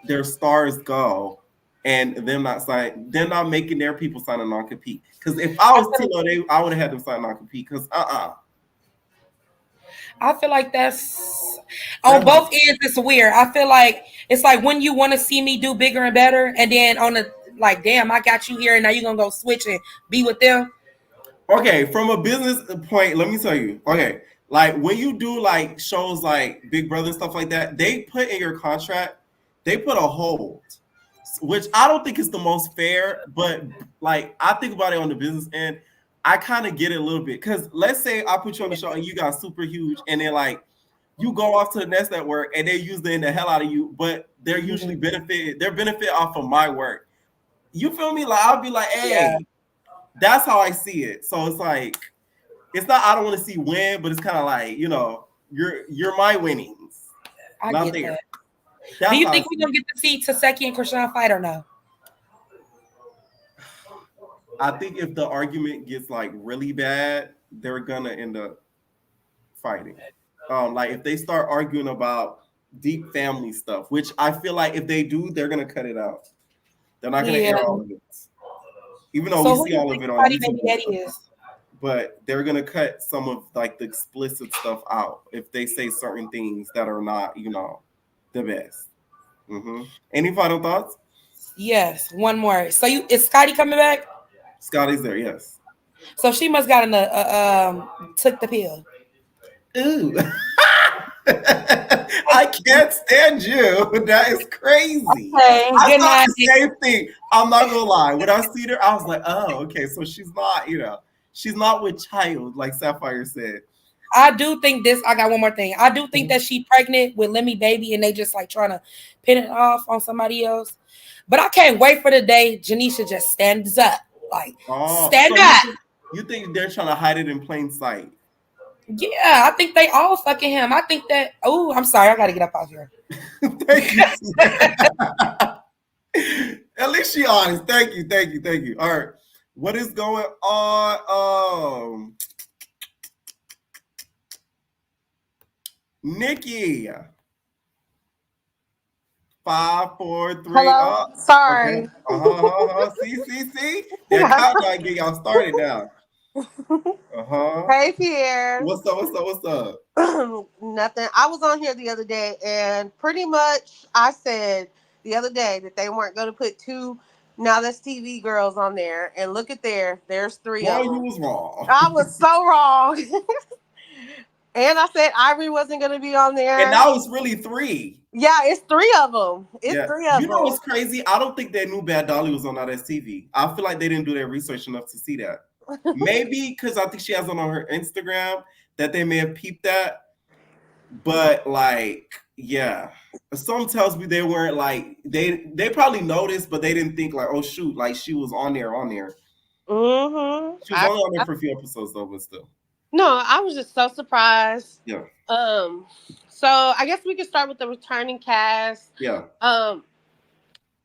their stars go and them not sign? They're not making their people sign a non-compete. Because if I was Tilo, I would have had them sign a non-compete. Because
I feel like that's on both ends. It's weird. I feel like it's like when you want to see me do bigger and better, and then on the like, damn, I got you here, and now you're gonna go switch and be with them.
Okay, from a business point, let me tell you. Okay, like when you do like shows like Big Brother and stuff like that, they put in your contract, they put a hold, which I don't think is the most fair. But like I think about it on the business end. I kind of get it a little bit because let's say I put you on the show and you got super huge, and then like you go off to the next network and they're using the hell out of you, but they're usually benefit off of my work. You feel me? Like I'll be like, hey, that's how I see it. So it's like it's not I don't want to see win, but it's kind of like you're my winnings.
I get there. That. Do you think we're gonna get to see Tesehki and Chrisean fight or no?
I think if the argument gets like really bad, they're gonna end up fighting. Like if they start arguing about deep family stuff, which I feel like if they do, they're gonna cut it out. They're not gonna air all of it, even though we see all of it on YouTube. But they're gonna cut some of like the explicit stuff out if they say certain things that are not, the best. Any final thoughts?
Yes, one more. So is Scotty coming back?
Scotty's there, yes.
So she must got took the pill.
Ooh. I can't stand you. That is crazy.
Okay,
I thought the same thing. I'm not gonna lie. When I see her, I was like, oh, okay. So she's not, she's not with child, like Sapphire said.
I do think I got one more thing. I do think that she's pregnant with Lemmy Baby and they just like trying to pin it off on somebody else. But I can't wait for the day Janisha just stands up. Like, stand up.
You think they're trying to hide it in plain sight?
Yeah, I think they all fucking him. I think that. Oh, I'm sorry. I got to get up out here.
Thank you. At least she honest. Thank you. All right. What is going on? Nikki. 5, 4, 3.
Hello? Sorry.
Okay. See. That countdown get y'all started now.
Hey, Pierre.
What's up?
Nothing. I was on here the other day, and pretty much I said the other day that they weren't going to put 2 Now That's TV girls on there. And look at there's 3 of them.
You was wrong.
I was so wrong. And I said Ivory wasn't going to be on there.
And now it's really 3.
Yeah, it's 3 of them. It's 3 of them.
You know what's crazy? I don't think they knew Bad Dolly was on Now That's TV. I feel like they didn't do their research enough to see that. Maybe because I think she has it on her Instagram that they may have peeped that. But like, yeah. Some tells me they weren't like, they probably noticed, but they didn't think like, oh shoot, like she was on there.
Mm-hmm.
She was only on there for a few episodes though, but still.
No, I was just so surprised.
Yeah.
So I guess we could start with the returning cast.
Yeah.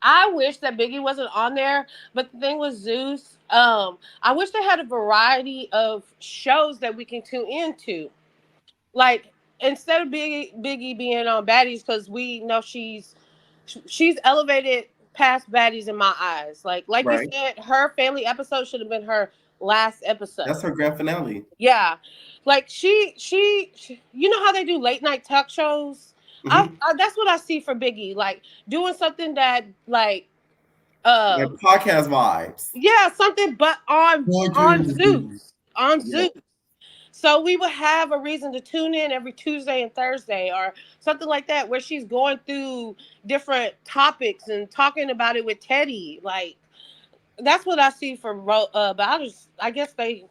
I wish that Biggie wasn't on there, but the thing with Zeus, I wish they had a variety of shows that we can tune into. Like instead of Biggie being on Baddies, because we know she's elevated past Baddies in my eyes. Like right. You said, her family episode should have been her last episode.
That's her grand finale.
Yeah, like she you know how they do late night talk shows. Mm-hmm. That's what I see for Biggie, like doing something that like
podcast vibes.
Yeah, something but on Zeus. Zeus. So we would have a reason to tune in every Tuesday and Thursday or something like that, where she's going through different topics and talking about it with Teddy. Like that's what I see for but I guess they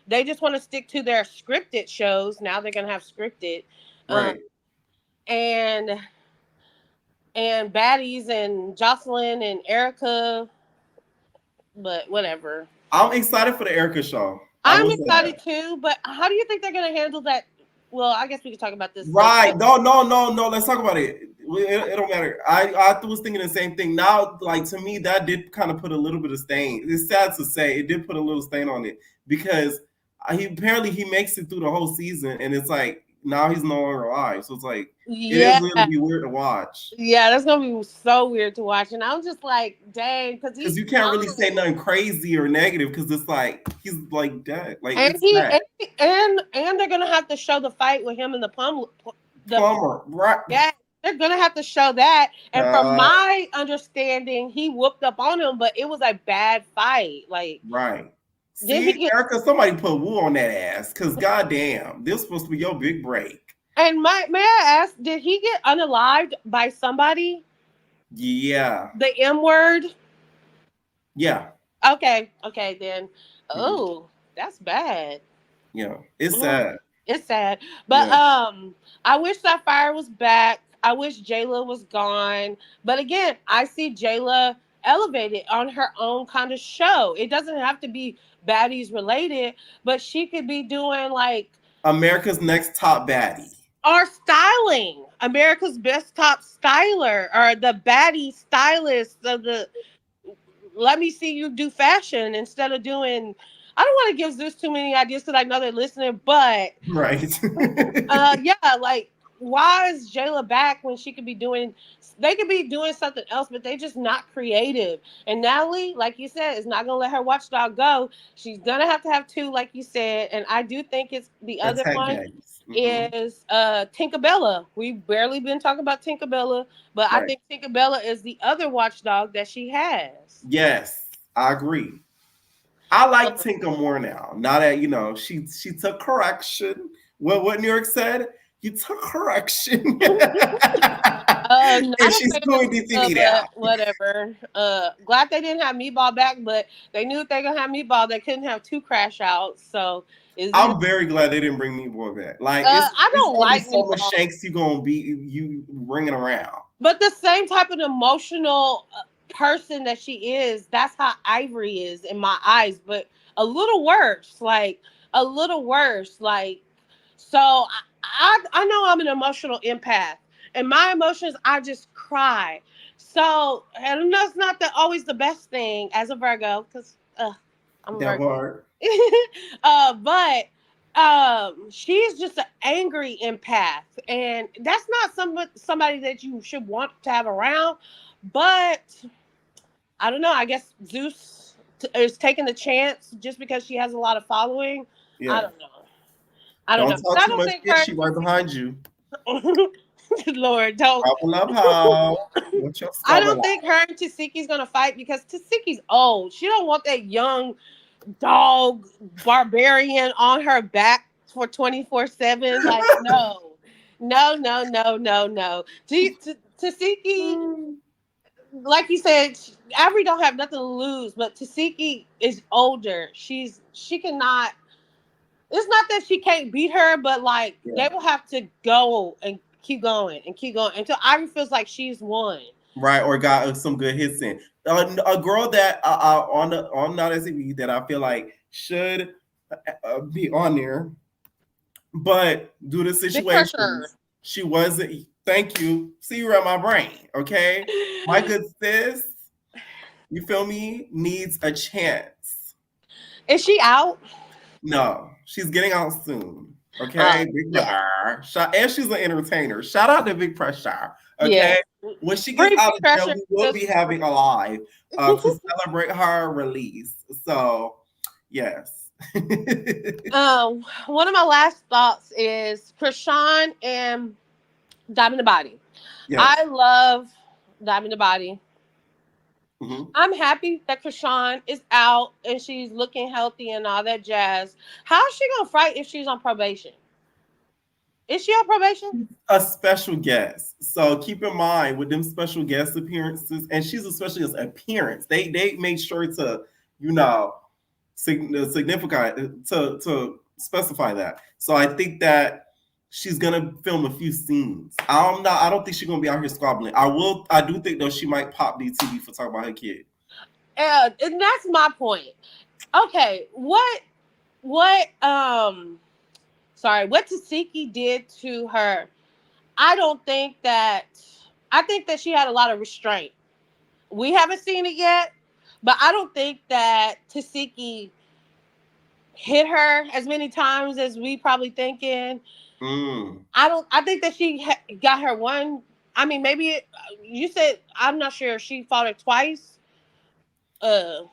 just want to stick to their scripted shows. Now they're gonna have scripted,
right?
And Baddies and Jocelyn and Erica, but whatever.
I'm excited for the Erica show.
I'm excited too, but how do you think they're gonna handle that? Well, I guess we can talk about this.
Right? No. Let's talk about it. It don't matter. I was thinking the same thing. Now, like to me, that did kind of put a little bit of stain. It's sad to say, it did put a little stain on it because he makes it through the whole season, and it's like now he's no longer alive. So it's like it is going to be weird to watch.
Yeah, that's gonna be so weird to watch, and I'm just like, dang, because
you can't really say nothing crazy or negative because it's like he's like dead. Like
and they're gonna have to show the fight with him and the plumber,
right?
Yeah. They're gonna have to show that, and from my understanding, he whooped up on him, but it was a bad fight. Like,
right? See, Erica, somebody put woo on that ass, because goddamn, this was supposed to be your big break.
And may I ask, did he get unalived by somebody?
Yeah.
The M word.
Yeah.
Okay, then. Oh, that's bad.
Yeah, it's sad.
It's sad, but I wish Sapphire was back. I wish Jayla was gone. But again, I see Jayla elevated on her own kind of show. It doesn't have to be Baddies related, but she could be doing like
America's Next Top Baddie.
Or styling. America's Best Top Styler. Or the Baddie stylist of the let me see you do fashion instead of doing. I don't want to give Zeus too many ideas because I know they're listening, but
right.
Yeah, like why is Jayla back when she could be doing? They could be doing something else, but they're just not creative. And Natalie, like you said, is not gonna let her watchdog go. She's gonna have 2, like you said. And I do think it's the other one is Tinka. We've barely been talking about Tinka, but I think Tinka is the other watchdog that she has.
Yes, I agree. I like Tinka more now. Now that she took correction. What New York said. You took correction. And she's doing DTV now.
Whatever. Glad they didn't have Meatball back, but they knew if they gonna have Meatball, they couldn't have 2 crash outs. So
I'm very glad they didn't bring Meatball back. Like
I don't like
so much Shanks you gonna be you ringing around.
But the same type of emotional person that she is, that's how Ivory is in my eyes, but a little worse. So I know I'm an emotional empath, and my emotions, I just cry. So, and that's not always the best thing as a Virgo, because I'm a Virgo. But she's just an angry empath, and that's not somebody that you should want to have around. But I don't know. I guess Zeus is taking the chance just because she has a lot of following. Yeah. I don't know.
Don't talk too much shit. She right behind you.
Lord, don't. I don't think her and Tesehki's gonna fight because Tesehki's old. She don't want that young dog barbarian on her back for 24/7. Like, no. Tesehki, like you said, Avery don't have nothing to lose, but Tesehki is older. She cannot. It's not that she can't beat her, but like they will have to go and keep going until Ivory feels like she's won.
Right, or got some good hits in. A girl that on Not SCB that I feel like should be on there, but due to situations, she wasn't. Thank you. See, you around my brain, okay? My good sis, you feel me? Needs a chance.
Is she out?
No, she's getting out soon. Okay, Big Pressure. And she's an entertainer. Shout out to Big Pressure. Okay, when she gets out of jail, we will be having a live to celebrate her release. So, yes.
One of my last thoughts is Chrisean and Diamond the Body. Yes. I love Diamond the Body. Mm-hmm. I'm happy that Chrisean is out and she's looking healthy and all that jazz. How is she gonna fight if she's on probation? Is she on probation?
A special guest. So keep in mind with them special guest appearances, and she's a special appearance. They made sure to, significant to specify that. So I think that she's gonna film a few scenes. I don't think she's gonna be out here squabbling. I do think though she might pop DTV for talking about her kid.
And that's my point. Okay, what Tesehki did to her, I think that she had a lot of restraint. We haven't seen it yet, but I don't think that Tesehki hit her as many times as we probably thinking. I think that she got her one. I mean, you said, I'm not sure if she fought her twice.
I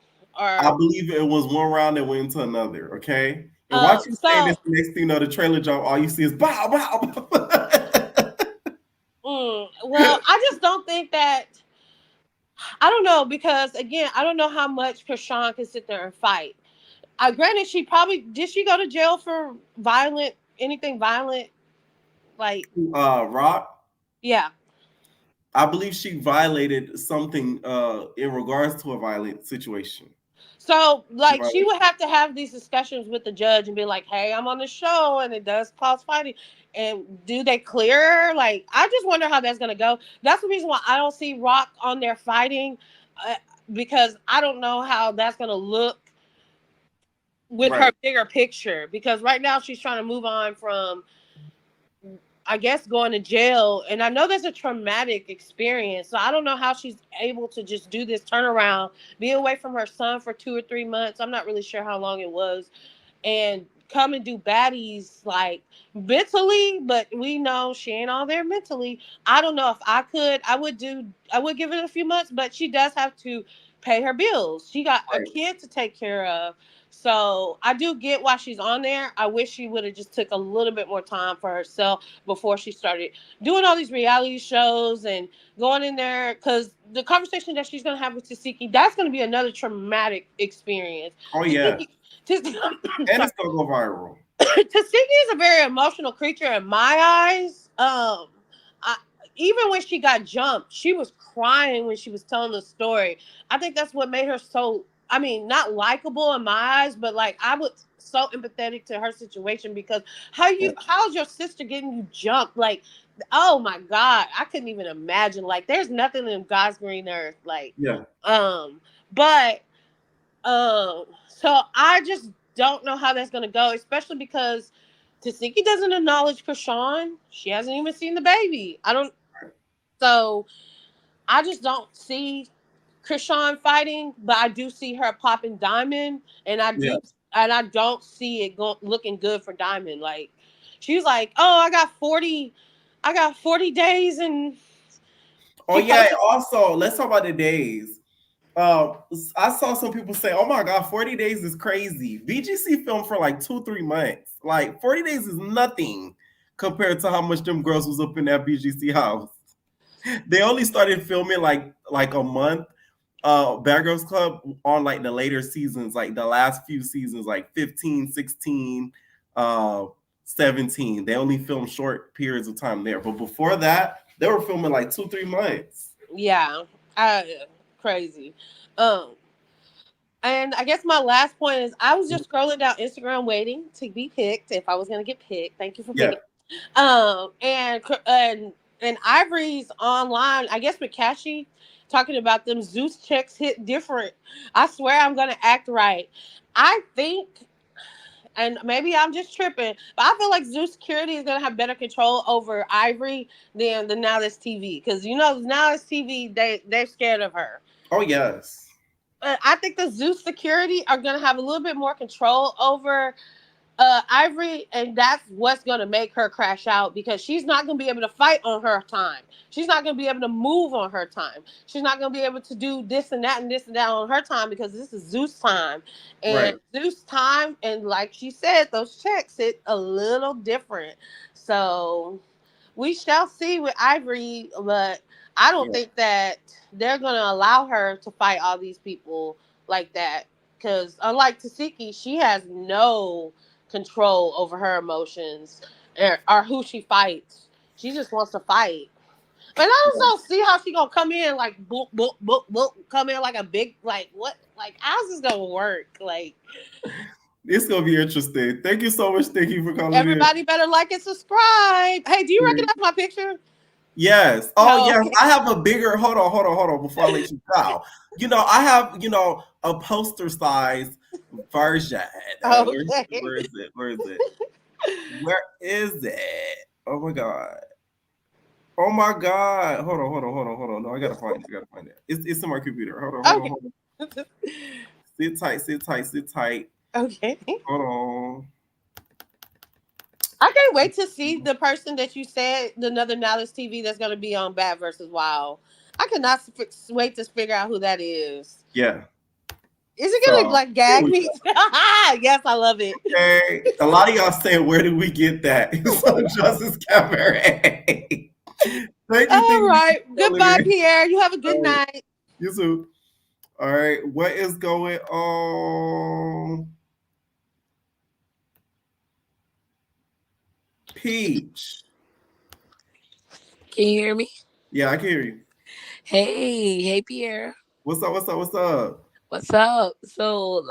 believe it was one round that went into another. Okay. And watch you say this, the next thing the trailer jump, all you see is bow, bow, bow.
Well, I just don't think that. I don't know, because again, I don't know how much Chrisean can sit there and fight. Granted, did she go to jail for anything violent? Like
Rock?
Yeah.
I believe she violated something in regards to a violent situation.
So, like, she would have to have these discussions with the judge and be like, hey, I'm on the show and it does cause fighting. And do they clear her? Like, I just wonder how that's going to go. That's the reason why I don't see Rock on there fighting, because I don't know how that's going to look with her bigger picture. Because right now she's trying to move on from, I guess, going to jail. And I know that's a traumatic experience. So I don't know how she's able to just do this turnaround, be away from her son for 2 or 3 months. I'm not really sure how long it was. And come and do Baddies, like, mentally, but we know she ain't all there mentally. I don't know if I could. I would give it a few months, but she does have to pay her bills. She got a kid to take care of. So I do get why she's on there. I wish she would have just took a little bit more time for herself before she started doing all these reality shows and going in there, because the conversation that she's going to have with Tesehki, that's going to be another traumatic experience.
Oh, yeah. And it's going to go viral.
Tesehki is a very emotional creature in my eyes. Even when she got jumped, she was crying when she was telling the story. I think that's what made her so, not likable in my eyes, but like I was so empathetic to her situation, because how's your sister getting you jumped? Like, oh my God, I couldn't even imagine. Like, there's nothing in God's green earth. Like, so I just don't know how that's gonna go, especially because Tesehki doesn't acknowledge Chrisean. She hasn't even seen the baby. So I just don't see Chrisean fighting, but I do see her popping Diamond, and I don't see it looking good for Diamond. Like, she's like, oh, I got 40 days, and
also let's talk about the days. I saw some people say, oh my God, 40 days is crazy. BGC filmed for like 2-3 months. Like, 40 days is nothing compared to how much them girls was up in that BGC house. They only started filming like a month. Bad Girls Club on like the later seasons, like the last few seasons, like 15, 16, 17. They only filmed short periods of time there. But before that, they were filming like 2-3 months.
Yeah. Crazy. And I guess my last point is I was just scrolling down Instagram waiting to be picked if I was gonna get picked. Thank you for picking. And Ivory's online, I guess with Cashy talking about them Zeus checks hit different. I swear I'm gonna act right. I think, and maybe I'm just tripping, but I feel like Zeus Security is gonna have better control over Ivory than the Now That's TV. Because Now That's TV, they're scared of her.
Oh yes.
I think the Zeus Security are gonna have a little bit more control over Ivory, and that's what's going to make her crash out because she's not going to be able to fight on her time. She's not going to be able to move on her time. She's not going to be able to do this and that and this and that on her time because this is Zeus time. And Zeus time, and like she said, those checks hit a little different. So we shall see with Ivory, but I don't think that they're going to allow her to fight all these people like that because unlike Tesehki, she has no control over her emotions or who she fights. She just wants to fight. But I just don't see how she gonna come in like boop, boop, boop, boop, come in like a big like what? Like how's this gonna work? Like
it's gonna be interesting. Thank you so much. Thank you for calling.
Everybody better like and subscribe. Hey, do you recognize my picture?
Yes. Oh, yes. Okay. I have a bigger. Hold on. Before I let you go, I have a poster size version.
Okay.
Where is it? Where is it? Oh my god. Hold on. No, I gotta find it. It's in my computer. Hold on. Sit tight.
Okay.
Hold on.
I can't wait to see the person that you said, another Knowledge TV that's going to be on Bad vs. Wild. I cannot wait to figure out who that is.
Yeah.
Is it going to gag me? Yes, I love it.
Okay. A lot of y'all saying, where did we get that? It's on Justice Cabaret.
All right. Goodbye, Pierre. You have a good night.
You too. All right. What is going on? Peach.
Can you hear me?
Yeah, I can hear you.
Hey, Pierre.
What's up?
So,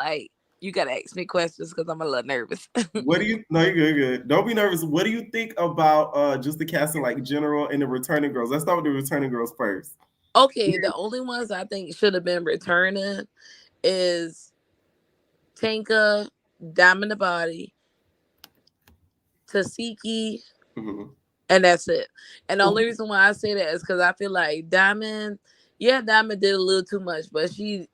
you gotta ask me questions because I'm a little nervous.
What do you? No, you're good. Don't be nervous. What do you think about just the casting, general, and the returning girls? Let's start with the returning girls first.
Okay, the only ones I think should have been returning is Tinka, Diamond the Body, Tesehki, and that's it. And the only reason why I say that is because I feel like Diamond did a little too much, but she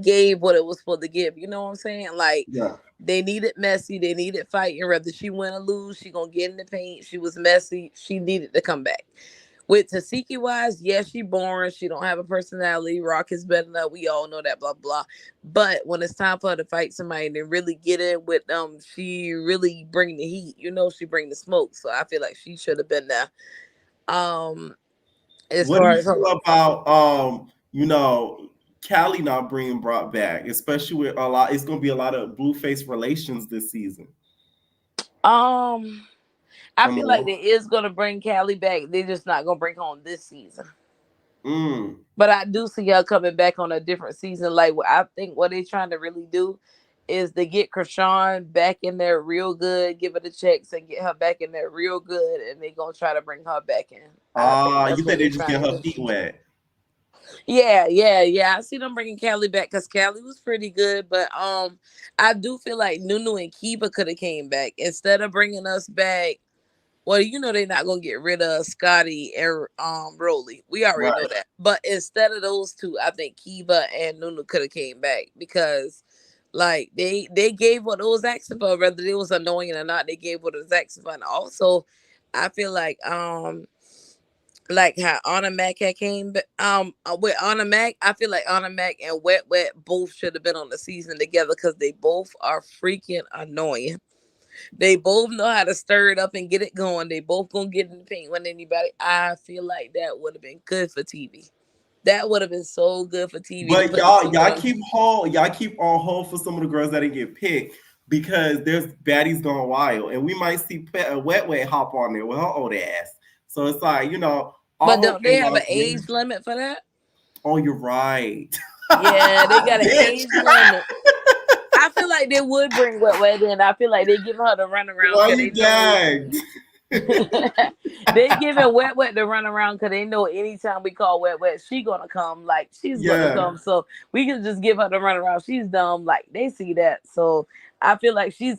gave what it was supposed to give. You know what I'm saying? They needed messy, they needed fighting. Whether she win or lose, she gonna get in the paint. She was messy. She needed to come back. With Tesehki wise, she boring. She don't have a personality. Rock is better than her. We all know that, blah, blah. But when it's time for her to fight somebody and really get in with them, she really bring the heat. She bring the smoke. So I feel like she should have been there.
What do you feel about, Callie not being brought back, especially with it's going to be a lot of blue-face relations this season?
I feel like they is gonna bring Callie back. They're just not gonna bring her on this season. But I do see her coming back on a different season. I think what they're trying to really do is to get Chrisean back in there real good, give her the checks and get her back in there real good, and they're gonna try to bring her back in.
You think they just get her feet wet?
Yeah. I see them bringing Callie back because Callie was pretty good, but I do feel like Nunu and Kiba could have came back instead of bringing us back. Well, they're not gonna get rid of Scotty and Rolly. We already know that. But instead of those two, I think Kiba and Nunu could have came back because, they gave what it was asking for, whether it was annoying or not. They gave what it was asking for, and also, I feel like how Ahna Mac had came back. With Ahna Mac, I feel like Ahna Mac and Wet both should have been on the season together because they both are freaking annoying. They both know how to stir it up and get it going. They both gonna get in the paint when anybody. I feel like that would have been good for TV. That would have been so good for TV.
But y'all keep on hold for some of the girls that didn't get picked because there's Baddies Gone Wild, and we might see Wet hop on there with her old ass. So it's like, you know,
But
all
don't they have an age limit for that?
Oh, you're right.
Yeah, they got an age limit. I feel like they would bring Wet in. I feel like they giving her the runaround.
Why you gagged?
They giving Wet the runaround because they know anytime we call Wet, she gonna come. Like she's gonna come. So we can just give her the runaround. She's dumb. Like they see that. So I feel like she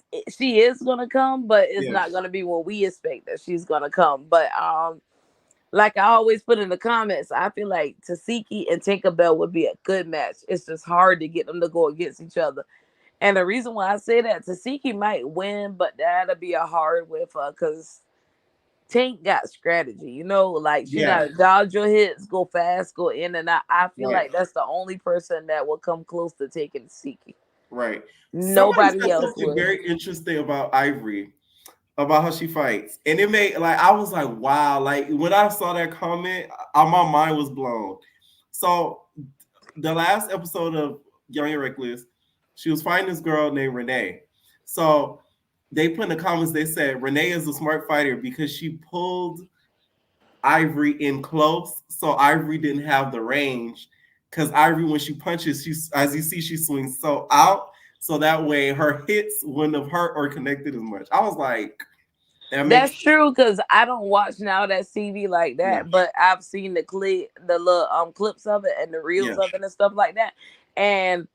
is gonna come, but it's not gonna be what we expect that she's gonna come. But like I always put in the comments, I feel like Tesehki and Tinka would be a good match. It's just hard to get them to go against each other. And the reason why I say that, Tesehki might win, but that'll be a hard win for her because Tink got strategy, you know, like she got to dodge your hits, go fast, go in and out. I feel like that's the only person that will come close to taking Tesehki.
Right.
Nobody else
something
would.
Very interesting about Ivory, about how she fights, and it made like I was like, wow, like when I saw that comment, my mind was blown. So the last episode of Young and Reckless, she was fighting this girl named Renee. So they put in the comments, they said Renee is a smart fighter because she pulled Ivory in close, so Ivory didn't have the range. Because Ivory, when she punches, as you see, she swings so out, so that way her hits wouldn't have hurt or connected as much. I was like,
that's true because I don't watch now that TV like that, but I've seen the little clips of it and the reels of it and stuff like that. And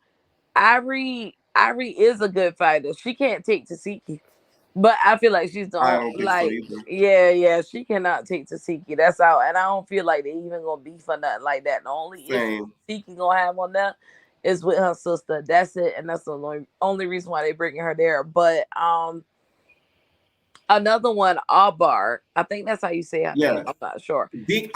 Ivory is a good fighter. She can't take Tesehki, but I feel like she's the only, like, she cannot take Tesehki. That's out, and I don't feel like they even gonna beef for nothing like that. The only issue Tesehki gonna have on that is with her sister. That's it, and that's the only reason why they bringing her there. But another one, Albar. I think that's how you say her name. I'm not sure.
Big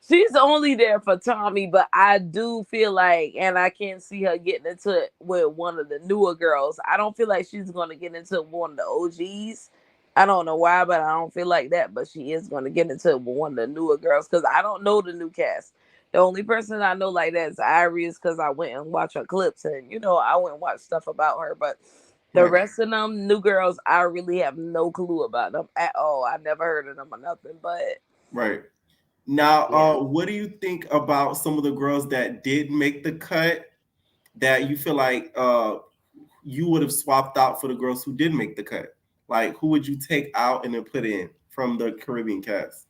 She's only there for Tommy, but I do feel like, and I can't see her getting into it with one of the newer girls. I don't feel like she's going to get into one of the OGs. I don't know why, but I don't feel like that. But she is going to get into it with one of the newer girls because I don't know the new cast. The only person I know like that is Ivory, is because I went and watched her clips, and you know I went and watched stuff about her. But the rest of them new girls, I really have no clue about them at all. I never heard of them or nothing. But
now, what do you think about some of the girls that did make the cut that you feel like you would have swapped out for the girls who did make the cut? Like, who would you take out and then put in from the Caribbean cast?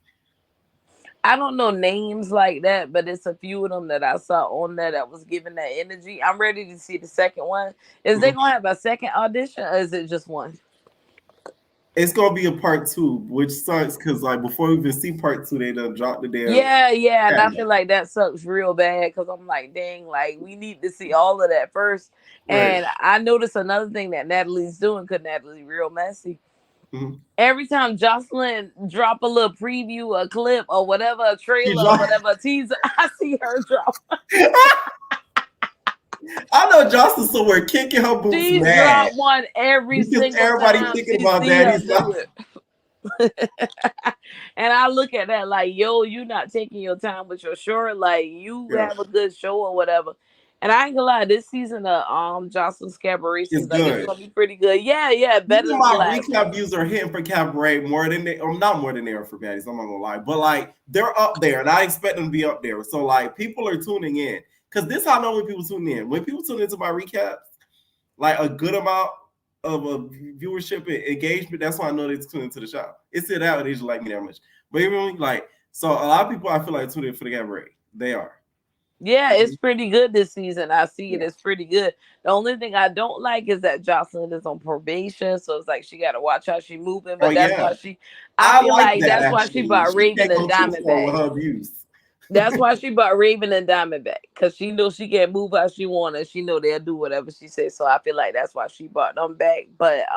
I don't know names like that, but it's a few of them that I saw on there that was giving that energy. I'm ready to see the second one. Is they gonna have a second audition, or is it just one?
It's gonna be a part 2, which sucks because like before we even see part 2, they done dropped the damn.
Yeah, and I feel like that sucks real bad because I'm like, dang, like we need to see all of that first. And I noticed another thing that Natalie's doing because Natalie's real messy. Every time Jocelyn drop a little preview, a clip, or whatever, a trailer, or whatever, a teaser, I see her drop.
I know Jocelyn somewhere kicking her boots.
She dropped one every single time.
Everybody thinking about Baddies.
And I look at that like, yo, you not taking your time with your short. Like you have a good show or whatever. And I ain't gonna lie, this season of Jocelyn's Cabaret season, like, it's gonna be pretty good. Yeah, better than
my recap views are hitting for Cabaret more than they, or not more than they are for Baddies. I'm not gonna lie, but like they're up there, and I expect them to be up there. So like people are tuning in because this is how I know when people tune in. When people tune into my recaps, like a good amount of viewership and engagement, that's why I know they tune into the show. It's it out, they just like me that much. But even like, so a lot of people I feel like tune in for the Cabaret. They are.
Yeah, it's pretty good this season. I see it. It's pretty good. The only thing I don't like is that Jocelyn is on probation, so it's like she got to watch how she moving. But that's why she. I feel like that, that's why she bought Raven and Diamondback. That's why she bought Raven and Diamondback because she knows she can move how she want, and she know they'll do whatever she says. So I feel like that's why she bought them back. But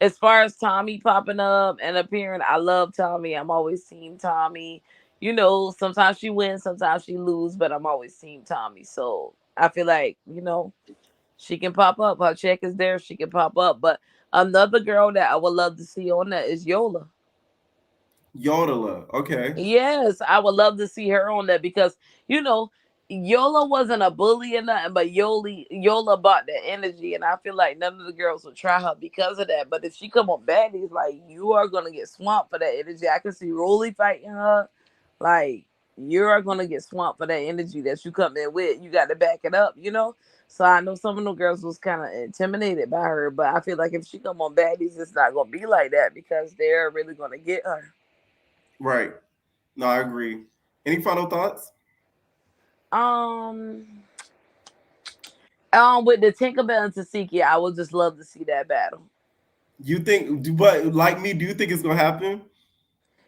as far as Tommy popping up and appearing, I love Tommy. I'm always team Tommy. You know, sometimes she wins, sometimes she lose, but I'm always team Tommy. So I feel like, you know, she can pop up. Her check is there. She can pop up. But another girl that I would love to see on that is Yola.
Yola, okay.
Yes, I would love to see her on that because, you know, Yola wasn't a bully or nothing, but Yola bought that energy, and I feel like none of the girls would try her because of that. But if she come on Baddies, like, you are gonna get swamped for that energy. I can see Rolly fighting her. Like, you are gonna get swamped for that energy that you come in with. You got to back it up, you know. So I know some of the girls was kind of intimidated by her, but I feel like if she come on Baddies, it's not gonna be like that because they're really gonna get her.
Right. No, I agree. Any final thoughts?
With the Tinkerbell and Tesehki, I would just love to see that battle.
You think, but like me, do you think it's gonna happen?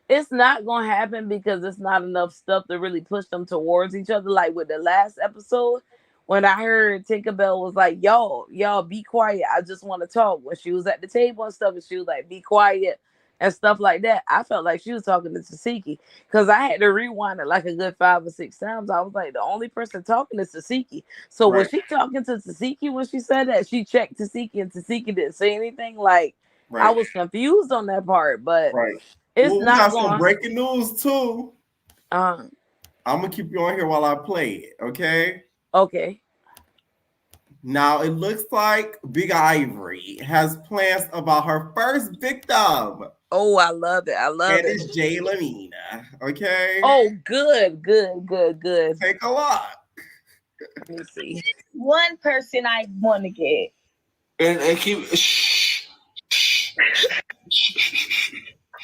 It's not gonna happen because it's not enough stuff to really push them towards each other. Like with the last episode, when I heard Tinkerbell was like, y'all be quiet. I just want to talk. When she was at the table and stuff, and she was like, be quiet and stuff like that. I felt like she was talking to Tesehki because I had to rewind it like a good 5 or 6 times. I was like, the only person talking is Tesehki. So
Right.
was she talking to Tesehki when she said that? She checked Tesehki and Tesehki didn't say anything. Like,
Right.
I was confused on that part, but
Right.
it's
We
not
got
going.
some breaking news too. I'm gonna keep you on here while I play it, okay?
Okay.
Now it looks like Big Ivory has plans about her first victim.
Oh, I love it. I love
and
it.
it's Jay Lamina, okay?
Oh, good.
Take a look.
Let me see.
One person I want to get.
And keep shh.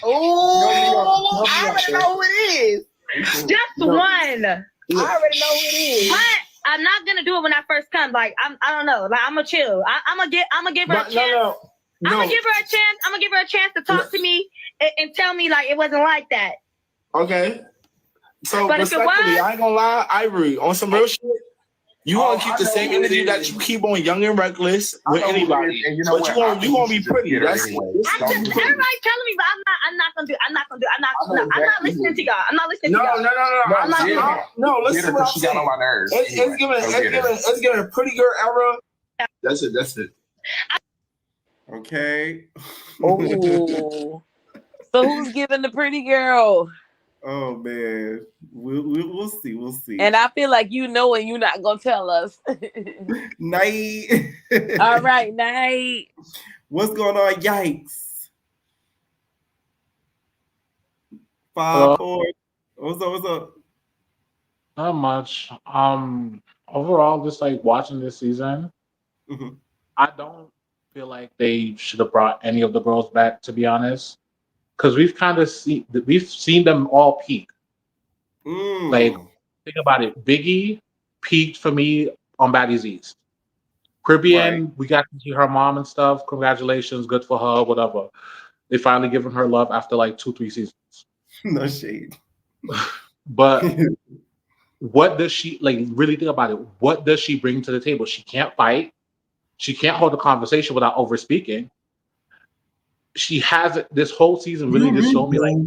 Oh, I already know who it is. Just one. I already know who it is. But I'm not gonna do it when I first come. Like I don't know. Like I'm gonna chill. I'm gonna give her a chance. I'm gonna give her a chance. I'm gonna give her a chance to talk to me and tell me like it wasn't like that.
Okay. So
but
respectfully, I ain't gonna lie, Ivory, on some real shit. You want to keep the same energy that you keep on Young and Reckless with anybody, and you know what? You gonna be pretty. That's
everybody telling me, but I'm not listening to y'all. I'm not listening to y'all.
No. Listen to what I'm saying. On my nerves. It's giving a pretty girl era. That's it.
Okay.
Oh. So who's giving the pretty girl?
Oh man, we'll see.
And I feel like you know, and you're not gonna tell us.
Night.
All right, Night.
What's going on? Yikes. 5, 4. What's up?
Not much. Overall, just like watching this season, I don't feel like they should have brought any of the girls back, to be honest. Because we've seen them all peak. Like, think about it. Biggie peaked for me on Baddies East. Caribbean, we got to see her mom and stuff. Congratulations, good for her, whatever. They finally given her love after like 2-3 seasons.
No shade.
But what does she, like, really think about it? What does she bring to the table? She can't fight. She can't hold a conversation without over speaking. She has this whole season really just showed me like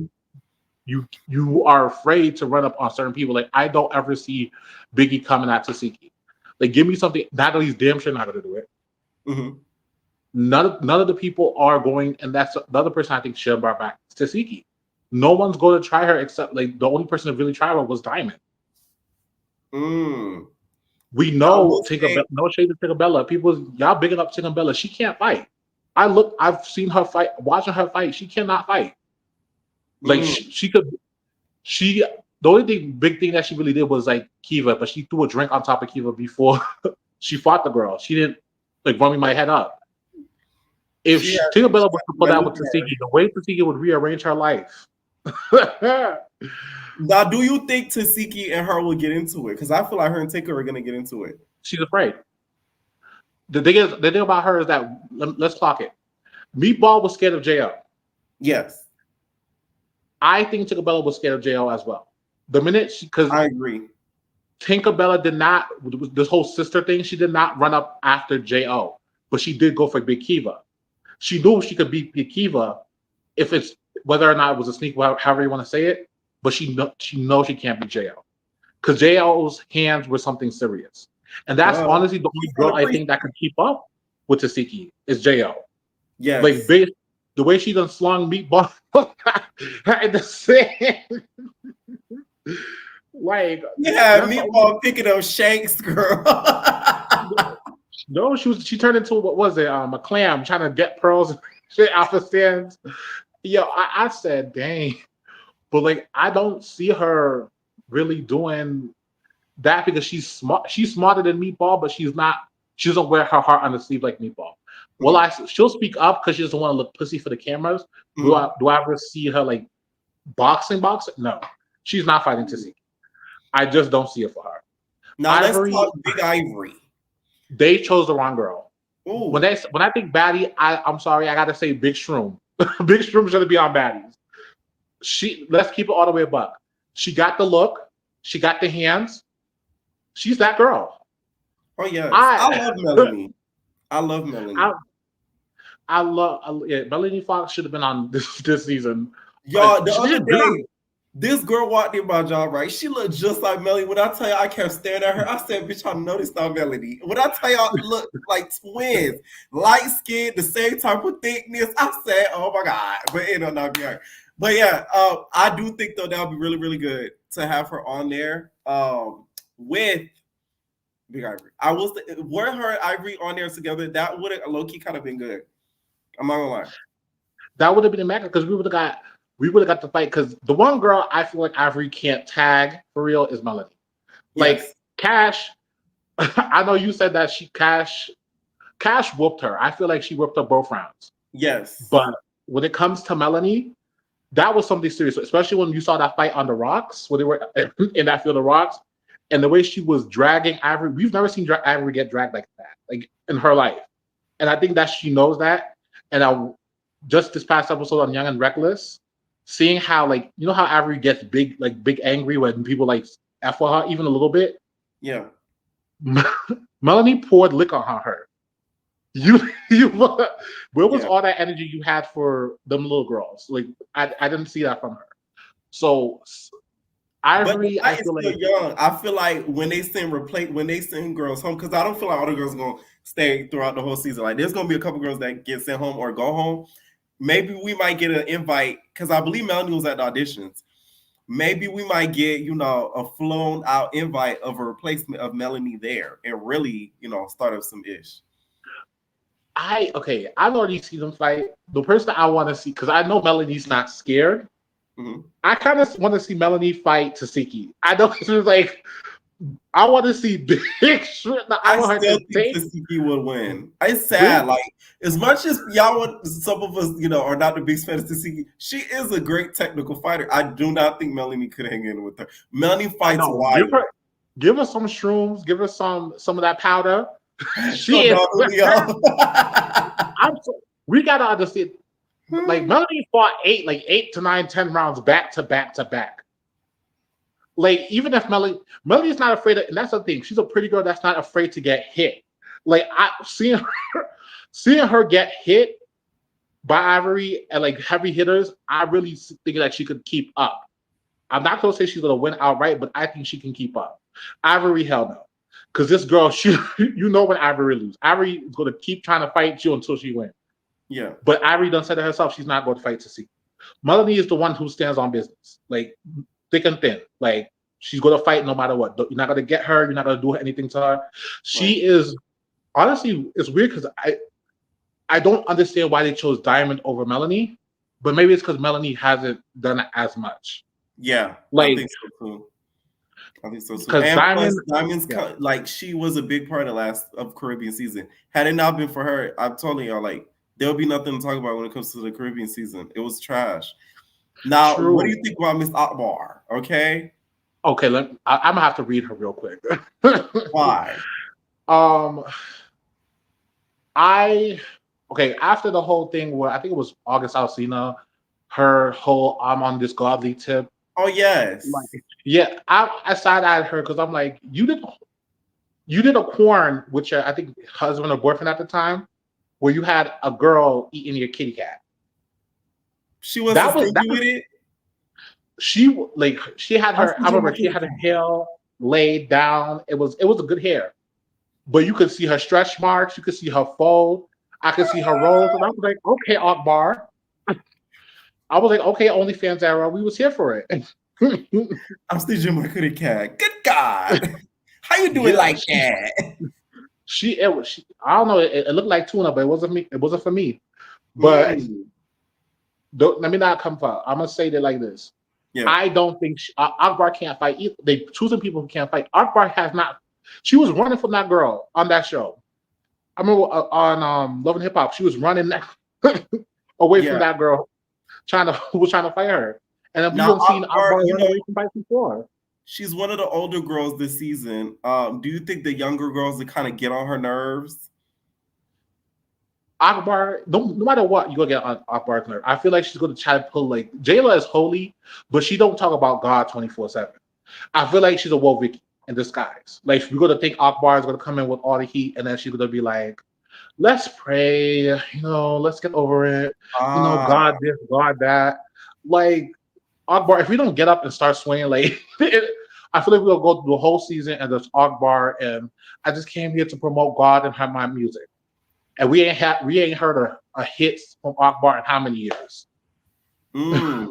you are afraid to run up on certain people. Like, I don't ever see Biggie coming at Tesehki. Like, give me something. Natalie's damn sure not gonna do it. None of the people are going, and that's the other person I think should have brought back Tesehki. No one's going to try her except like the only person that really tried her was Diamond. We know Tinkerbella. No shade to Tinkerbella. People, y'all bigging up Tinkerbella. She can't fight. I've seen her fight. Watching her fight, she cannot fight. Like the only big thing that she really did was like Kiva, but she threw a drink on top of Kiva before she fought the girl. She didn't like run me my head up. If Tinkerbella was to put out with Tesehki, the way Tesehki would rearrange her life.
Now, do you think Tesehki and her will get into it? Because I feel like her and Tinka are gonna get into it.
She's afraid. The thing about her is that let's clock it. Meatball was scared of JL.
Yes.
I think Tinkerbella was scared of JL as well. The minute because
I agree.
Tinkerbella did not, this whole sister thing, she did not run up after JO, but she did go for Big Kiva. She knew she could beat Big Kiva if it's whether or not it was a sneak, however you want to say it, but she knows she can't beat JL. Because JL's hands were something serious. And that's honestly the only girl I think that could keep up with Tesehki is JL.
Yeah.
Like the way she done slung Meatball in the sand. Like,
yeah, Meatball picking up Shanks, girl.
No, she turned into what was it? A clam trying to get pearls and shit out the stands. Yo, I said, dang. But like I don't see her really doing that because she's smart. She's smarter than Meatball, but she's not. She doesn't wear her heart on the sleeve like Meatball. Well, she'll speak up because she doesn't want to look pussy for the cameras. Do I ever see her like boxing? No, she's not fighting Tesehki. I just don't see it for her.
Now Ivory, let's talk Big Ivory. They
chose the wrong girl. Ooh. When I think Baddie, I'm sorry, I gotta say Big Shroom. Big Shroom should be on Baddies. Let's keep it all the way buck. She got the look. She got the hands. She's that girl.
Oh yeah, I love Melanie. I love Melanie.
Melanie Fox should have been on this season.
Y'all, the other day, this girl walked in my job, right? She looked just like Melanie. When I tell you, I kept staring at her. I said, bitch, I know this not Melanie. When I tell y'all, look like twins, light skin, the same type of thickness. I said, oh my God. But it will not be her. But yeah, I do think though that would be really, really good to have her on there with Big Ivory. Were her and Ivory on there together, that would have low-key kind of been good. I'm not gonna lie.
That would have been immaculate because we would have got the fight because the one girl I feel like Ivory can't tag for real is Melanie. Like yes. Cash, I know you said that Cash whooped her. I feel like she whooped her both rounds.
Yes.
But when it comes to Melanie, that was something serious, especially when you saw that fight on the rocks, where they were in that field of rocks, and the way she was dragging Ivory. We've never seen Ivory get dragged like that, like in her life. And I think that she knows that. And just this past episode on Young and Reckless, seeing how, like, you know how Ivory gets big angry when people like F with her even a little bit?
Yeah.
Melanie poured liquor on her. Where was all that energy you had for them little girls? Like, I didn't see that from her. So Ivory, I feel like
young. I feel like when they send girls home, because I don't feel like all the girls are gonna stay throughout the whole season. Like, there's gonna be a couple girls that get sent home or go home. Maybe we might get an invite because I believe Melanie was at the auditions. Maybe we might get, a flown out invite of a replacement of Melanie there and really, start up some ish.
I've already seen them fight. The person I want to see, because I know Melanie's not scared. Mm-hmm. I kind of want to see Melanie fight Tesehki. I know it's like I want to see Big Shrimp.
I still think Tesehki would win. It's sad. Really? Like, as much as y'all want, some of us, are not the biggest fans of Tesehki, she is a great technical fighter. I do not think Melanie could hang in with her. Melanie fights wild.
Give her some shrooms. Give her some of that powder. She is. We gotta understand. Like, Melanie fought 8 to 9, 10 rounds back to back to back. Like, even if Melanie's not afraid of, and that's the thing, she's a pretty girl that's not afraid to get hit. Like, seeing her get hit by Ivory and like heavy hitters, I really think that she could keep up. I'm not gonna say she's gonna win outright, but I think she can keep up. Ivory, hell no. Because this girl, when Ivory loses. Ivory is gonna keep trying to fight you until she wins.
Yeah.
But Ivory done said to herself she's not going to fight Tesehki. Melanie is the one who stands on business. Like, thick and thin. Like, she's going to fight no matter what. You're not going to get her. You're not going to do anything to her. She is, honestly, it's weird because I don't understand why they chose Diamond over Melanie. But maybe it's because Melanie hasn't done it as much.
Yeah.
Like,
I think so too. Because Diamond's like, she was a big part of Caribbean season. Had it not been for her, I'm telling y'all, like, there'll be nothing to talk about when it comes to the Caribbean season. It was trash. Now, What do you think about Miss Akbar? Okay.
Okay, I'm gonna have to read her real quick.
Why?
After the whole thing where I think it was August Alsina, her whole I'm on this godly tip.
Oh yes.
I side-eyed her because I'm like, you did a porn with your, I think, husband or boyfriend at the time, where you had a girl eating your kitty cat.
She was with it.
She had her. I remember she had her hair laid down. It was a good hair, but you could see her stretch marks. You could see her fold. I could see her rolls, and I was like, okay, Akbar. I was like, okay, OnlyFans era. We was here for it.
I'm still Jamaica the cat. Good God. How you doing like that?
I don't know. It looked like tuna, but it wasn't me. It wasn't for me. But let me not come for. I'm gonna say that like this. Yeah. I don't think Akbar can't fight. They choosing people who can't fight. Akbar has not. She was running from that girl on that show. I remember on Love and Hip Hop, she was running away from that girl, who was trying to fight her. And then we've seen Akbar run away from fights before.
She's one of the older girls this season. Do you think the younger girls that kind of get on her nerves?
Akbar, no matter what, you're gonna get on Akbar's nerve. I feel like she's gonna try to pull like Jayla is holy, but she don't talk about God 24/7. I feel like she's a Woe Vicky in disguise. Like we're gonna think Akbar is gonna come in with all the heat, and then she's gonna be like, "Let's pray, let's get over it. God this, God that." Like Akbar, if we don't get up and start swinging, like I feel like we'll go through the whole season and there's Akbar, and I just came here to promote God and have my music. And we ain't heard a hit from Akbar in how many years?
I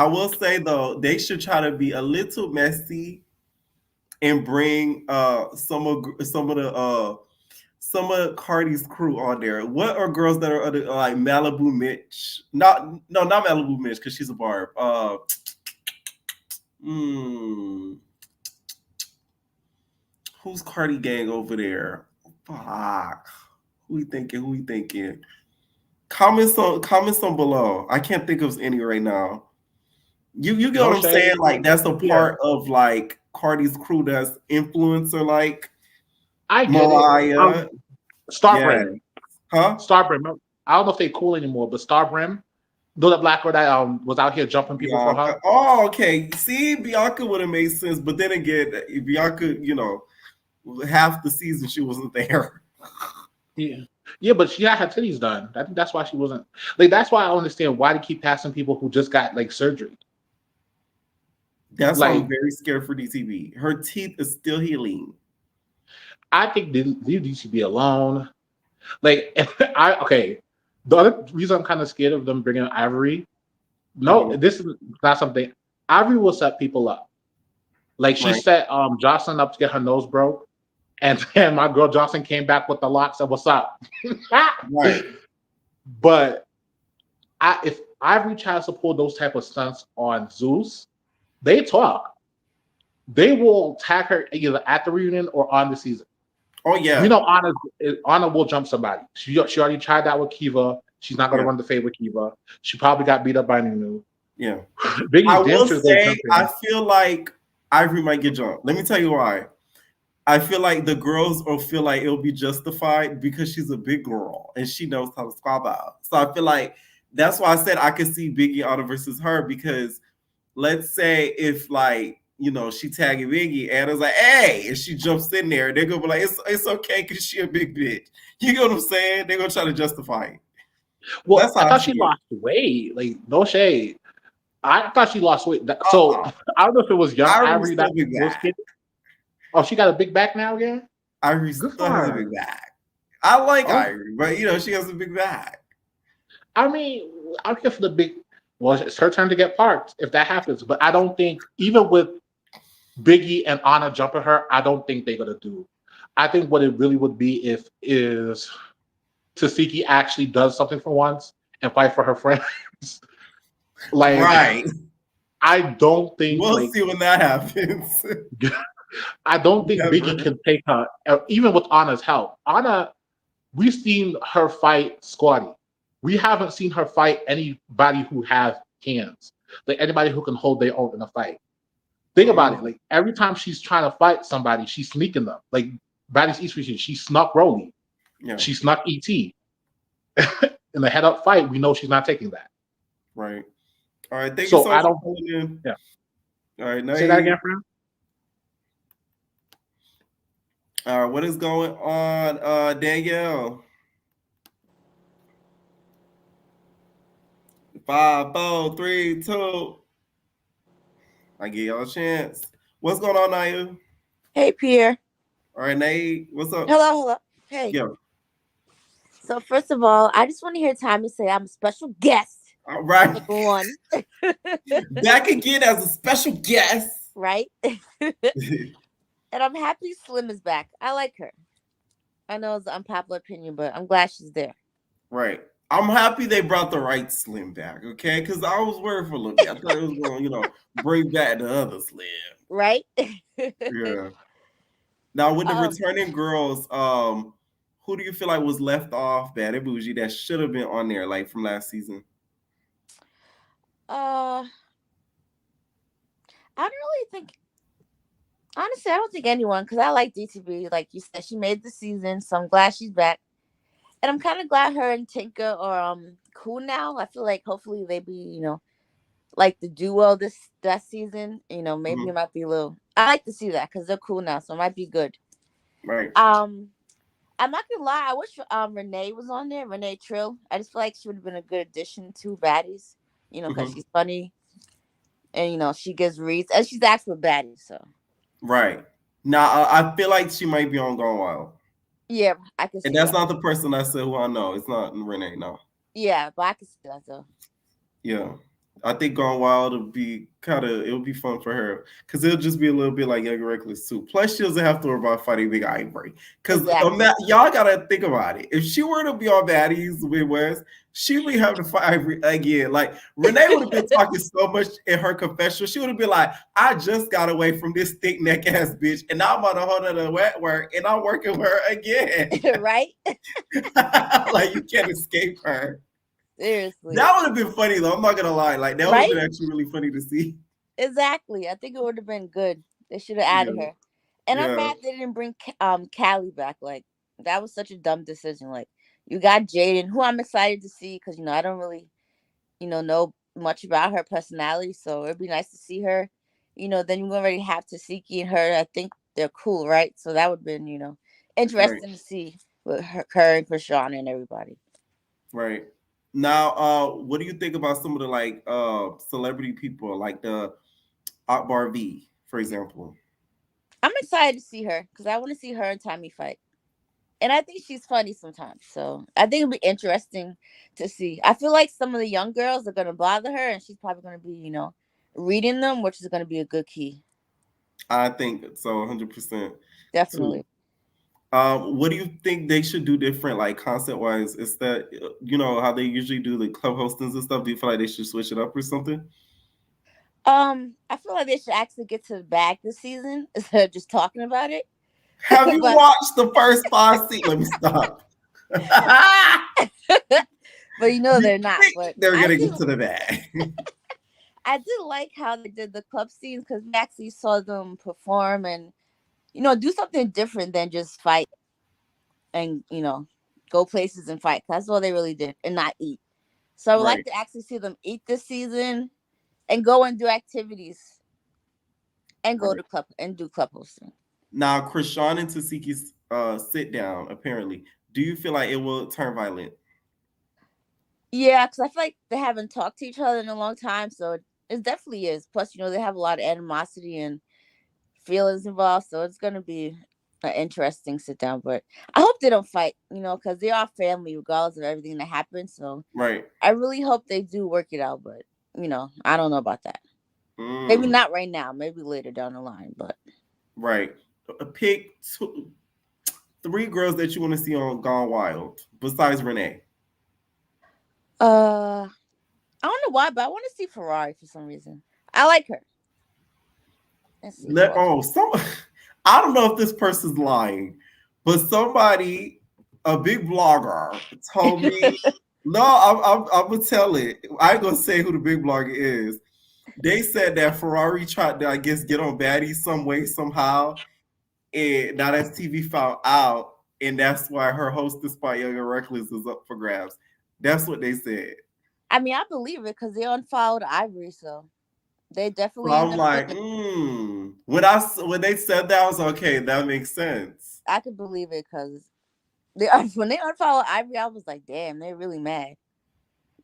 will say though, they should try to be a little messy and bring some of Cardi's crew on there. What are girls that are like Malibu Mitch? Not Malibu Mitch because she's a barb. Who's Cardi gang over there? Fuck. Who we thinking? Comments on below. I can't think of any right now. You get what I'm saying? Like that's a part of like Cardi's crew that's influencer like.
I get
Mariah.
it. Starbrim. Huh? Starbrim. I don't know if they're cool anymore, but Starbrim. The black girl that was out here jumping people for her.
Oh, okay. See, Bianca would have made sense, but then again, Bianca, half the season she wasn't there.
Yeah, but she had her titties done. I think that's why she wasn't. Like, that's why I understand why they keep passing people who just got like surgery.
That's why I'm very scared for DTV. Her teeth is still healing.
I think leave DTV alone. Like, the other reason I'm kind of scared of them bringing Ivory. No, this is not something. Ivory will set people up. Like she set Jocelyn up to get her nose broke, and then my girl Jocelyn came back with the locks and what's up. Right. But if Ivory tries to pull those type of stunts on Zeus, they talk. They will attack her either at the reunion or on the season.
Oh yeah.
Ahna will jump somebody. She already tried that with Kiva. She's not going to run the fade with Kiva. She probably got beat up by Nunu.
Yeah. I will say, I feel like Ivory might get jumped. Let me tell you why. I feel like the girls will feel like it'll be justified because she's a big girl and she knows how to squab out. So I feel like that's why I said I could see Biggie Ahna versus her, because let's say if she tagging Biggie and it's like, hey, and she jumps in there, they're gonna be like, it's okay because she a big bitch. You know what I'm saying? They're gonna try to justify it.
Well, that's how I thought she lost weight. Like, no shade. I thought she lost weight. So I don't know if it was young Ivory that was kid. Oh, she got a big back now again?
Ivory still has a big back. I like Ivory, but she has a big back.
I mean, I'm here for the big. Well, it's her turn to get parked if that happens. But I don't think, even with Biggie and Ahna jumping her, I don't think they're gonna do. I think what it really would be is Tesehki actually does something for once and fight for her friends.
Right.
I don't think
we'll see when that happens.
I don't think Biggie can take her, even with Ahna's help. Ahna, we've seen her fight Squatty. We haven't seen her fight anybody who has hands, like anybody who can hold their own in a fight. Think about it. Like every time she's trying to fight somebody, she's sneaking them. Like Baddies East Region, she snuck Rolly. Yeah. She snuck ET. In the head-up fight, we know she's not taking that.
Right. All right. Thank you so much for calling in.
Yeah.
All right. Now
say that again, friend.
All right. What is going on, Danielle? 5, 4, 3, 2. I give y'all a chance. What's going on, Naya?
Hey, Pierre.
All right, Nate. What's up?
Hello. Hey.
Yeah.
So first of all, I just want to hear Tommy say I'm a special guest
All right.
One.
Back again as a special guest.
Right? And I'm happy Slim is back. I like her. I know it's an unpopular opinion, but I'm glad she's there.
Right. I'm happy they brought the right Slim back, okay? Because I was worried for a little bit. I thought it was going to, bring back the other Slim.
Right?
Yeah. Now, with the returning girls, who do you feel like was left off, Bad and Bougie, that should have been on there, like from last season?
I don't really think. Honestly, I don't think anyone, because I like DTB. Like you said, she made the season, so I'm glad she's back. And I'm kind of glad her and Tinka are cool now. I feel like hopefully they be, like the duo that season. Maybe it might be a little. I like to see that because they're cool now, so it might be good.
Right.
I'm not gonna lie. I wish Renee was on there. Renee Trill. I just feel like she would have been a good addition to Baddies. Because she's funny, and she gives reads, and she's actually a baddie. So.
Right. Now I feel like she might be on Gone Wild.
Yeah, I can see.
And that's not the person I said who I know. It's not Renee. No.
Yeah, but I can see that though.
Yeah. I think Gone Wild would be it'll be fun for her because it'll just be a little bit like Young and Reckless too. Plus, she doesn't have to worry about fighting Big Ivory. Because y'all gotta think about it. If she were to be on Baddies with West, she would have to fight Ivory again. Like Renee would have been talking so much in her confessional. She would have been like, "I just got away from this thick neck ass bitch, and now I'm on a whole other wet work, and I'm working with her again."
Right?
Like you can't escape her.
Seriously.
That would have been funny though. I'm not gonna lie. Like that would have been actually really funny to see.
Exactly. I think it would have been good. They should have added her. And I'm mad they didn't bring Callie back. Like that was such a dumb decision. Like you got Jaden, who I'm excited to see because I don't really, know much about her personality. So it'd be nice to see her. Then you already have Tesehki and her. I think they're cool, right? So that would have been, interesting to see with her and Chrisean and everybody.
Right. Now, what do you think about some of the celebrity people like the Akbar V, for example?
I'm excited to see her because I want to see her and Tommy fight. And I think she's funny sometimes. So I think it'll be interesting to see. I feel like some of the young girls are going to bother her and she's probably going to be, reading them, which is going to be a good key.
I think so, 100%.
Definitely.
What do you think they should do different, like concept-wise? Is that, how they usually do the club hostings and stuff? Do you feel like they should switch it up or something?
I feel like they should actually get to the bag this season instead of just talking about it.
Have you watched the first 5 seasons? Let me stop.
But they're not. But
they're going to get to the bag.
I did like how they did the club scenes because we actually saw them perform and, do something different than just fight and, go places and fight. That's all they really did and not eat. So I would like to actually see them eat this season and go and do activities and go to club and do club hosting.
Now, Chrisean and Tesehki's sit down, apparently. Do you feel like it will turn violent?
Yeah, because I feel like they haven't talked to each other in a long time. So it definitely is. Plus, they have a lot of animosity and feelings involved. So it's going to be an interesting sit down. But I hope they don't fight, because they are family regardless of everything that happens. So I really hope they do work it out. But, I don't know about that. Maybe not right now. Maybe later down the line. But
pick 3 girls that you want to see on Gone Wild besides Renee.
I don't know why, but I want to see Ferrari for some reason. I like her.
I don't know if this person's lying, but somebody, a big blogger, told me. No, I'm gonna tell it. I ain't gonna say who the big blogger is. They said that Ferrari tried to, I guess, get on Baddies some way, somehow. And now that's TV found out. And that's why her hostess by Young and Reckless is up for grabs. That's what they said.
I mean, I believe it because they unfollowed Ivory, so they definitely.
So I'm like, when they said that, I was okay. That makes sense.
I could believe it because when they unfollowed Ivory, I was like, damn, they're really mad.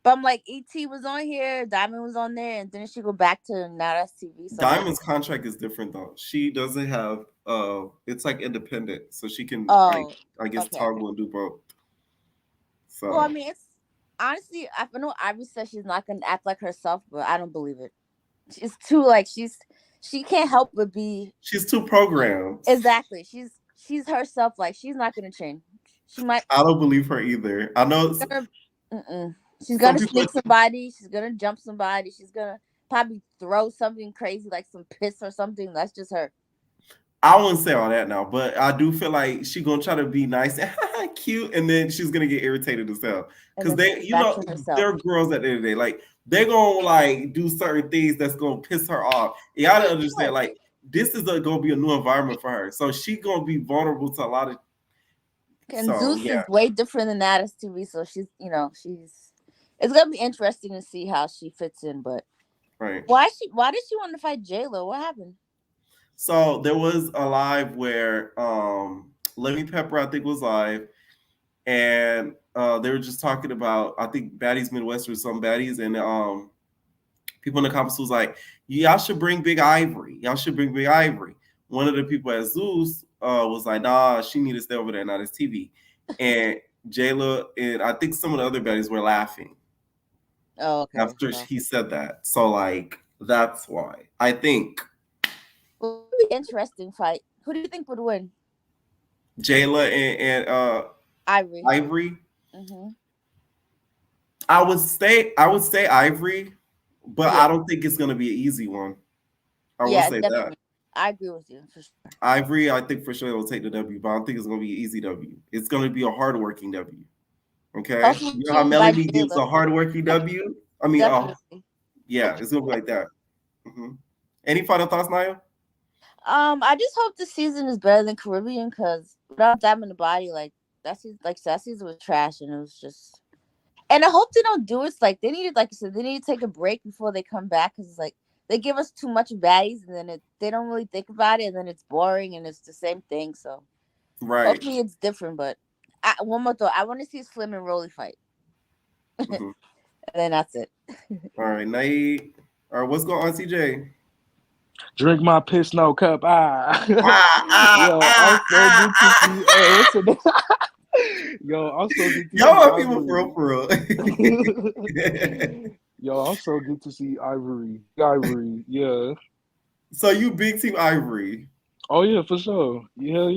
But I'm like, ET was on here, Diamond was on there, and then she go back to Now That's TV. So
Diamond's contract is different though. She doesn't have it's like independent, so she can I guess toggle and do both. So
well, I mean,
Honestly, I know Ivory says she's not gonna act like herself, but I don't believe it. She's too like she can't help but be.
She's too programmed.
Exactly. She's herself. Like she's not gonna change. She might.
I don't believe her either. I know
She's gonna sneak somebody. She's gonna jump somebody. She's gonna probably throw something crazy like some piss or something. That's just her.
I wouldn't say all that now, but I do feel like she's gonna try to be nice and cute, and then she's gonna get irritated herself because they're girls at the end of the day. Like they're gonna like do certain things that's gonna piss her off. You gotta understand, like this is gonna be a new environment for her, so she's gonna be vulnerable to a lot of.
And Zeus is way different than that as TV, so she's it's gonna be interesting to see how she fits in. But why did she want to fight J-Lo? What happened?
So there was a live where Lemmy Pepper, I think, was live, and they were just talking about, I think, Baddies Midwest or some Baddies, and people in the comments was like, y'all should bring Big Ivory. Y'all should bring Big Ivory. One of the people at Zeus was like, nah, she need to stay over there, not as TV. And Jayla and I think some of the other Baddies were laughing.
Oh, okay.
After he said that. So, like, that's why. I think.
Well, it'll be an interesting fight. Who do you think would win?
Jayla and
Ivory.
Ivory.
Mm-hmm.
I would say Ivory, but I don't think it's gonna be an easy one. I will say
definitely.
that.
I agree with you for sure.
Ivory, I think for sure will take the W, but I don't think it's gonna be an easy W. It's gonna be a hardworking W. Okay, you know how Melanie gives a hardworking W. I mean, yeah, it's gonna be like that. Mm-hmm. Any final thoughts, Naya?
I just hope the season is better than Caribbean because without them in the body, like that season was trash and it was just. And I hope they don't do it. It's like they needed, like you said, they need to take a break before they come back because it's like they give us too much baddies and then they don't really think about it and then it's boring and it's the same thing. So hopefully it's different. But one more thought, I want to see a Slim and Rolly fight, and then that's it.
All right, Nate. All right, what's going on, CJ?
Drink my piss, no cup. Yo, I'm so good to see
Y'all are people for real.
Yo, I'm so good to see Ivory. Ivory, yeah.
So you big team Ivory?
Oh yeah, for sure. Yeah.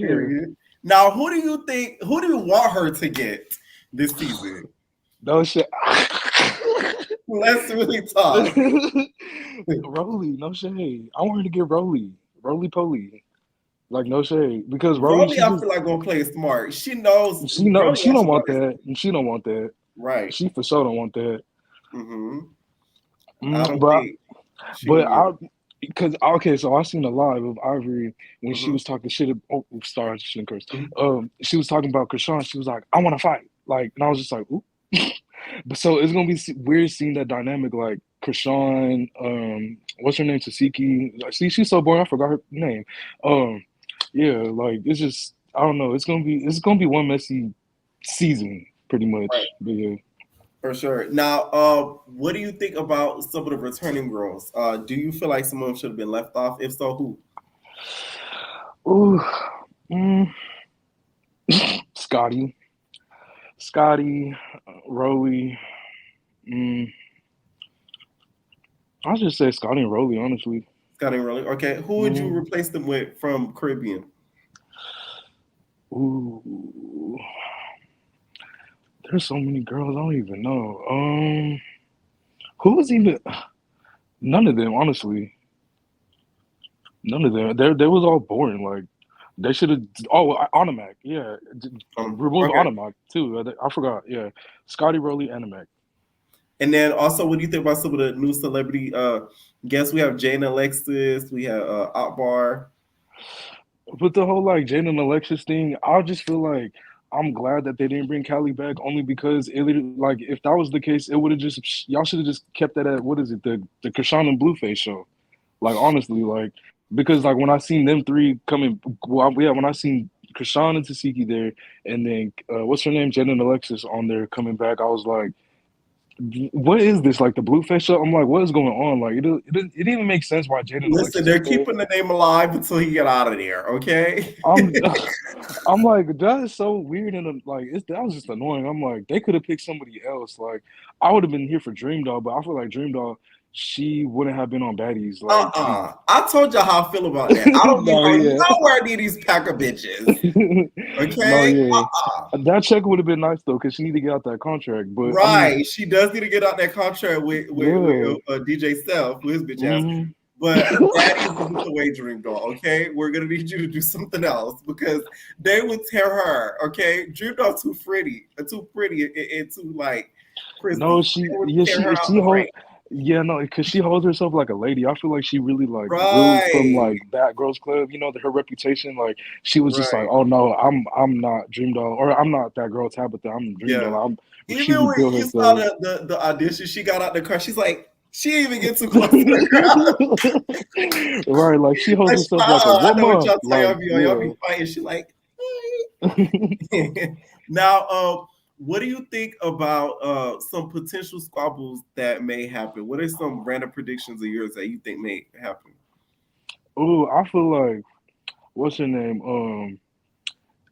Now, who do you want her to get this season?
No shit.
Let's really talk.
Rolly, no shade. I want her to get Rolly Poly. Like no shade, because
Rolly, I feel like gonna play smart. She knows.
She don't want that. She don't want that.
Right.
She for sure don't want that. So I seen a live of Ivory when she was talking shit. Sorry, she didn't curse. She was talking about Chrisean. She was like, "I want to fight." Like, and I was just like, "Ooh." But so it's gonna be weird seeing that dynamic, like Chrisean, what's her name, Tesehki. See, she's so boring. I forgot her name. Yeah, like it's just I don't know. It's gonna be one messy season, pretty much.
Right.
But yeah.
For sure. Now, what do you think about some of the returning girls? Do you feel like some of them should have been left off? If so,
who? Scotty, Rolly. I'll just say Scotty and Rolly, honestly.
Scotty and Rolly. Okay, who would you replace them with from Caribbean?
Ooh, there's so many girls I don't even know. Who was even? None of them, honestly. None of them. They was all boring. Like they should have. Oh, Animac. Yeah, remove Animac too. I forgot. Yeah, Scotty, Rolly, Animac.
And then also, what do you think about some of the new celebrity guests? We have Jane Alexis. We have Akbar.
With the whole like Jane and Alexis thing, I just feel like I'm glad that they didn't bring Callie back only because like if that was the case, it would have just y'all should have just kept that at what is it, the Chrisean and Blueface show. Like honestly, like because like when I seen them three coming, when I seen Chrisean and Tesehki there, and then what's her name, Jane and Alexis on there coming back, I was like,
what is this? Like the Blueface show? I'm like, what is going on? Like, it didn't even make sense why Jaden
Listen,
Alexis
they're
was there.
keeping the name alive until he get out of there. Okay.
I'm like, that is so weird and like that was just annoying. I'm like, they could have picked somebody else. Like, I would have been here for Dream Doll, but I feel like Dream Doll, she wouldn't have been on Baddies. Like,
I told y'all how I feel about that. I don't need
no,
her
yeah.
nowhere near these pack of bitches. Okay.
No, yeah. That check would have been nice though, because she need to get out that contract. But
Right,
I mean,
she does need to get out that contract with DJ Self, with his bitch ass. But Baddies isn't the way, Dream Doll. Okay, we're gonna need you to do something else because they would tear her. Okay, Dream Doll too pretty, and too like. Chrissy.
No, she holds. Yeah, no, because she holds herself like a lady. I feel like she really like grew from like Bad Girls Club. You know, her reputation. Like she was just like, oh no, I'm not Dream Doll, or I'm not that girl Tabitha. I'm Dream Doll.
Even when you saw the audition, she got out the car. She's like, she didn't even get too close to the crowd.
Right, like she holds herself like a woman.
I know what y'all tell
like,
y'all be fighting. She like, now, what do you think about some potential squabbles that may happen? What are some random predictions of yours that you think may happen?
Oh, I feel like what's her name?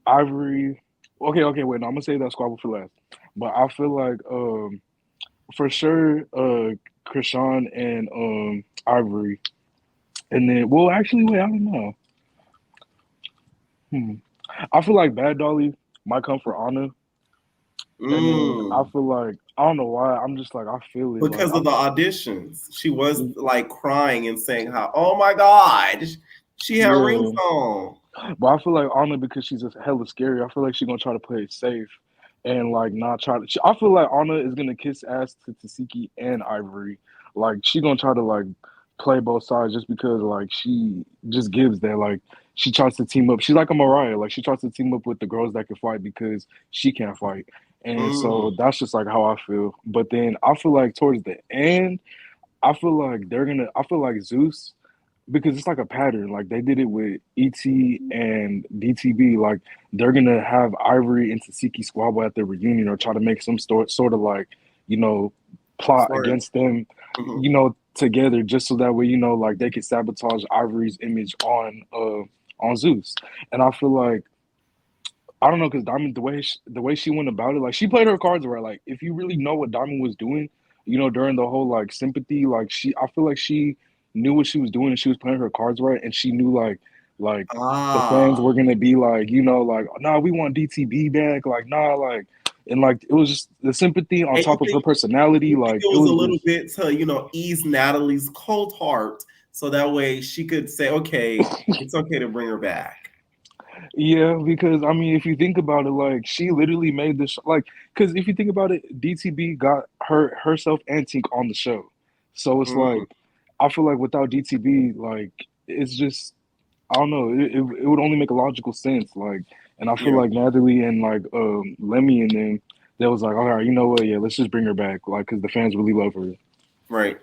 Ivory. Okay, wait. No, I'm gonna save that squabble for last. But I feel like for sure Chrisean and Ivory. And then actually wait, I don't know. I feel like Bad Dolly might come for Ahna. And then I feel like I don't know why. I'm just like I feel it
because
like,
of the auditions. She was like crying and saying how, oh my god, she had rings on.
But I feel like Ahna, because she's just hella scary, I feel like she's gonna try to play it safe and like not try to. I feel like Ahna is gonna kiss ass to Tesehki and Ivory. Like she gonna try to like play both sides just because like she just gives that like she tries to team up. She's like a Mariah, like she tries to team up with the girls that can fight because she can't fight. And so that's just like how I feel. But then I feel like towards the end, I feel like Zeus, because it's like a pattern. Like they did it with ET and DTB. Like they're gonna have Ivory and Tesehki squabble at their reunion or try to make some sort of like, you know, plot against them, you know, together just so that way, you know, like they can sabotage Ivory's image on Zeus. And I feel like I don't know, because Diamond, the way she went about it, like she played her cards right. Like if you really know what Diamond was doing, you know, during the whole like sympathy, like I feel like she knew what she was doing and she was playing her cards right, and she knew like the fans were gonna be like, you know, like nah, we want DTB back, like nah, like, and like it was just the sympathy on top of her personality, like
it was a little bit to, you know, ease Natalie's cold heart, so that way she could say, okay, it's okay to bring her back.
Yeah, because I mean, if you think about it, like she literally made this like, because if you think about it, DTB got herself and Tinka on the show, so it's like I feel like without DTB, like it's just I don't know, it would only make a logical sense, like, and I feel like Natalie and like Lemmy and then they was like, all right, you know what, yeah, let's just bring her back, like, because the fans really love her,
right?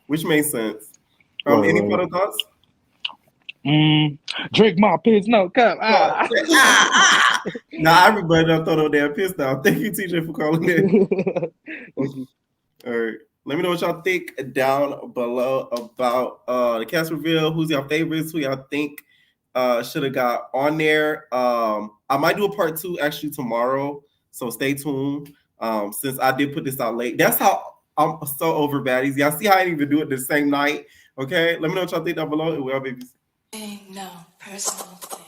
Which makes sense. Any other thoughts?
Drink my piss, no cup.
Nah, everybody done throw no damn piss down. Thank you, TJ, for calling in. All right. Let me know what y'all think down below about the cast reveal. Who's your favorites? Who y'all think should have got on there? I might do a part 2 actually tomorrow, so stay tuned. Since I did put this out late. That's how I'm so over Baddies. Y'all see how I didn't even do it the same night? Okay, let me know what y'all think down below. And well, babies.
No personal thing.